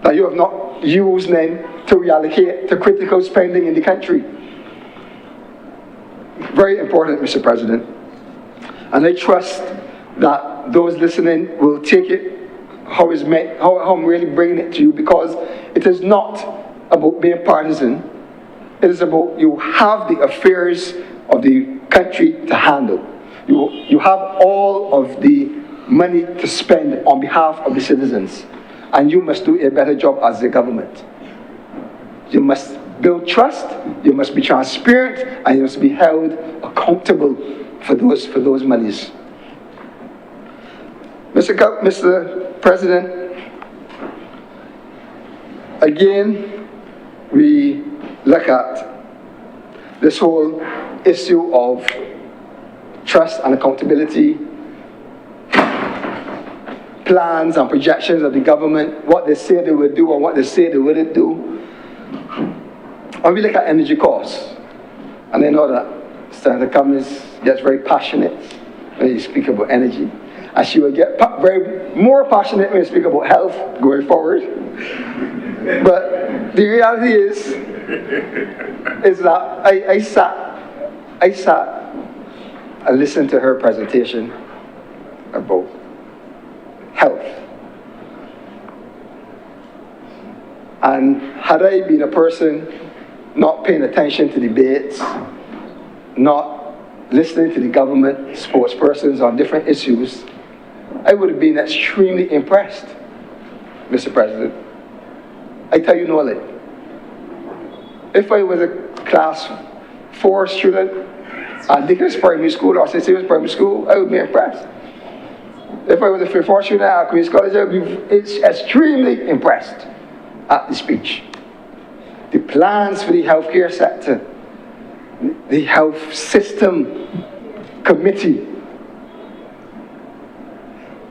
that you have not used then to reallocate to critical spending in the country. Very important, Mr. President. And I trust that those listening will take it how I'm really bringing it to you, because it is not about being partisan. It is about you have the affairs of the country to handle. You have all of the money to spend on behalf of the citizens, and you must do a better job as the government. You must build trust, you must be transparent, and you must be held accountable for those monies. Mr. President, again, we look at this whole issue of trust and accountability, plans and projections of the government, what they say they would do and what they say they wouldn't do. And we look at energy costs, and I know that Senator Cummings gets very passionate when you speak about energy, and she will get more passionate when you speak about health going forward. But the reality is that I sat and listened to her presentation about health. And had I been a person not paying attention to debates, not listening to the government spokespersons on different issues, I would have been extremely impressed, Mr. President. I tell you no lie. If I was a class 4 student at Dickens Primary School or St. Stephen's Primary School, I would be impressed. If I was a 4 student at Queen's College, I would be extremely impressed at the speech. The plans for the healthcare sector, the health system committee.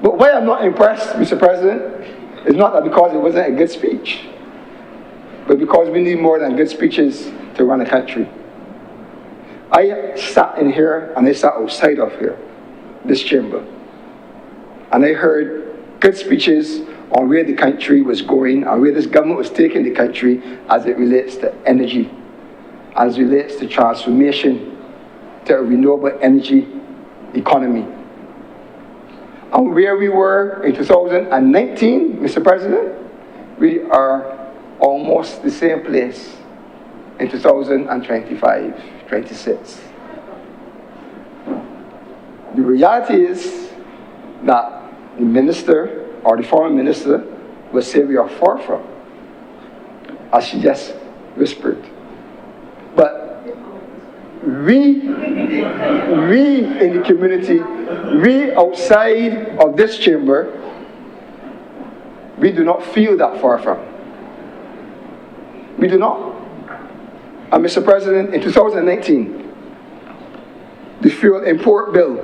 But why I'm not impressed, Mr. President, is not that because it wasn't a good speech, but because we need more than good speeches to run a country. I sat in here and I sat outside of here, this chamber, and I heard good speeches on where the country was going and where this government was taking the country as it relates to energy, as it relates to transformation to a renewable energy economy. And where we were in 2019, Mr. President, we are almost the same place in 2025, 26. The reality is that the minister or the foreign minister will say we are far from, as she just whispered. But we in the community, we outside of this chamber, we do not feel that far from. We do not. And Mr. President, in 2019, the fuel import bill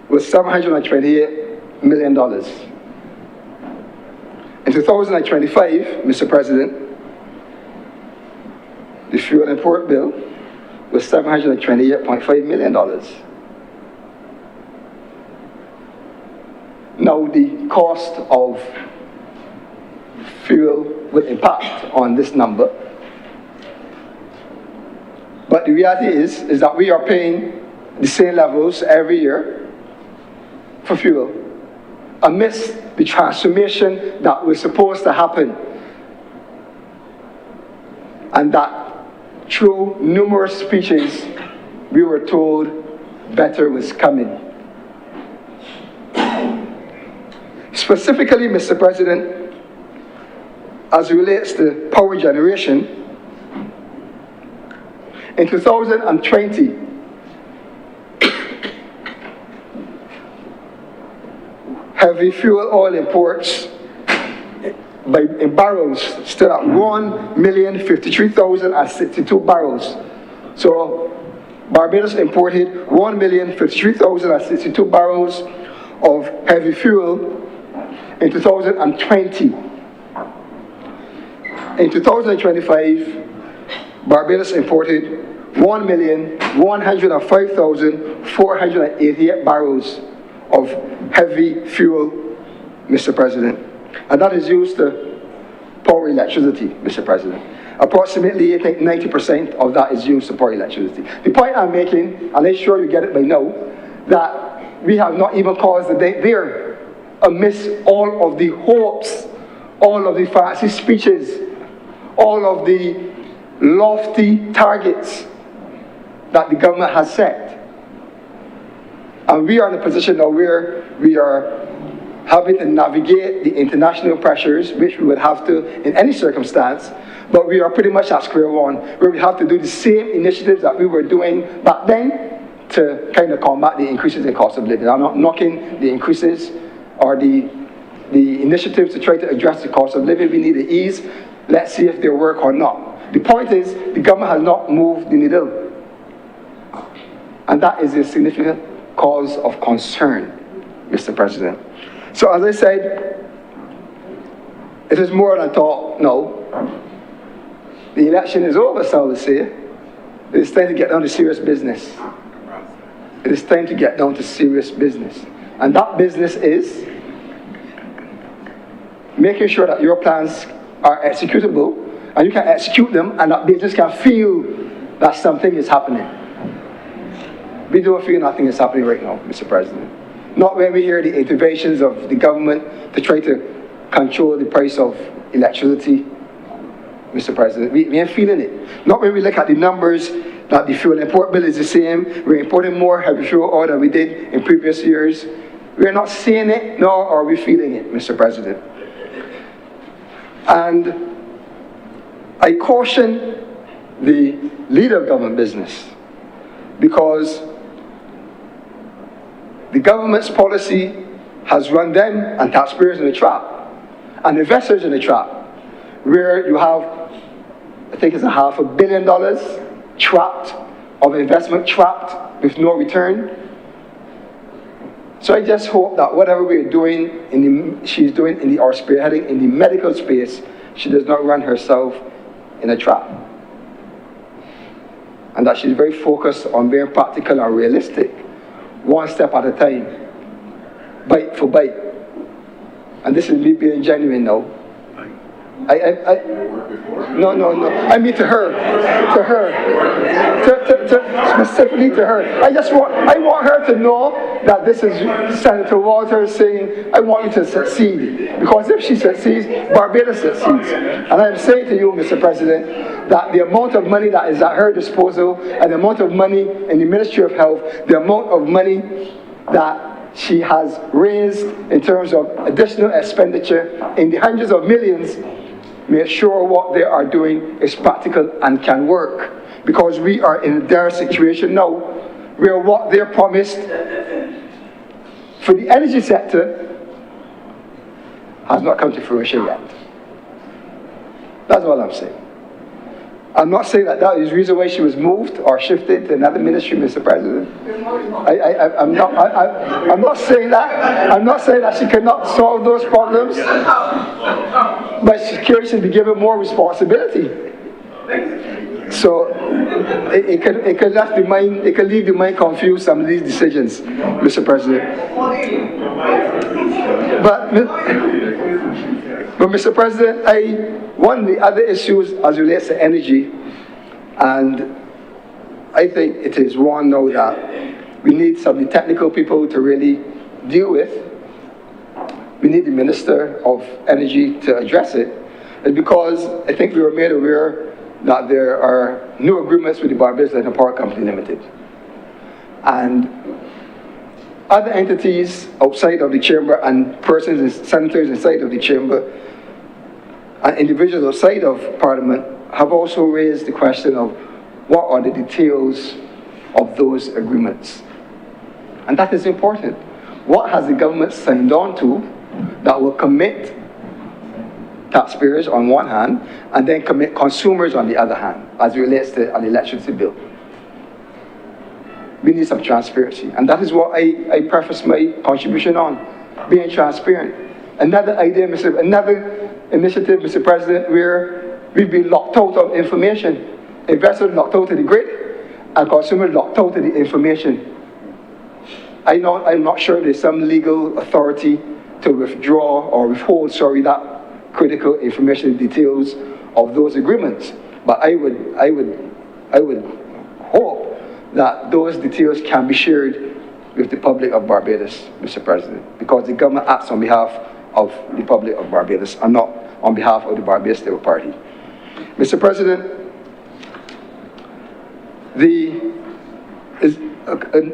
was $728 million. In 2025, Mr. President, the fuel import bill was $728.5 million. Now, the cost of fuel will impact on this number. But the reality is that we are paying the same levels every year for fuel, amidst the transformation that was supposed to happen, and that through numerous speeches we were told better was coming. Specifically, Mr. President, as it relates to power generation, in 2020, heavy fuel oil imports in barrels stood at 1,053,062 barrels. So Barbados imported 1,053,062 barrels of heavy fuel in 2020. In 2025, Barbados imported 1,105,488 barrels of heavy fuel, Mr. President. And that is used to power electricity, Mr. President. Approximately, I think 90% of that is used to power electricity. The point I'm making, and I'm sure you get it by now, that we have not even caused a date there, amidst all of the hopes, all of the fancy speeches, all of the lofty targets that the government has set. And we are in a position now where we are having to navigate the international pressures, which we would have to in any circumstance, but we are pretty much at square one, where we have to do the same initiatives that we were doing back then to kind of combat the increases in cost of living. I'm not knocking the increases or the initiatives to try to address the cost of living. We need to ease. Let's see if they work or not. The point is, the government has not moved the needle. And that is a significant cause of concern, Mr. President. So as I said, it is more than talk now. The election is over, so to say. It is time to get down to serious business. It is time to get down to serious business. And that business is making sure that your plans are executable, and you can execute them, and that business can feel that something is happening. We don't feel nothing is happening right now, Mr. President. Not when we hear the interventions of the government to try to control the price of electricity, Mr. President. We ain't feeling it. Not when we look at the numbers that the fuel import bill is the same. We're importing more heavy fuel oil than we did in previous years. We're not seeing it, nor are we feeling it, Mr. President. And I caution the leader of government business, because the government's policy has run them and taxpayers in a trap, and investors in a trap, where you have, I think it's $500 million trapped, of investment trapped with no return. So I just hope that whatever we're doing, she's doing or spearheading in the medical space, she does not run herself in a trap. And that she's very focused on being practical and realistic, one step at a time, bite for bite. And this is me being genuine now. No. I mean to her, specifically to her. I want her to know that this is Senator Walters saying, I want you to succeed. Because if she succeeds, Barbados succeeds. And I'm saying to you, Mr. President, that the amount of money that is at her disposal, and the amount of money in the Ministry of Health, the amount of money that she has raised in terms of additional expenditure in the hundreds of millions, make sure what they are doing is practical and can work. Because we are in a dire situation now, where what they're promised for the energy sector has not come to fruition yet. That's all I'm saying. I'm not saying that that is the reason why she was moved or shifted to another ministry, Mr. President. I'm not saying that. I'm not saying that she cannot solve those problems, but she should be given more responsibility. So it could left the mind, it could leave the mind confused, some of these decisions, Mr. President. But Mr. President, one of the other issues as relates to energy, and I think it is one now that we need some of the technical people to really deal with. We need the Minister of Energy to address it, is because I think we were made aware that there are new agreements with the Barbados Electric Power Company Limited. And other entities outside of the chamber and persons and senators inside of the chamber and individuals outside of Parliament have also raised the question of what are the details of those agreements. And that is important. What has the government signed on to that will commit taxpayers on one hand, and then commit consumers on the other hand, as it relates to an electricity bill? We need some transparency, and that is what I preface my contribution on, being transparent. Another idea, another initiative, Mr. President, where we've been locked out of information. Investors locked out of the grid, and consumers locked out of the information. I'm not sure there's some legal authority to withdraw or withhold, that critical information details of those agreements. But I would hope that those details can be shared with the public of Barbados, Mr. President, because the government acts on behalf of the public of Barbados and not on behalf of the Barbados Labour Party. Mr. President,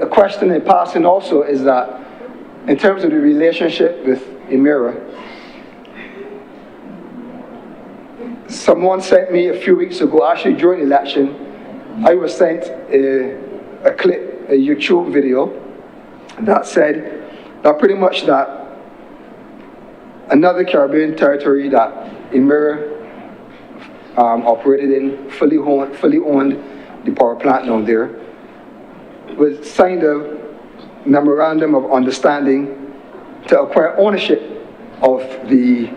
a question in passing also is that in terms of the relationship with EMIRA, someone sent me a few weeks ago, actually during the election, I was sent a clip, a YouTube video that said that pretty much that another Caribbean territory that EMIRA operated in, fully owned the power plant down there, was signed a memorandum of understanding to acquire ownership of the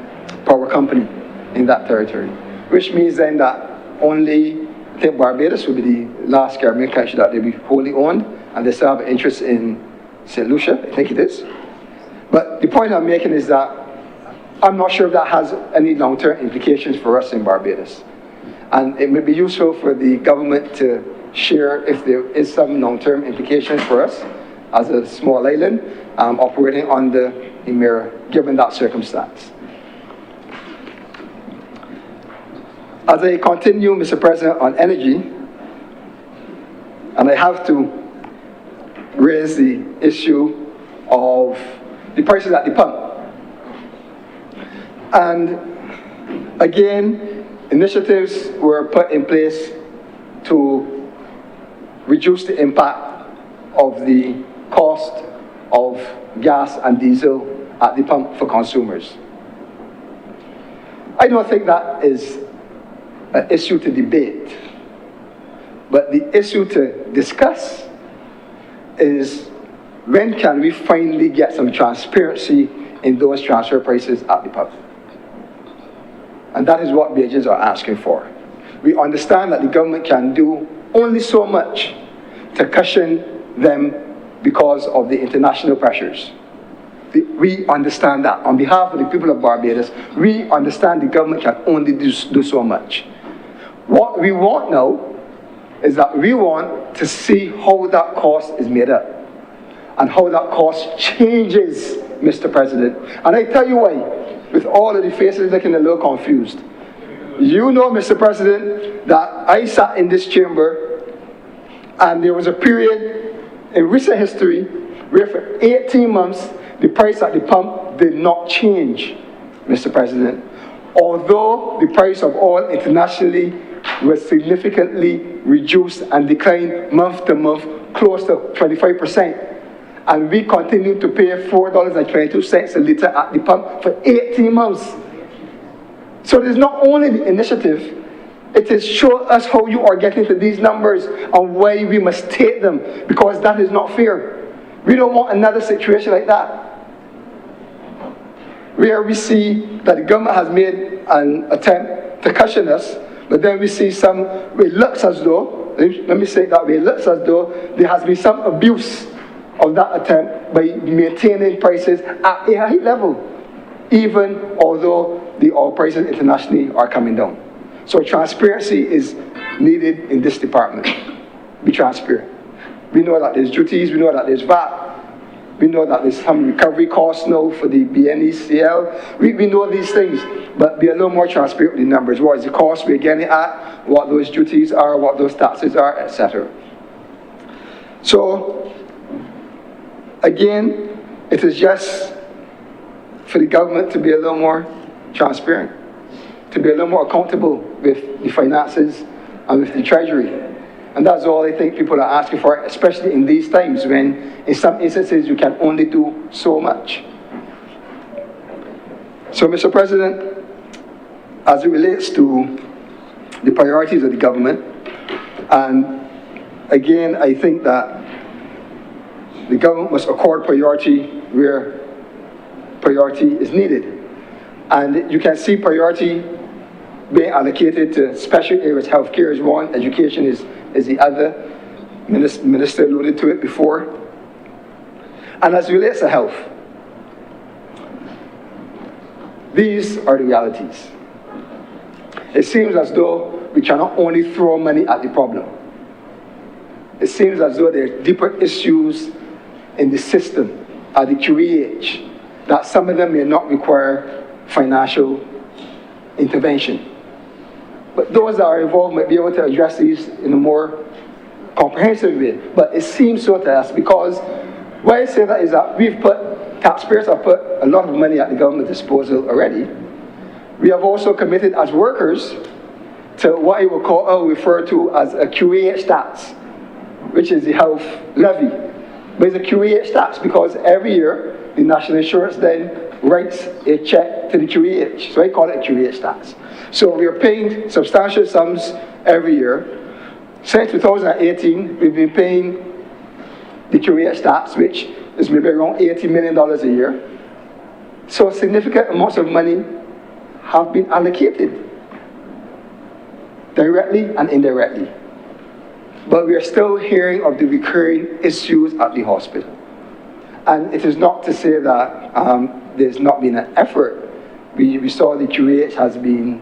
power company in that territory, which means then that only, I think Barbados will be the last Caribbean country that they'll be wholly owned, and they still have an interest in St. Lucia, I think it is. But the point I'm making is that I'm not sure if that has any long-term implications for us in Barbados. And it may be useful for the government to share if there is some long-term implications for us as a small island operating under EMIRA, given that circumstance. As I continue, Mr. President, on energy, and I have to raise the issue of the prices at the pump. And again, initiatives were put in place to reduce the impact of the cost of gas and diesel at the pump for consumers. I don't think that is an issue to debate, but the issue to discuss is when can we finally get some transparency in those transfer prices at the pump? And that is what Bajans are asking for. We understand that the government can do only so much to cushion them because of the international pressures. We understand that. On behalf of the people of Barbados, we understand the government can only do so much. What we want now is that we want to see how that cost is made up and how that cost changes, Mr. President. And I tell you why, with all of the faces looking a little confused. You know, Mr. President, that I sat in this chamber and there was a period in recent history where for 18 months, the price at the pump did not change, Mr. President. Although the price of oil internationally was significantly reduced and declined month to month, close to 25%. And we continue to pay $4.22 a litre at the pump for 18 months. So there's not only the initiative It is show us how you are getting to these numbers and why we must take them, because that is not fair. We don't want another situation like that, where we see that the government has made an attempt to cushion us, but then we see it looks as though, let me say it that way, it looks as though there has been some abuse of that attempt by maintaining prices at a high level, even although the oil prices internationally are coming down. So transparency is needed in this department. Be transparent. We know that there's duties, we know that there's VAT, we know that there's some recovery costs now for the BNECL. We know these things, but be a little more transparent with the numbers. What is the cost we're getting at, what those duties are, what those taxes are, etc. So, again, it is just for the government to be a little more transparent, to be a little more accountable with the finances and with the treasury. And that's all I think people are asking for, especially in these times when in some instances you can only do so much. So, Mr. President, as it relates to the priorities of the government, and again, I think that the government must accord priority where priority is needed. And you can see priority being allocated to special areas. Healthcare is one, education is the other. Minister alluded to it before. And as it relates to health, these are the realities. It seems as though we cannot only throw money at the problem. It seems as though there are deeper issues in the system at the QEH, that some of them may not require financial intervention. But those that are involved might be able to address these in a more comprehensive way. But it seems so to us, because why I say that is that taxpayers have put a lot of money at the government disposal already. We have also committed as workers to what I will refer to as a QEH tax, which is the health levy. But it's a QEH tax because every year the National Insurance then writes a check to the QEH. So I call it a QEH tax. So we are paying substantial sums every year. Since 2018, we've been paying the QEH tax, which is maybe around $80 million a year. So significant amounts of money have been allocated, directly and indirectly. But we are still hearing of the recurring issues at the hospital. And it is not to say that there's not been an effort. We saw the QEH has been,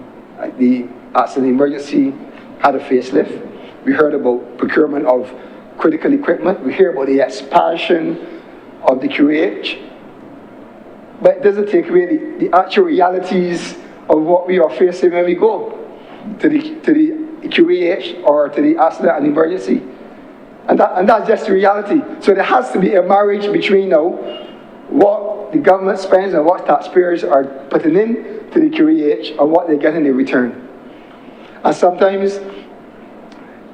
the accident emergency had a facelift. We heard about procurement of critical equipment. We hear about the expansion of the QEH. But it doesn't take away the actual realities of what we are facing when we go to the QEH or to the accident and emergency. And that's just the reality. So there has to be a marriage between now what the government spends and what taxpayers are putting in to the QEH and what they get in return. And sometimes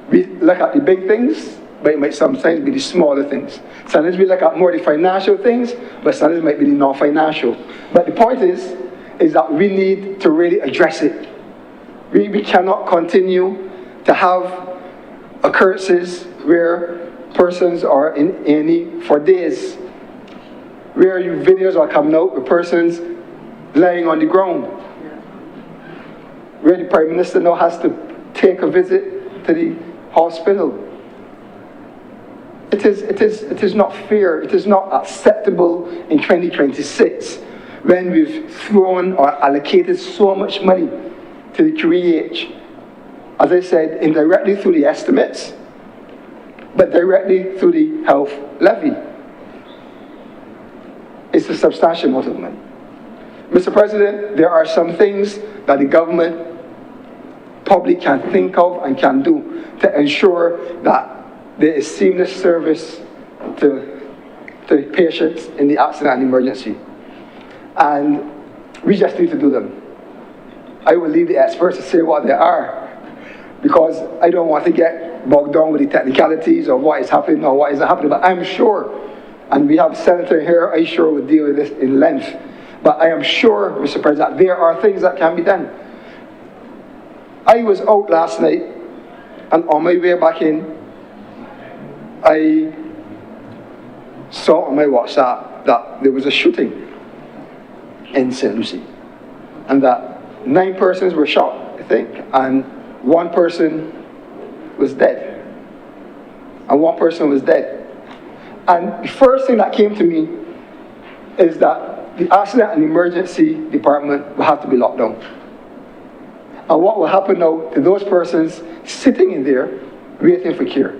we look at the big things, but it might sometimes be the smaller things. Sometimes we look at more the financial things, but sometimes it might be the non-financial. But the point is that we need to really address it. We cannot continue to have occurrences where persons are in A&E for days, where videos are coming out with persons lying on the ground, where the Prime Minister now has to take a visit to the hospital. It is not fair, it is not acceptable in 2026 when we've thrown or allocated so much money to the QEH. As I said, indirectly through the estimates, but directly through the health levy. It's a substantial amount of money. Mr. President, there are some things that the government probably can think of and can do to ensure that there is seamless service to patients in the accident and emergency. And we just need to do them. I will leave the experts to say what they are, because I don't want to get bogged down with the technicalities of what is happening or what isn't happening. But I'm sure, and we have a senator here, I'm sure will deal with this in length. But I am sure, Mr. President, there are things that can be done. I was out last night, and on my way back in, I saw on my WhatsApp that there was a shooting in St. Lucie, and that 9 persons were shot, I think, and 1 person was dead. And 1 person was dead. And the first thing that came to me is that the accident and emergency department will have to be locked down. And what will happen now to those persons sitting in there waiting for care?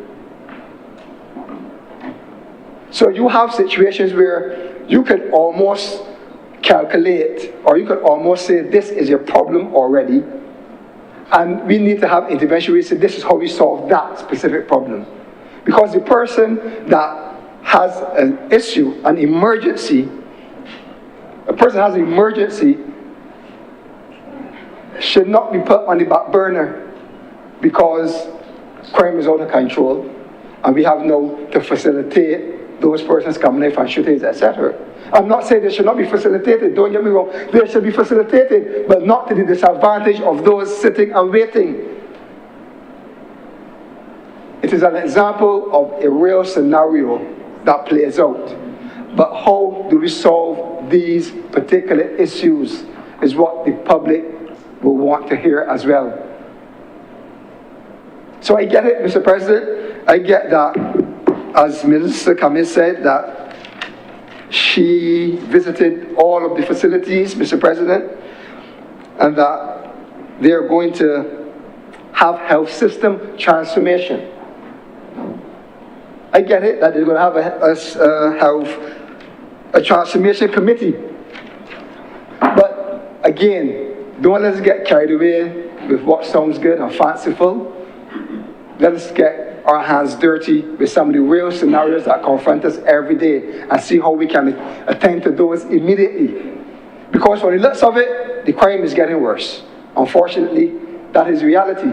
So you have situations where you can almost calculate, or you could almost say this is your problem already, and we need to have intervention where we say this is how we solve that specific problem. Because the person that has an issue, an emergency, a person has an emergency should not be put on the back burner because crime is out of control and we have no to facilitate those persons coming in from shootings, etc. I'm not saying they should not be facilitated, don't get me wrong, they should be facilitated, but not to the disadvantage of those sitting and waiting. It is an example of a real scenario that plays out. But how do we solve these particular issues is what the public will want to hear as well. So I get it, Mr. President. I get that, as Minister Cummings said, that she visited all of the facilities, Mr. President, and that they're going to have health system transformation. I get it that they're going to have a transformation committee. But again, don't let us get carried away with what sounds good and fanciful. Let us get our hands dirty with some of the real scenarios that confront us every day and see how we can attend to those immediately. Because from the looks of it, the crime is getting worse. Unfortunately, that is reality.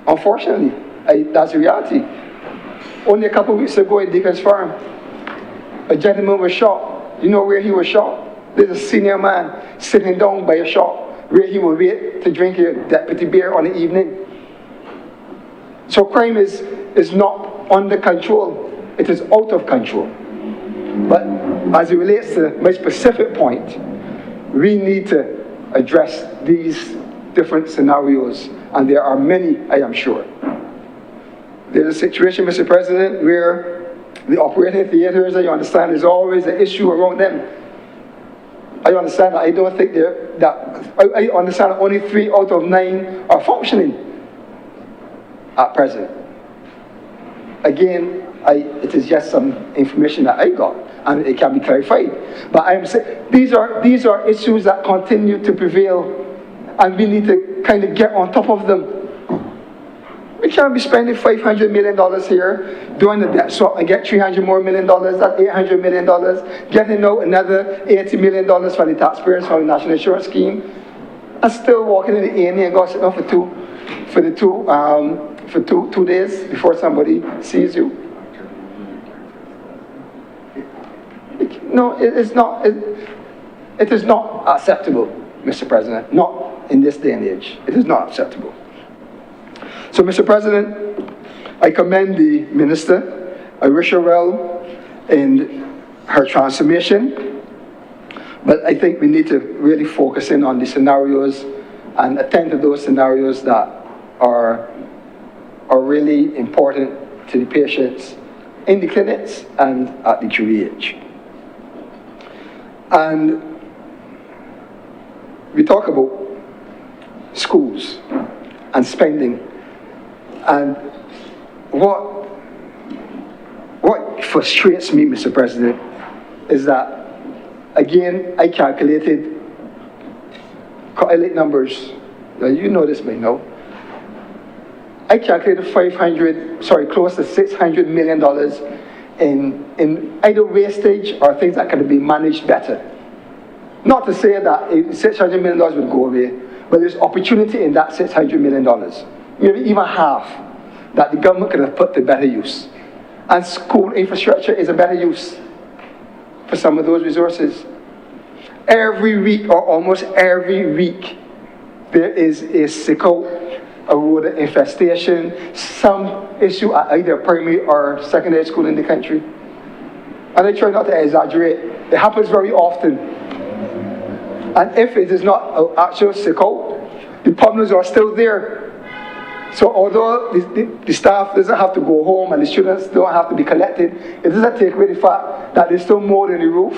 Unfortunately, that's reality. Only a couple of weeks ago in Deacon's Farm, a gentleman was shot. You know where he was shot? There's a senior man sitting down by a shop where he will wait to drink a deputy beer on the evening. So crime is not under control. It is out of control. But as it relates to my specific point, we need to address these different scenarios, and there are many, I am sure. There's a situation, Mr. President, where the operating theaters, I understand, is always an issue around them. I understand that. I don't think I understand that only 3 out of 9 are functioning at present. Again, it is just some information that I got, and it can be clarified. But I am saying these are issues that continue to prevail, and we need to kind of get on top of them. We can't be spending $500 million here doing the debt swap and get $300 more million, that's $800 million, getting out another $80 million for the taxpayers from the National Insurance Scheme, and still walking in the A&E and go sit down for 2 days before somebody sees you. No, it is not. It is not acceptable, Mr. President. Not in this day and age. It is not acceptable. So, Mr. President, I commend the Minister. I wish her well in her transformation. But I think we need to really focus in on the scenarios and attend to those scenarios that are really important to the patients in the clinics and at the QEH. And we talk about schools and spending. And what frustrates me, Mr. President, is that, again, I calculated, collect numbers, you know this by now. I calculated close to $600 million in either wastage or things that could be managed better. Not to say that $600 million would go away, but there's opportunity in that $600 million. Maybe even half that the government could have put to better use. And school infrastructure is a better use for some of those resources. Every week, or almost every week, there is a sickle, a rodent infestation, some issue at either primary or secondary school in the country. And I try not to exaggerate. It happens very often. And if it is not an actual sickle, the problems are still there. So although the staff doesn't have to go home and the students don't have to be collected, it doesn't take away the fact that there's still mold in the roof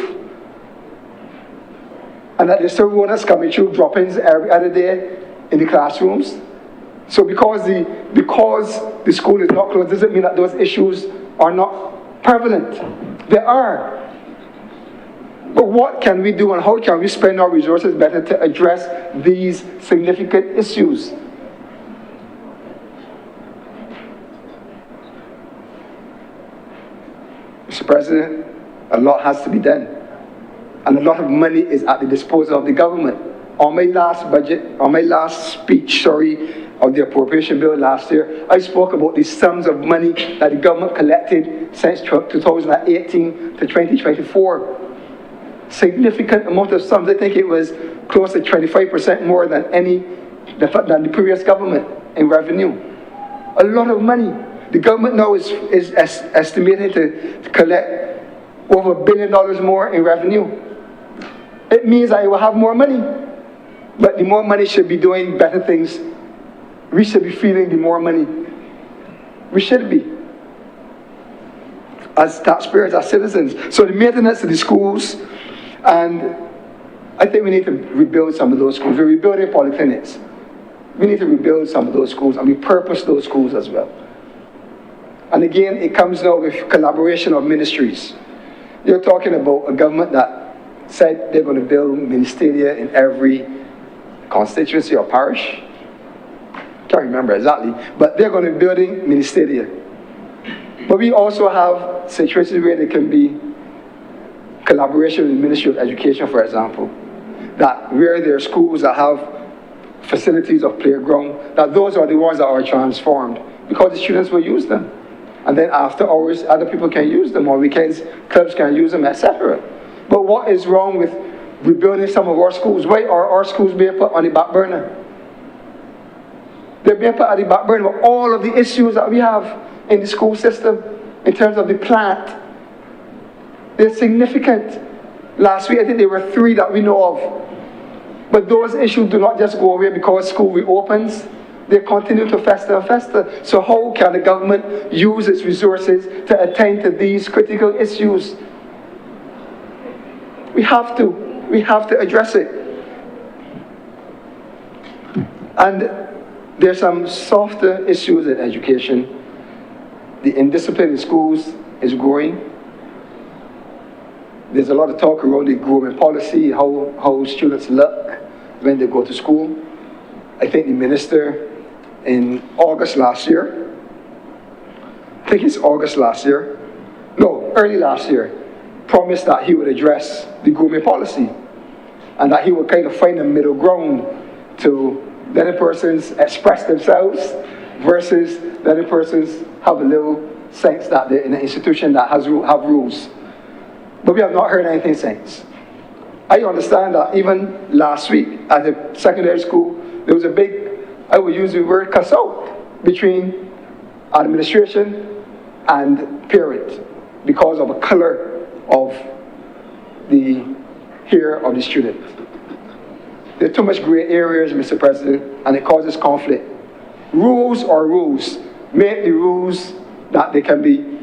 and that there's still rodents coming through, droppings every other day in the classrooms. So because the school is not closed doesn't mean that those issues are not prevalent. They are. But what can we do and how can we spend our resources better to address these significant issues? Mr. President, a lot has to be done. And a lot of money is at the disposal of the government. On my last speech, of the appropriation bill last year, I spoke about the sums of money that the government collected since 2018 to 2024. Significant amount of sums. I think it was close to 25% more than the previous government in revenue. A lot of money. The government now is estimated to collect over $1 billion more in revenue. It means that it will have more money. But the more money should be doing better things. We should be feeling the more money. We should be. As taxpayers, as citizens. So the maintenance of the schools, and I think we need to rebuild some of those schools. We're rebuilding polyclinics. We need to rebuild some of those schools and repurpose those schools as well. And again, it comes now with collaboration of ministries. You're talking about a government that said they're going to build ministeria in every constituency or parish. Can't remember exactly, but they're going to be building ministeria. But we also have situations where there can be collaboration with the Ministry of Education, for example, that where there are schools that have facilities of playground, that those are the ones that are transformed because the students will use them. And then after hours, other people can use them, or weekends, clubs can use them, etc. But what is wrong with rebuilding some of our schools? Why are our schools being put on the back burner? They're being put on the back burner with all of the issues that we have in the school system in terms of the plant. They're significant. Last week, I think there were 3 that we know of. But those issues do not just go away because school reopens. They continue to fester and fester. So how can the government use its resources to attend to these critical issues? We have to address it. And there's some softer issues in education. The indiscipline in schools is growing. There's a lot of talk around the grooming policy, how students look when they go to school. I think the minister in early last year, promised that he would address the grooming policy and that he would kind of find a middle ground to letting persons express themselves versus letting persons have a little sense that they're in an institution that have rules. But we have not heard anything since. I understand that even last week at the secondary school, there was a big, I would use the word cuss out between administration and parent because of a color of the hair of the student. There are too much gray areas, Mr. President, and it causes conflict. Rules are rules. Make the rules that they can be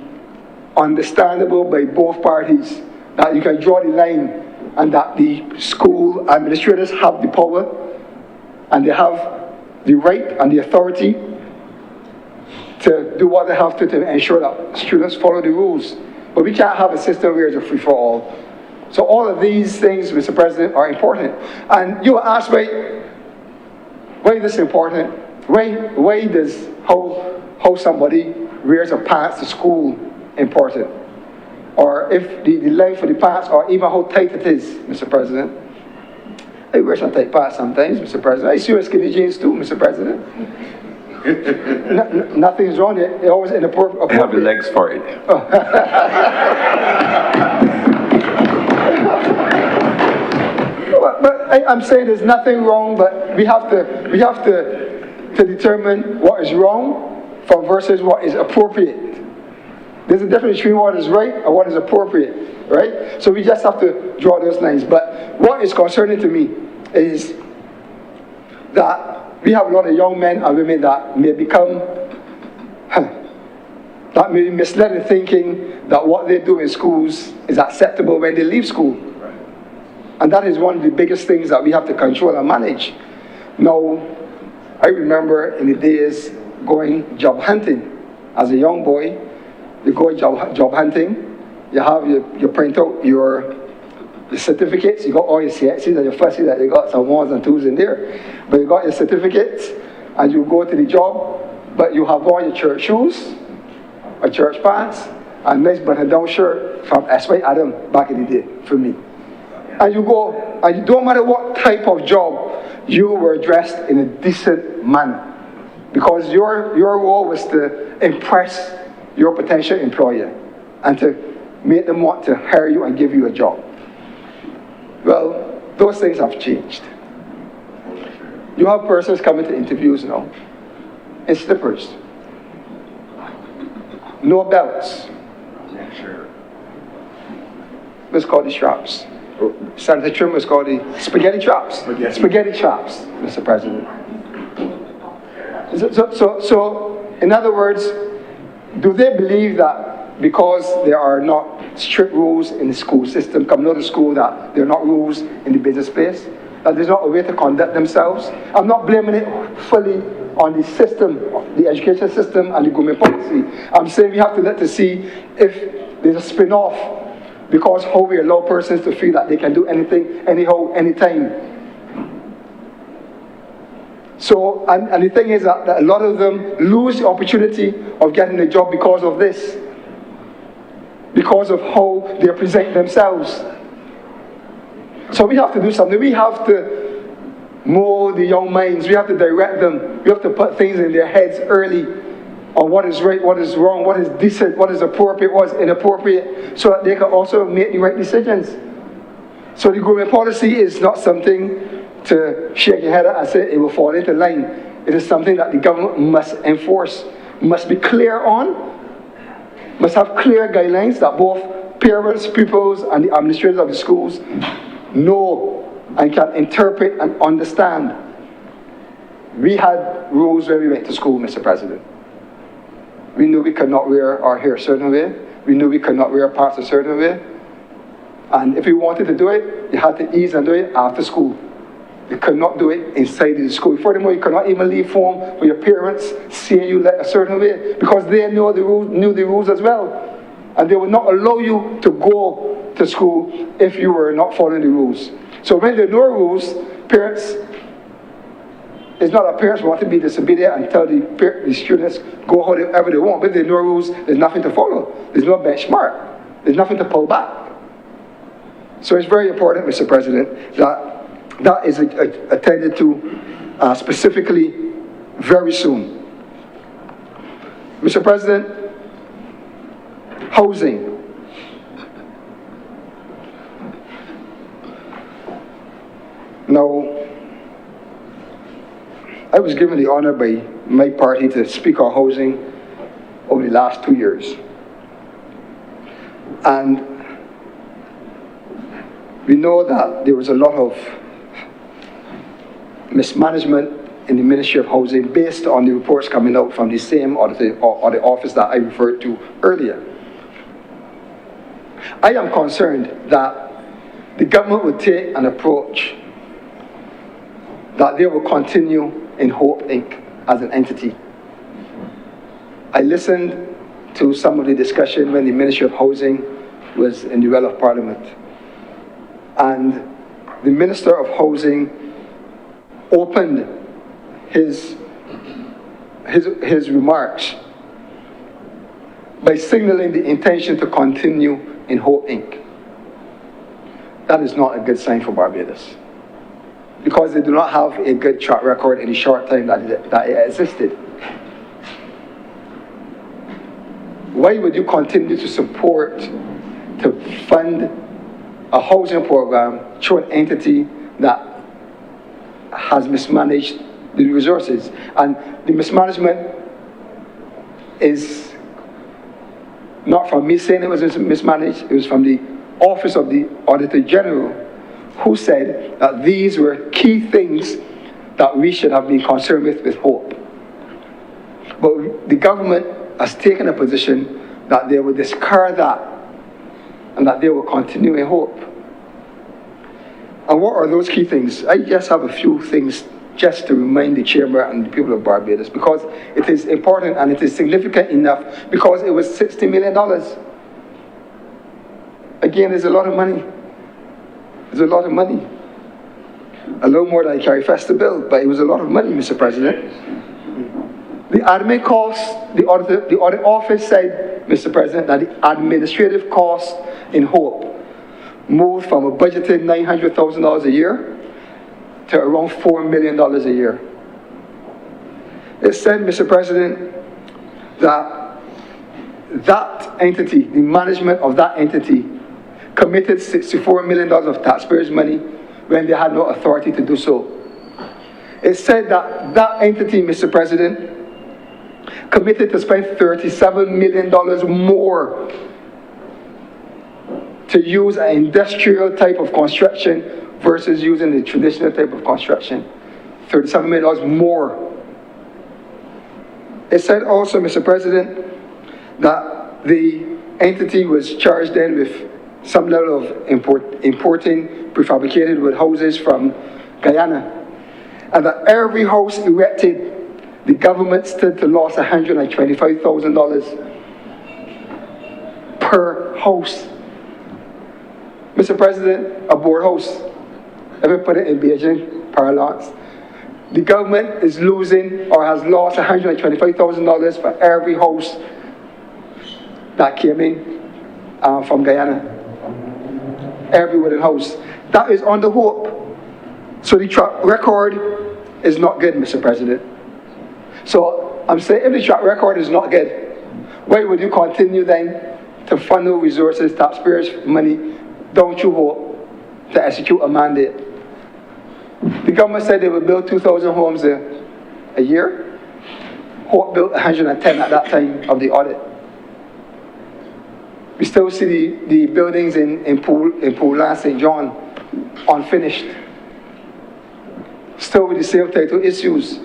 understandable by both parties, that you can draw the line, and that the school administrators have the power, and they have the right and the authority to do what they have to ensure that students follow the rules. But we can't have a system where it's a free-for-all. So all of these things, Mr. President, are important. And you ask why this is important? Why does how somebody wears a pants to school important? Or if the length of the pants, or even how tight it is, Mr. President. I wear some tight pants sometimes, Mr. President. I see your skinny jeans too, Mr. President. Nothing's wrong there. They're always inappropriate. I have the legs for it. I'm saying there's nothing wrong, but we have to determine what is wrong from versus what is appropriate. There's a difference between what is right and what is appropriate, right? So we just have to draw those lines. But what is concerning to me is that we have a lot of young men and women that may become, that may be misled in thinking that what they do in schools is acceptable when they leave school. And that is one of the biggest things that we have to control and manage. Now, I remember in the days going job hunting. As a young boy, you go job hunting, you have you print out your certificates, you got all your CXCs and your fussy that you got some 1s and 2s in there. But you got your certificates and you go to the job, but you have on your church shoes, or church pants, and nice button-down shirt from S.Y. Adam back in the day for me. And you go, and you don't matter what type of job, you were dressed in a decent manner. Because your role was to impress your potential employer and to make them want to hire you and give you a job. Well, those things have changed. You have persons coming to interviews now in slippers, no belts. It's called the straps. Senator Trim was called the spaghetti traps. Spaghetti traps, Mr. President. So, in other words, do they believe that because there are not strict rules in the school system, coming out of school, that there are not rules in the business place, that there's not a way to conduct themselves? I'm not blaming it fully on the system, the education system and the government policy. I'm saying we have to look to see if there's a spin-off, because how we allow persons to feel that they can do anything, anyhow, anytime. So, and the thing is that a lot of them lose the opportunity of getting a job because of this, because of how they present themselves. So we have to do something. We have to mold the young minds. We have to direct them. We have to put things in their heads early on what is right, what is wrong, what is decent, what is appropriate, what is inappropriate, so that they can also make the right decisions. So the government policy is not something to shake your head at and say it will fall into line. It is something that the government must enforce, must be clear on, must have clear guidelines that both parents, pupils, and the administrators of the schools know and can interpret and understand. We had rules when we went to school, Mr. President. We knew we could not wear our hair a certain way. We knew we could not wear parts a certain way. And if we wanted to do it, you had to ease and do it after school. You could not do it inside the school. Furthermore, you could not even leave home with your parents seeing you a certain way, because they knew the rules as well. And they would not allow you to go to school if you were not following the rules. So when there are no rules, parents, it's not that parents want to be disobedient and tell the students go however they want. But there are no rules, there's nothing to follow. There's no benchmark. There's nothing to pull back. So it's very important, Mr. President, that is attended to specifically very soon. Mr. President, housing. Now, I was given the honor by my party to speak on housing over the last 2 years. And we know that there was a lot of mismanagement in the Ministry of Housing based on the reports coming out from the same auditor or the office that I referred to earlier. I am concerned that the government will take an approach that they will continue in Hope Inc. as an entity. I listened to some of the discussion when the Ministry of Housing was in the well of Parliament. And the Minister of Housing opened his remarks by signaling the intention to continue in Hope Inc. That is not a good sign for Barbados, because they do not have a good track record in the short time that it existed. Why would you continue to support, to fund a housing program through an entity that has mismanaged the resources. And the mismanagement is not from me saying it was mismanaged, it was from the Office of the Auditor General, who said that these were key things that we should have been concerned with Hope. But the government has taken a position that they will discard that and that they will continue in Hope. And what are those key things? I just have a few things just to remind the Chamber and the people of Barbados, because it is important and it is significant enough, because it was $60 million. Again, there's a lot of money. There's a lot of money. A little more than a Carifesta bill, but it was a lot of money, Mr. President. The admin costs, the audit office said, Mr. President, that the administrative costs in Hope moved from a budgeted $900,000 a year to around $4 million a year. It said, Mr. President, that entity, the management of that entity, committed $64 million of taxpayers' money when they had no authority to do so. It said that that entity, Mr. President, committed to spend $37 million more to use an industrial type of construction versus using the traditional type of construction. $37 million more. It said also, Mr. President, that the entity was charged then with some level of importing prefabricated wood houses from Guyana. And that every house erected, the government stood to lose $125,000 per house. Mr. President, a board house, let me put it in Beijing parlance, the government is losing or has lost $125,000 for every house that came in from Guyana. Every wooden house. That is under Hope. So the track record is not good, Mr. President. So I'm saying, if the track record is not good, why would you continue then to funnel resources, taxpayers' money, down through Hope to execute a mandate? The government said they would build 2,000 homes a year. Hope built 110 at that time of the audit. We still see the buildings in Poole St. John unfinished. Still with the same title issues.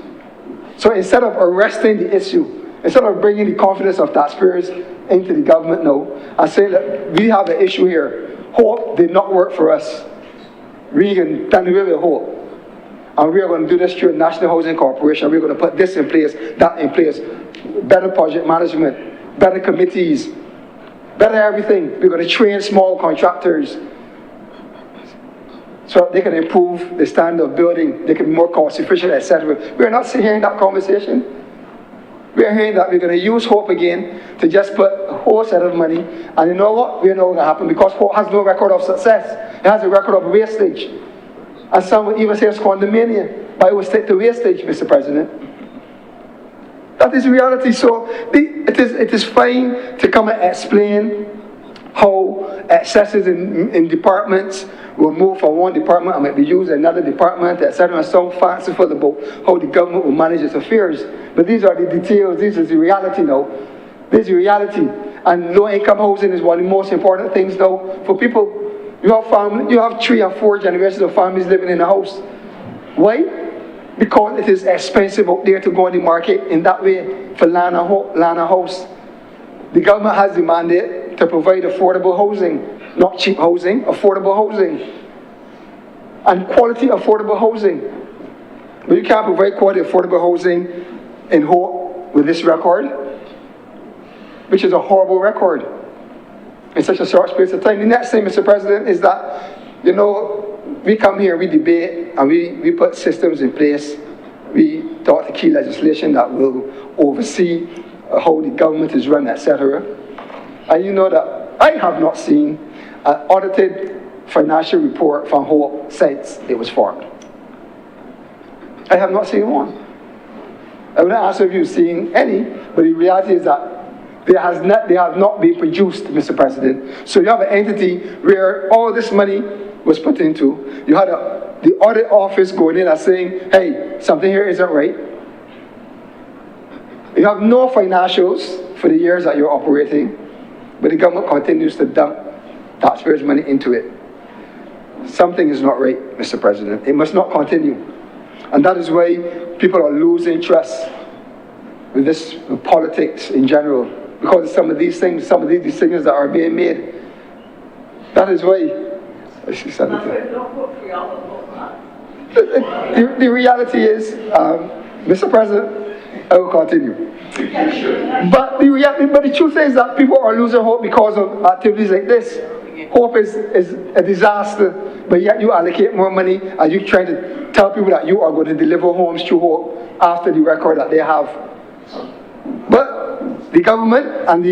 So instead of arresting the issue, instead of bringing the confidence of taxpayers into the government now, and saying that we have an issue here, Hope did not work for us. We can turn away with Hope. And we are going to do this through National Housing Corporation. We're going to put this in place, that in place. Better project management, better committees, better everything. We're going to train small contractors so they can improve the standard of building, they can be more cost efficient, etc. We're not hearing that conversation. We're hearing that we're going to use Hope again to just put a whole set of money, and you know what? We know what's going to happen, because Hope has no record of success. It has a record of wastage. And some would even say it's condominium, but it will stick to wastage, Mr. President. That is reality. So it is fine to come and explain how excesses in departments will move from one department and might be used in another department, etc. And sound fanciful about how the government will manage its affairs. But these are the details. This is the reality now. This is the reality. And low-income housing is one of the most important things now for people. You have 3 and 4 generations of families living in a house. Why? Because it is expensive out there to go on the market in that way for land and house. The government has the mandate to provide affordable housing, not cheap housing, affordable housing. And quality affordable housing. But you can't provide quality affordable housing in Hope with this record, which is a horrible record in such a short space of time. The next thing, Mr. President, is that, you know, we come here, we debate, and we put systems in place. We talk the key legislation that will oversee how the government is run, etc. And you know that I have not seen an audited financial report from Hope since it was formed. I have not seen one. I would not ask if you've seen any, but the reality is that they have not been produced, Mr. President. So you have an entity where all this money was put into. You had a the audit office going in and saying, hey, something here isn't right. You have no financials for the years that you're operating, but the government continues to dump taxpayers' money into it. Something is not right, Mr. President. It must not continue. And that is why people are losing trust with this, with politics in general, because of some of these things, some of these decisions that are being made. That is why. The reality is, Mr. President, I will continue. But the truth is that people are losing hope because of activities like this. Hope is a disaster, but yet you allocate more money and you're trying to tell people that you are going to deliver homes through hope after the record that they have. But the government and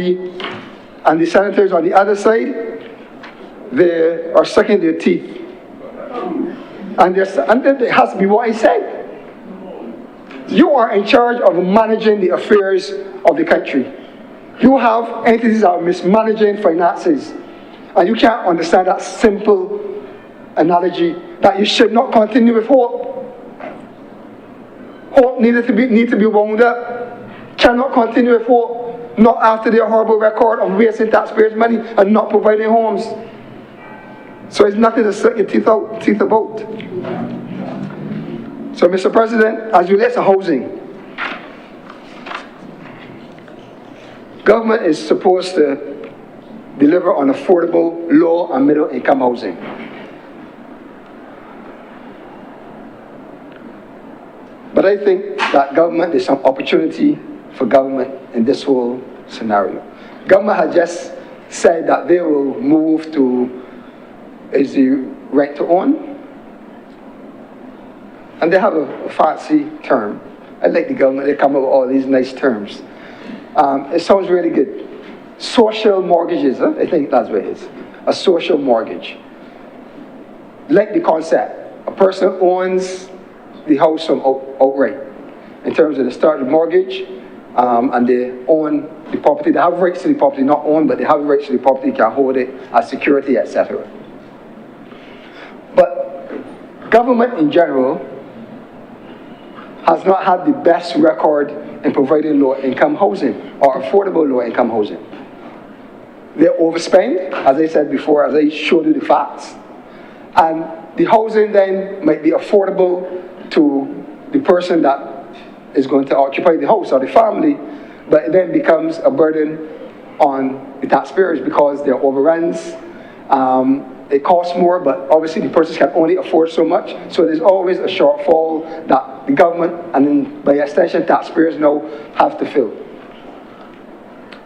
the senators on the other side, they are sucking their teeth. And it has to be what I said. You are in charge of managing the affairs of the country. You have entities that are mismanaging finances. And you can't understand that simple analogy that you should not continue with hope. Hope needs to be wound up. Cannot continue with hope, not after their horrible record of wasting taxpayers' money and not providing homes. So it's nothing to suck your teeth about. So, Mr. President, as it relates to housing, government is supposed to deliver on affordable, low and middle income housing. But I think that government, there's some opportunity for government in this whole scenario. Government has just said that they will move to, is the right to own? And they have a fancy term. I like the government, they come up with all these nice terms. It sounds really good. Social mortgages, huh? I think that's what it is. A social mortgage. Like the concept, a person owns the house from outright in terms of the starting mortgage, and they own the property. They have rights to the property, not own, but they have rights to the property, can hold it as security, etc. But government in general has not had the best record in providing low-income housing or affordable low-income housing. They overspend, as I said before, as I showed you the facts. And the housing then might be affordable to the person that is going to occupy the house or the family, but it then becomes a burden on the taxpayers because there are overruns. It costs more, but obviously the person can only afford so much. So there's always a shortfall that the government, and then by extension taxpayers now have to fill.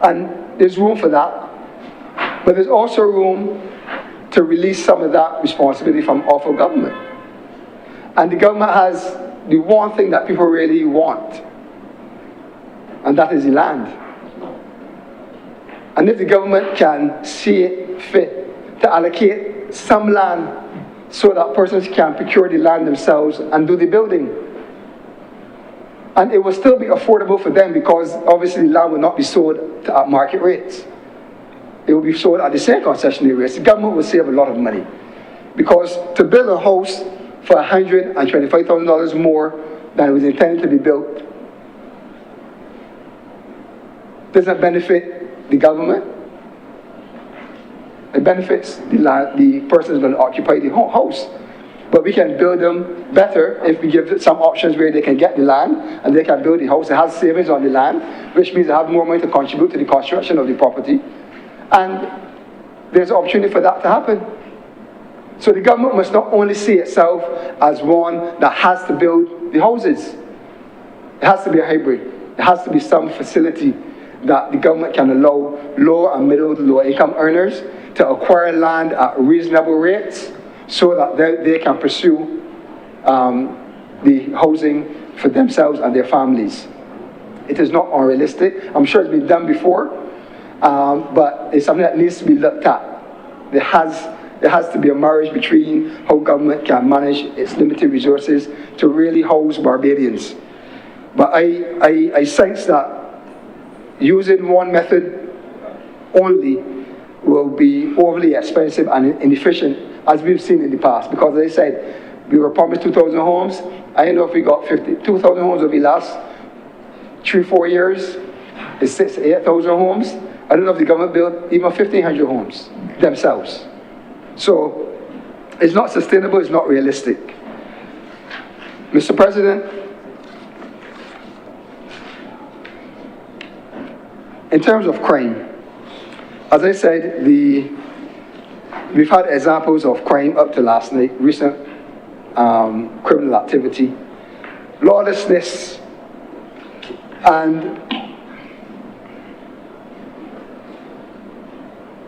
And there's room for that. But there's also room to release some of that responsibility from off of government. And the government has the one thing that people really want, and that is the land. And if the government can see it fit to allocate some land so that persons can procure the land themselves and do the building. And it will still be affordable for them because obviously the land will not be sold at market rates. It will be sold at the same concessionary rates. The government will save a lot of money. Because to build a house for $125,000 more than it was intended to be built doesn't benefit the government. It benefits the person who's going to occupy the house. But we can build them better if we give some options where they can get the land and they can build the house. It has savings on the land, which means they have more money to contribute to the construction of the property. And there's an opportunity for that to happen. So the government must not only see itself as one that has to build the houses. It has to be a hybrid. There has to be some facility that the government can allow low and middle to low income earners to acquire land at reasonable rates so that they can pursue the housing for themselves and their families. It is not unrealistic. I'm sure it's been done before, but it's something that needs to be looked at. There has to be a marriage between how government can manage its limited resources to really house Barbadians. But I sense that using one method only will be overly expensive and inefficient, as we've seen in the past. Because as I said, We were promised 2,000 homes. I don't know if we got 2,000 homes over the last 3-4 years. It's 8,000 homes. I don't know if the government built even 1,500 homes themselves. So it's not sustainable, it's not realistic. Mr. President, in terms of crime, as I said, we've had examples of crime up to last night, recent criminal activity, lawlessness, and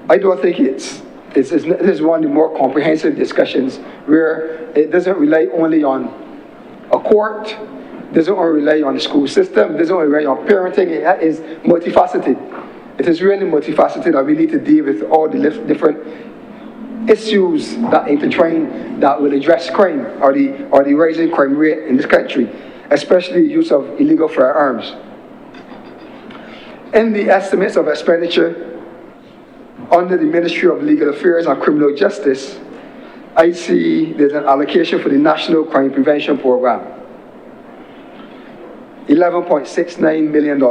I don't think this is one of the more comprehensive discussions where it doesn't rely only on a court, doesn't only rely on the school system, doesn't only rely on parenting. It is multifaceted. It is really multifaceted, and we need to deal with all the different issues that intertwine that will address crime or the rising crime rate in this country, especially the use of illegal firearms. In the estimates of expenditure under the Ministry of Legal Affairs and Criminal Justice, I see there's an allocation for the National Crime Prevention Program, $11.69 million.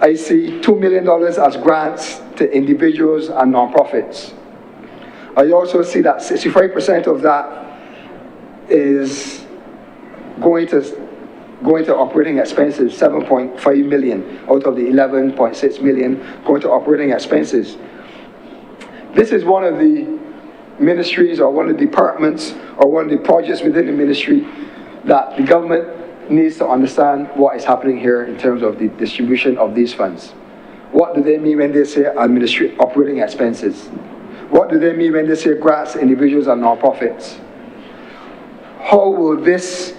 I see $2 million as grants to individuals and nonprofits. I also see that 65% of that is going to operating expenses, 7.5 million out of the 11.6 million going to operating expenses. This is one of the ministries or one of the departments or one of the projects within the ministry that the government needs to understand what is happening here in terms of the distribution of these funds. What do they mean when they say operating expenses? What do they mean when they say grants to individuals and nonprofits? How will this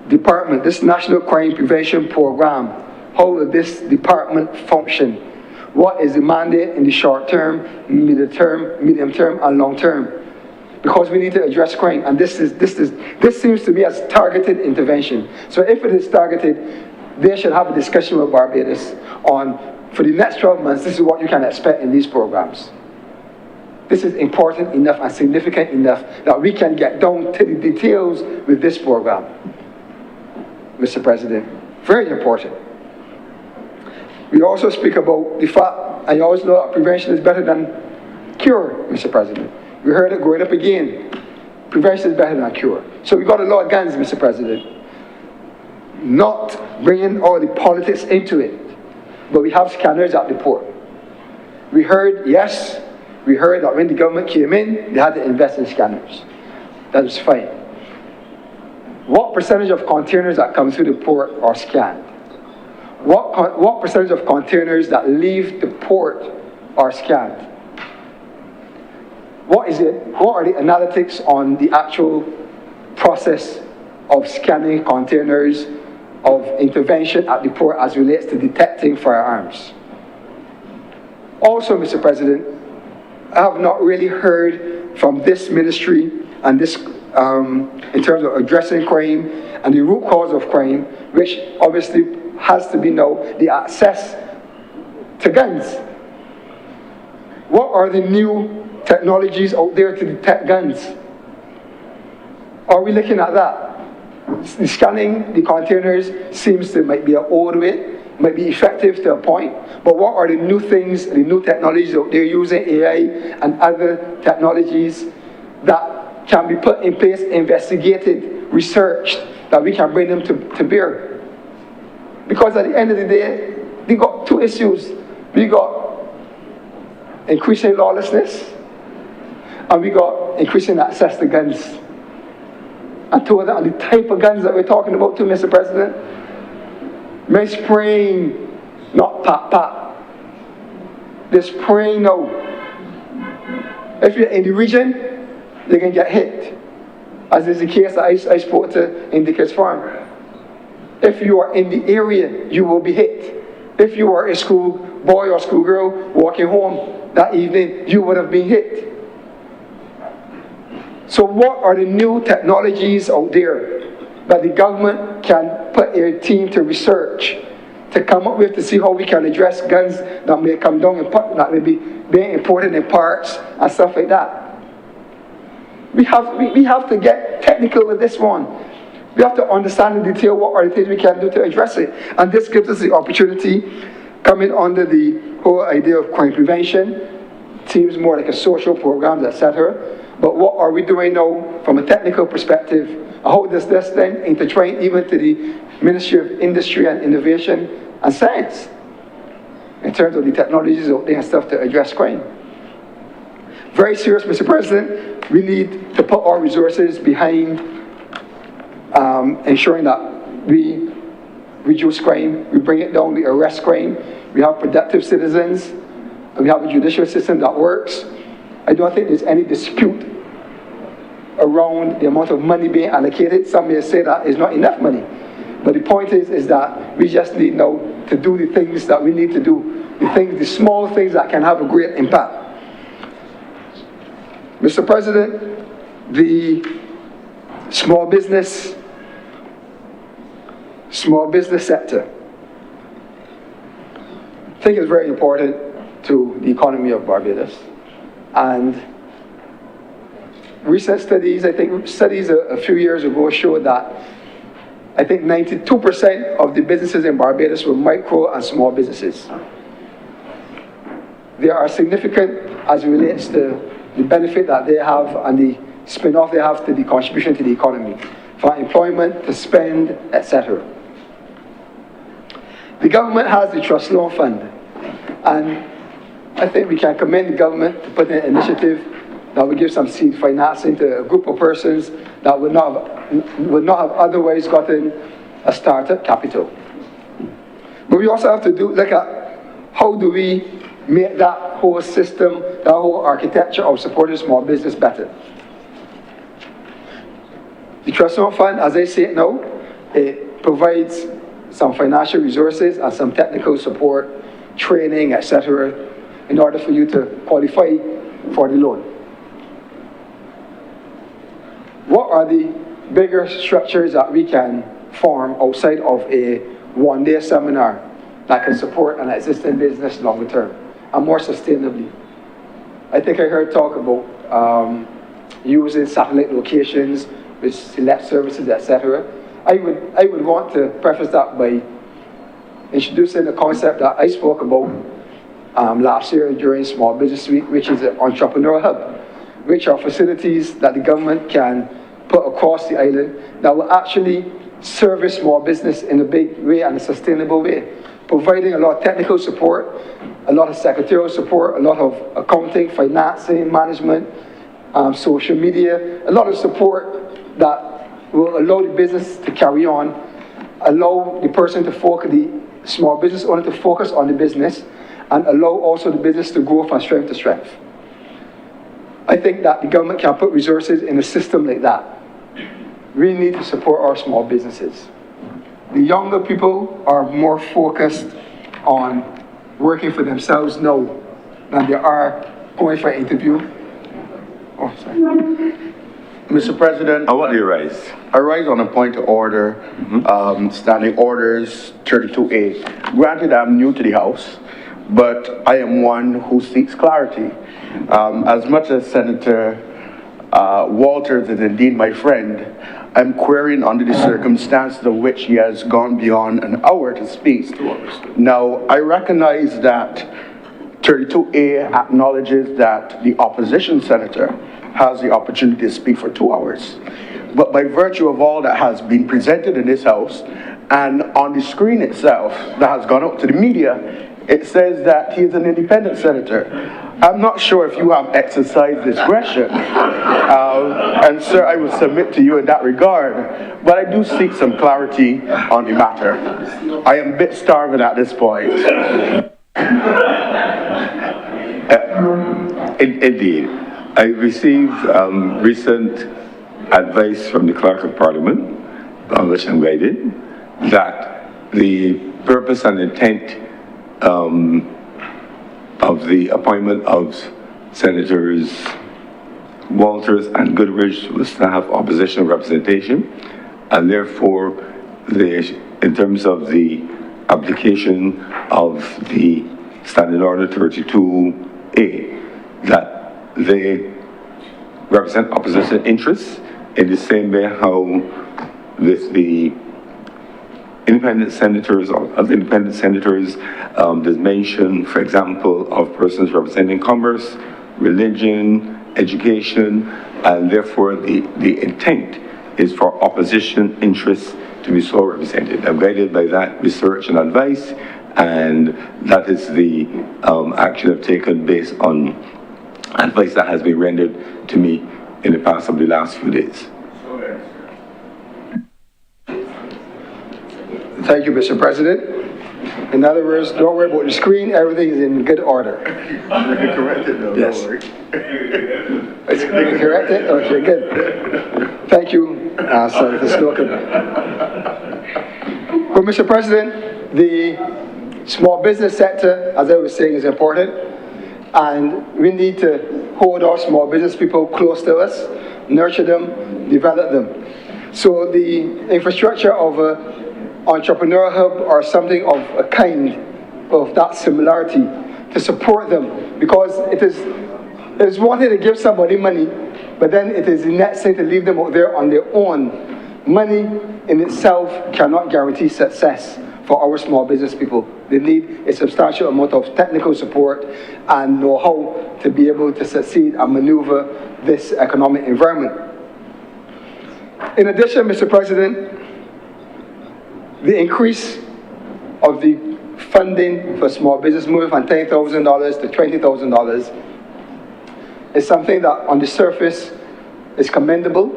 department, this National Crime Prevention Program, how will this department function? What is the mandate in the short term, medium term, and long term? Because we need to address crime, and this seems to me as targeted intervention. So if it is targeted, they should have a discussion with Barbados on, for the next 12 months, this is what you can expect in these programs. This is important enough and significant enough that we can get down to the details with this program. Mr. President, very important. We also speak about the fact, and you always know that prevention is better than cure, Mr. President. We heard it growing up again. Prevention is better than cure. So we got a lot of guns, Mr. President. Not bringing all the politics into it, but we have scanners at the port. We heard that when the government came in, they had to invest in scanners. That was fine. What percentage of containers that come through the port are scanned? What percentage of containers that leave the port are scanned? What are the analytics on the actual process of scanning containers, of intervention at the port as relates to detecting firearms? Also, Mr. President, I have not really heard from this ministry and this in terms of addressing crime and the root cause of crime, which obviously has to be now the access to guns. What are the new technologies out there to detect guns? Are we looking at that? Scanning the containers seems to might be an old way, might be effective to a point, but what are the new things, the new technologies out there using AI and other technologies that can be put in place, investigated, researched, that we can bring them to bear? Because at the end of the day, we got two issues. We got increasing lawlessness, and we got increasing access to guns. And two of them, and the type of guns that we're talking about too, Mr. President, may spraying, not pop. They're spraying now. If you're in the region, they can get hit, as is the case that I spoke to in Dicker's Farm. If you are in the area, you will be hit. If you are a school boy or school girl walking home that evening, you would have been hit. So what are the new technologies out there that the government can put a team to research, to come up with, to see how we can address guns that may come down, that may be being imported in parts and stuff like that? We have to get technical with this one. We have to understand in detail what are the things we can do to address it. And this gives us the opportunity, coming under the whole idea of crime prevention, seems more like a social program, etc. But what are we doing now from a technical perspective? How does this then intertwine even to the Ministry of Industry and Innovation and Science in terms of the technologies out there and stuff to address crime? Very serious, Mr. President. We need to put our resources behind ensuring that we reduce crime, we bring it down, we arrest crime, we have productive citizens, and we have a judicial system that works. I don't think there's any dispute around the amount of money being allocated. Some may say that is not enough money. But the point is that we just need now to do the things that we need to do, the small things that can have a great impact. Mr. President, the small business sector, I think is very important to the economy of Barbados. And recent studies, I think studies a few years ago showed that I think 92% of the businesses in Barbados were micro and small businesses. They are significant as it relates to the benefit that they have and the spin-off they have to the contribution to the economy, for employment, to spend, etc. The government has the Trust Loan Fund, and I think we can commend the government to put in an initiative that would give some seed financing to a group of persons that would not have otherwise gotten a startup capital. But we also have to look at how do we make that whole system, that whole architecture of supporting small business better. The Trust Loan Fund, as I say it now, it provides some financial resources and some technical support, training, etc., in order for you to qualify for the loan. What are the bigger structures that we can form outside of a one-day seminar that can support an existing business longer term and more sustainably? I think I heard talk about using satellite locations with select services, etc. I would want to preface that by introducing the concept that I spoke about last year during Small Business Week, which is an entrepreneurial hub, which are facilities that the government can put across the island that will actually service small business in a big way and a sustainable way, providing a lot of technical support, a lot of secretarial support, a lot of accounting, financing, management, social media, a lot of support that will allow the business to carry on, allow the person to focus, the small business owner to focus on the business, and allow also the business to grow from strength to strength. I think that the government can put resources in a system like that. We need to support our small businesses. The younger people are more focused on working for themselves now than they are going for an interview. Oh, sorry. Mr. President, I want you to rise. I rise on a point of order, Standing Orders 32A. Granted, I'm new to the House, but I am one who seeks clarity. As much as Senator Walters is indeed my friend, I'm querying under the circumstances of which he has gone beyond an hour to speak. Now, I recognize that 32A acknowledges that the opposition senator has the opportunity to speak for 2 hours. But by virtue of all that has been presented in this House and on the screen itself that has gone out to the media, it says that he is an independent senator. I'm not sure if you have exercised discretion. And sir, I will submit to you in that regard. But I do seek some clarity on the matter. I am a bit starving at this point. Indeed. I received recent advice from the Clerk of Parliament, on which I'm guided, that the purpose and intent of the appointment of Senators Walters and Goodrich was to have opposition representation, and therefore, in terms of the application of the Standing Order 32A, that they represent opposition interests in the same way how with the independent senators or other independent senators, there's mention, for example, of persons representing commerce, religion, education, and therefore the intent is for opposition interests to be so represented. I'm guided by that research and advice, and that is the action I've taken based on advice that has been rendered to me in the past of the last few days. Thank you, Mr. President. In other words, don't worry about the screen, everything is in good order. You can correct it though, Yes. don't worry. Is it corrected? Okay, good. Thank you, Senator Snooker. Well, Mr. President, the small business sector, as I was saying, is important, and we need to hold our small business people close to us, nurture them, develop them. So the infrastructure of a entrepreneurial hub or something of a kind of that similarity to support them, because it is one thing to give somebody money, but then it is the next thing to leave them out there on their own. Money in itself cannot guarantee success for our small business people. They need a substantial amount of technical support and know-how to be able to succeed and maneuver this economic environment. In addition, Mr. President, the increase of the funding for small business moving from $10,000 to $20,000 is something that on the surface is commendable,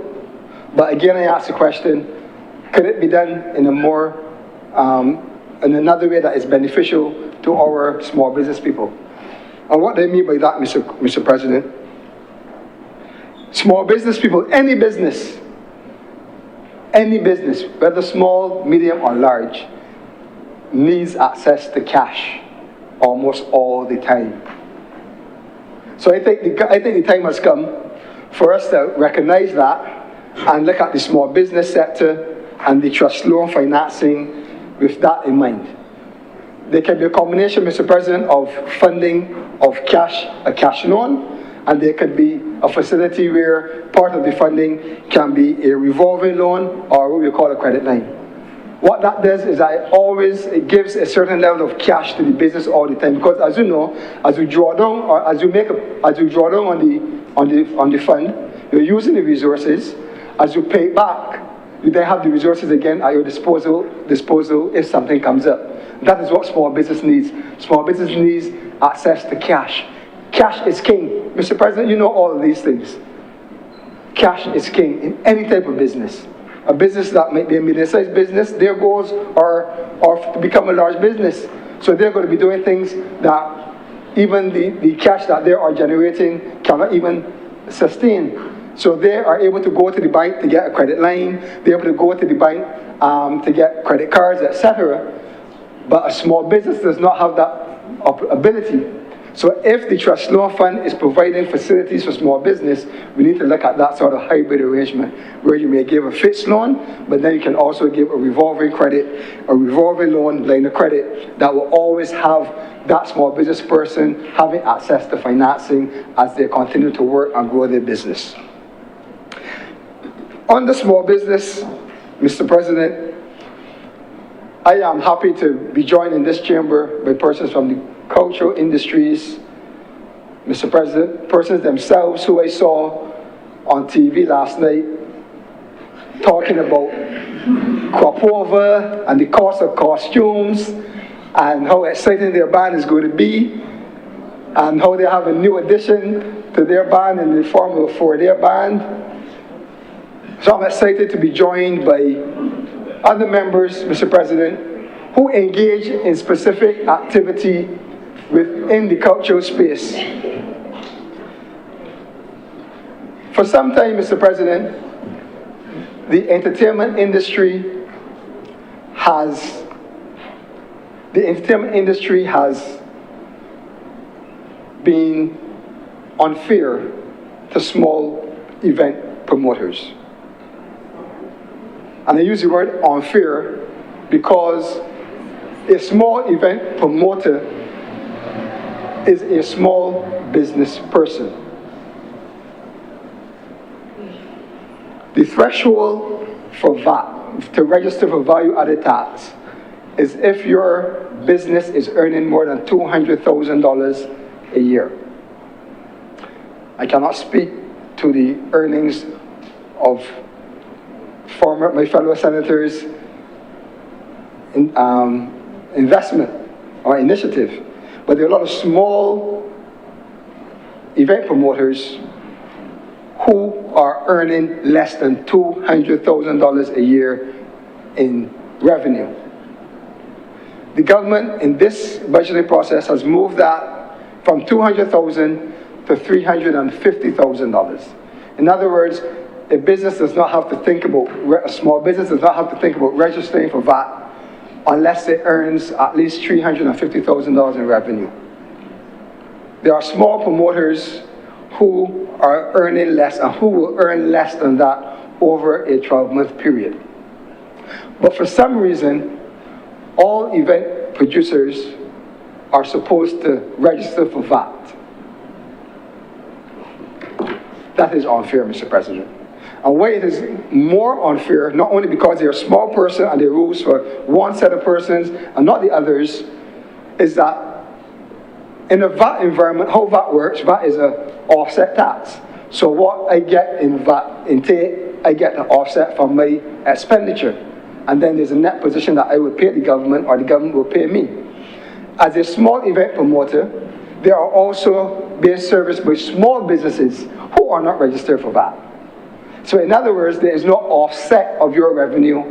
but again I ask the question, could it be done in a more, in another way that is beneficial to our small business people? And what do I mean by that, Mr. President? Small business people, any business, whether small, medium, or large, needs access to cash almost all the time. So I think the time has come for us to recognize that and look at the small business sector and the trust loan financing with that in mind. There can be a combination, Mr. President, of funding of cash, a cash loan, and there could be a facility where part of the funding can be a revolving loan or what we call a credit line. What that does is that it gives a certain level of cash to the business all the time, because as you know, as you draw down or as you draw down on the fund, you're using the resources. As you pay it back, you then have the resources again at your disposal if something comes up. That is what small business needs. Small business needs access to cash. Cash is king. Mr. President, you know all of these things. Cash is king in any type of business. A business that might be a medium-sized business, their goals are to become a large business. So they're going to be doing things that even the cash that they are generating cannot even sustain. So they are able to go to the bank to get a credit line, they're able to go to the bank to get credit cards, etc. But a small business does not have that ability. So if the trust loan fund is providing facilities for small business, we need to look at that sort of hybrid arrangement where you may give a fixed loan, but then you can also give a revolving credit, a revolving loan line of credit that will always have that small business person having access to financing as they continue to work and grow their business. On the small business, Mr. President, I am happy to be joined in this chamber by persons from the cultural industries, Mr. President, persons themselves who I saw on TV last night talking about crop over and the cost of costumes and how exciting their band is going to be and how they have a new addition to their band in the form of a 4-day band. So I'm excited to be joined by other members, Mr. President, who engage in specific activity within the cultural space. For some time, Mr. President, the entertainment industry has been unfair to small event promoters. And I use the word unfair because a small event promoter is a small business person. threshold for VAT, to register for value-added tax, is if your business is earning more than $200,000 a year. I cannot speak to the earnings of my fellow senators' investment or initiative, but there are a lot of small event promoters who are earning less than $200,000 a year in revenue. The government in this budgeting process has moved that from $200,000 to $350,000. In other words, a business does not have to think about, a small business does not have to think about registering for VAT unless it earns at least $350,000 in revenue. There are small promoters who are earning less and who will earn less than that over a 12-month period. But for some reason, all event producers are supposed to register for VAT. That is unfair, Mr. President. And why it is more unfair, not only because they're a small person and there are rules for one set of persons and not the others, is that in a VAT environment, how VAT works, VAT is an offset tax. So what I get in VAT intake, I get an offset from my expenditure. And then there's a net position that I would pay the government or the government will pay me. As a small event promoter, they are also being serviced by small businesses who are not registered for VAT. So in other words, there is no offset of your revenue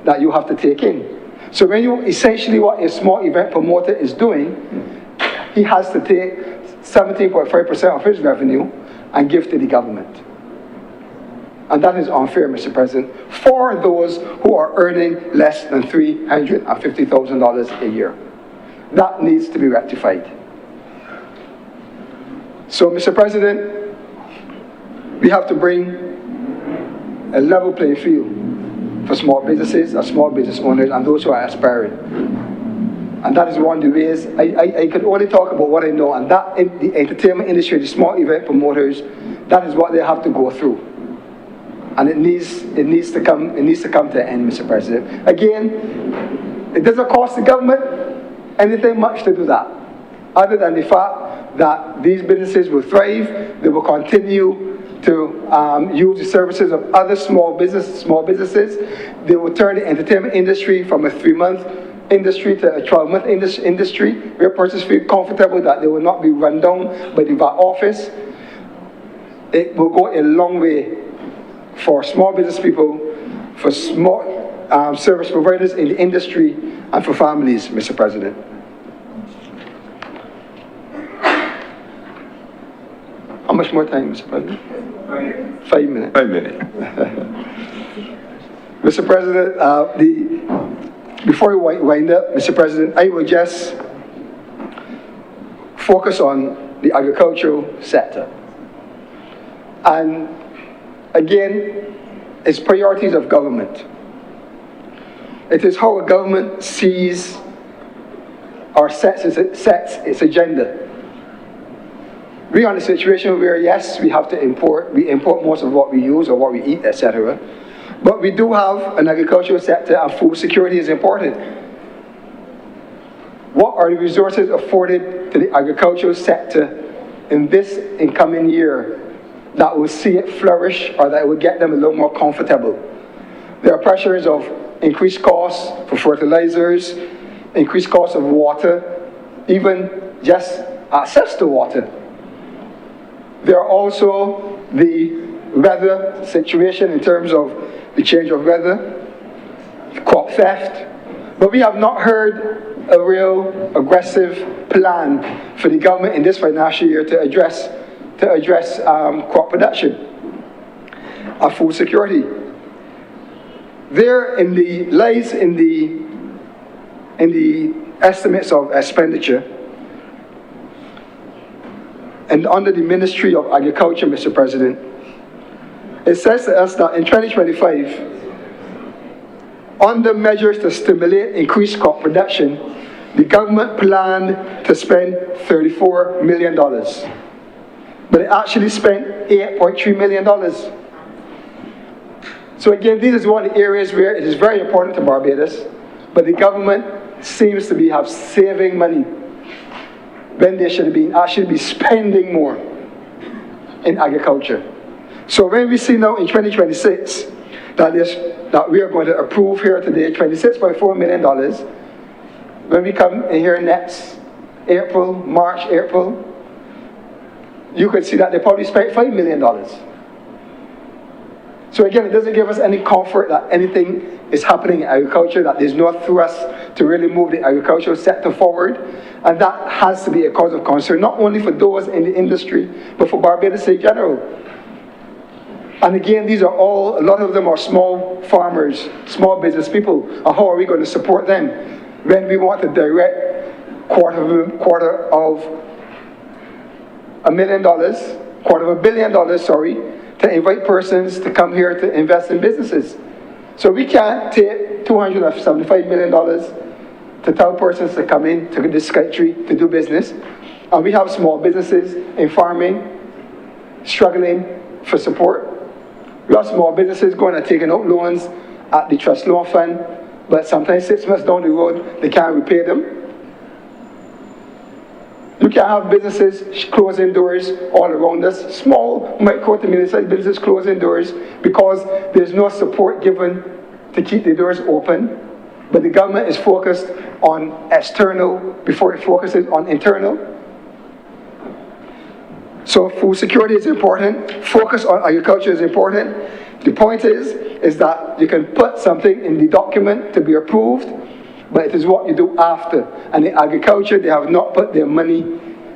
that you have to take in. So when you essentially what a small event promoter is doing, he has to take 17.5% of his revenue and give to the government. And that is unfair, Mr. President, for those who are earning less than $350,000 a year. That needs to be rectified. So, Mr. President, we have to bring a level playing field for small businesses and small business owners and those who are aspiring. And that is one of the ways I can only talk about what I know, and that in the entertainment industry, the small event promoters, that is what they have to go through. And it needs to come to an end, Mr. President. Again, it doesn't cost the government anything much to do that, other than the fact that these businesses will thrive, they will continue to use the services of other small businesses. They will turn the entertainment industry from a 3-month industry to a 12-month industry, where persons feel comfortable that they will not be run down by the VAT office. It will go a long way for small business people, for small service providers in the industry, and for families, Mr. President. How much more time, Mr. President? 5 minutes. 5 minutes. Mr. President, before we wind up, Mr. President, I will just focus on the agricultural sector. And again, it's priorities of government. It is how a government sees or sets its agenda. We are in a situation where, yes, we have to import most of what we use or what we eat, etc. But we do have an agricultural sector, and food security is important. What are the resources afforded to the agricultural sector in this incoming year that will see it flourish or that will get them a little more comfortable? There are pressures of increased costs for fertilizers, increased costs of water, even just access to water. There are also the weather situation in terms of the change of weather, crop theft, but we have not heard a real aggressive plan for the government in this financial year to address crop production and food security. There lies in the estimates of expenditure. And under the Ministry of Agriculture, Mr. President, it says to us that in 2025, under measures to stimulate increased crop production, the government planned to spend $34 million. But it actually spent $8.3 million. So again, this is one of the areas where it is very important to Barbados, but the government seems to have saving money when they should actually be spending more in agriculture. So when we see now in 2026 that we are going to approve here today $26.4 million, when we come in here next March, April, you could see that they probably spent $5 million. So again, it doesn't give us any comfort that anything is happening in agriculture, that there's no thrust to really move the agricultural sector forward. And that has to be a cause of concern, not only for those in the industry, but for Barbados in general. And again, a lot of them are small farmers, small business people. And how are we going to support them when we want to direct quarter of $1 billion, to invite persons to come here to invest in businesses? So we can't take $275 million to tell persons to come in to this country to do business. And we have small businesses in farming struggling for support. We have small businesses going and taking out loans at the Trust Loan Fund, but sometimes 6 months down the road, they can't repay them. You can't have businesses closing doors all around us, small, micro to medium-sized businesses closing doors because there's no support given to keep the doors open. But the government is focused on external before it focuses on internal. So food security is important, focus on agriculture is important. The point is that you can put something in the document to be approved, but it is what you do after. And in agriculture, they have not put their money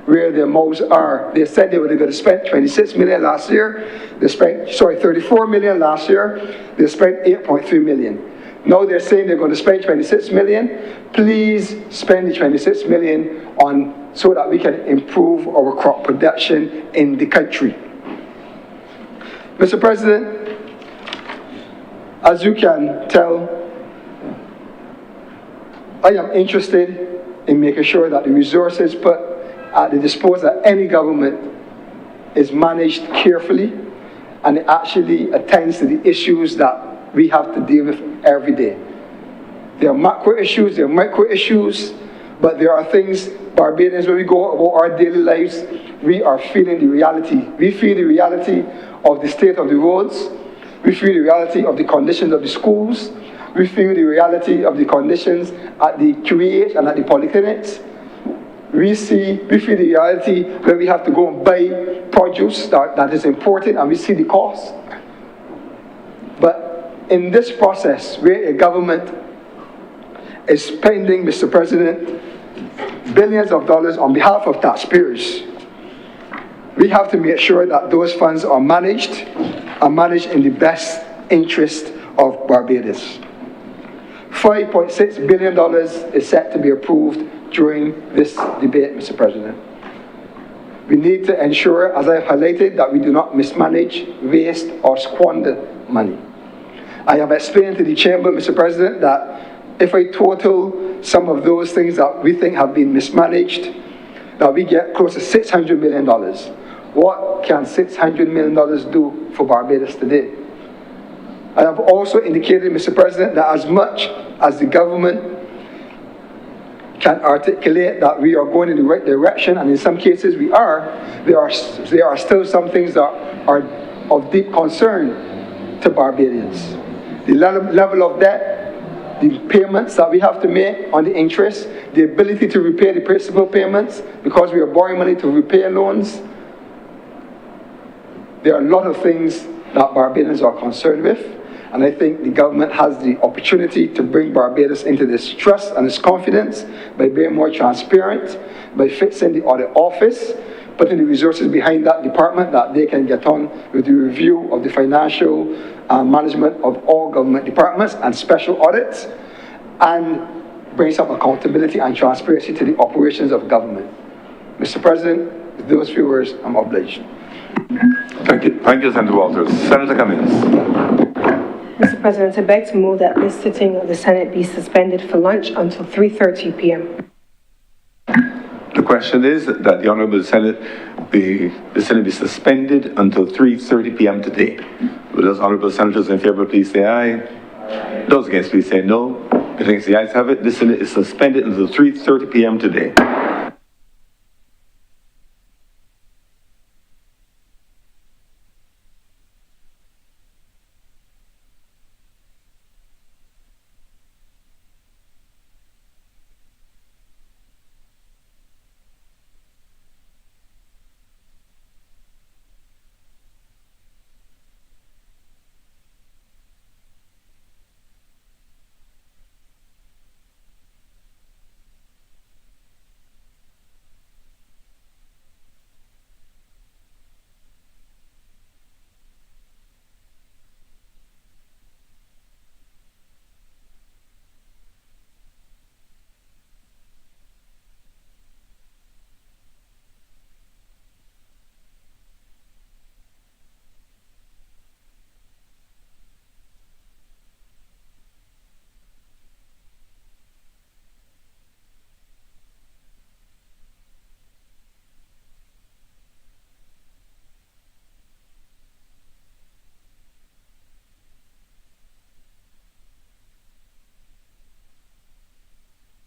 where their mouths are. They said they were going to spend 26 million last year. They spent, 34 million last year. They spent 8.3 million. Now they're saying they're going to spend 26 million. Please spend the 26 million so that we can improve our crop production in the country. Mr. President, as you can tell, I am interested in making sure that the resources put at the disposal of any government is managed carefully and it actually attends to the issues that we have to deal with every day. There are macro issues, there are micro issues, but there are things, Barbadians, when we go about our daily lives, we are feeling the reality. We feel the reality of the state of the roads. We feel the reality of the conditions of the schools. We feel the reality of the conditions at the QEH and at the polyclinics. We feel the reality when we have to go and buy produce that is imported and we see the cost. But in this process, where a government is spending, Mr. President, billions of dollars on behalf of taxpayers, we have to make sure that those funds are managed in the best interest of Barbados. $5.6 billion is set to be approved during this debate, Mr. President. We need to ensure, as I have highlighted, that we do not mismanage, waste, or squander money. I have explained to the Chamber, Mr. President, that if I total some of those things that we think have been mismanaged, that we get close to $600 million. What can $600 million do for Barbados today? I have also indicated, Mr. President, that as much as the government can articulate that we are going in the right direction, and in some cases we are, there are still some things that are of deep concern to Barbadians. The level of debt, the payments that we have to make on the interest, the ability to repay the principal payments because we are borrowing money to repay loans. There are a lot of things that Barbadians are concerned with, and I think the government has the opportunity to bring Barbados into this trust and this confidence by being more transparent, by fixing the audit office, putting the resources behind that department that they can get on with the review of the financial management of all government departments and special audits, and bring some accountability and transparency to the operations of government. Mr. President, with those few words, I'm obliged. Thank you, Senator Walters. Senator Cummings. Mr. President, I beg to move that this sitting of the Senate be suspended for lunch until 3:30 p.m. The question is that the Honourable Senate, the Senate be suspended until 3:30 p.m. today. Will those honorable senators in favor, please say aye. Those against, please say no. Against, the ayes have it. This Senate is suspended until 3:30 p.m. today.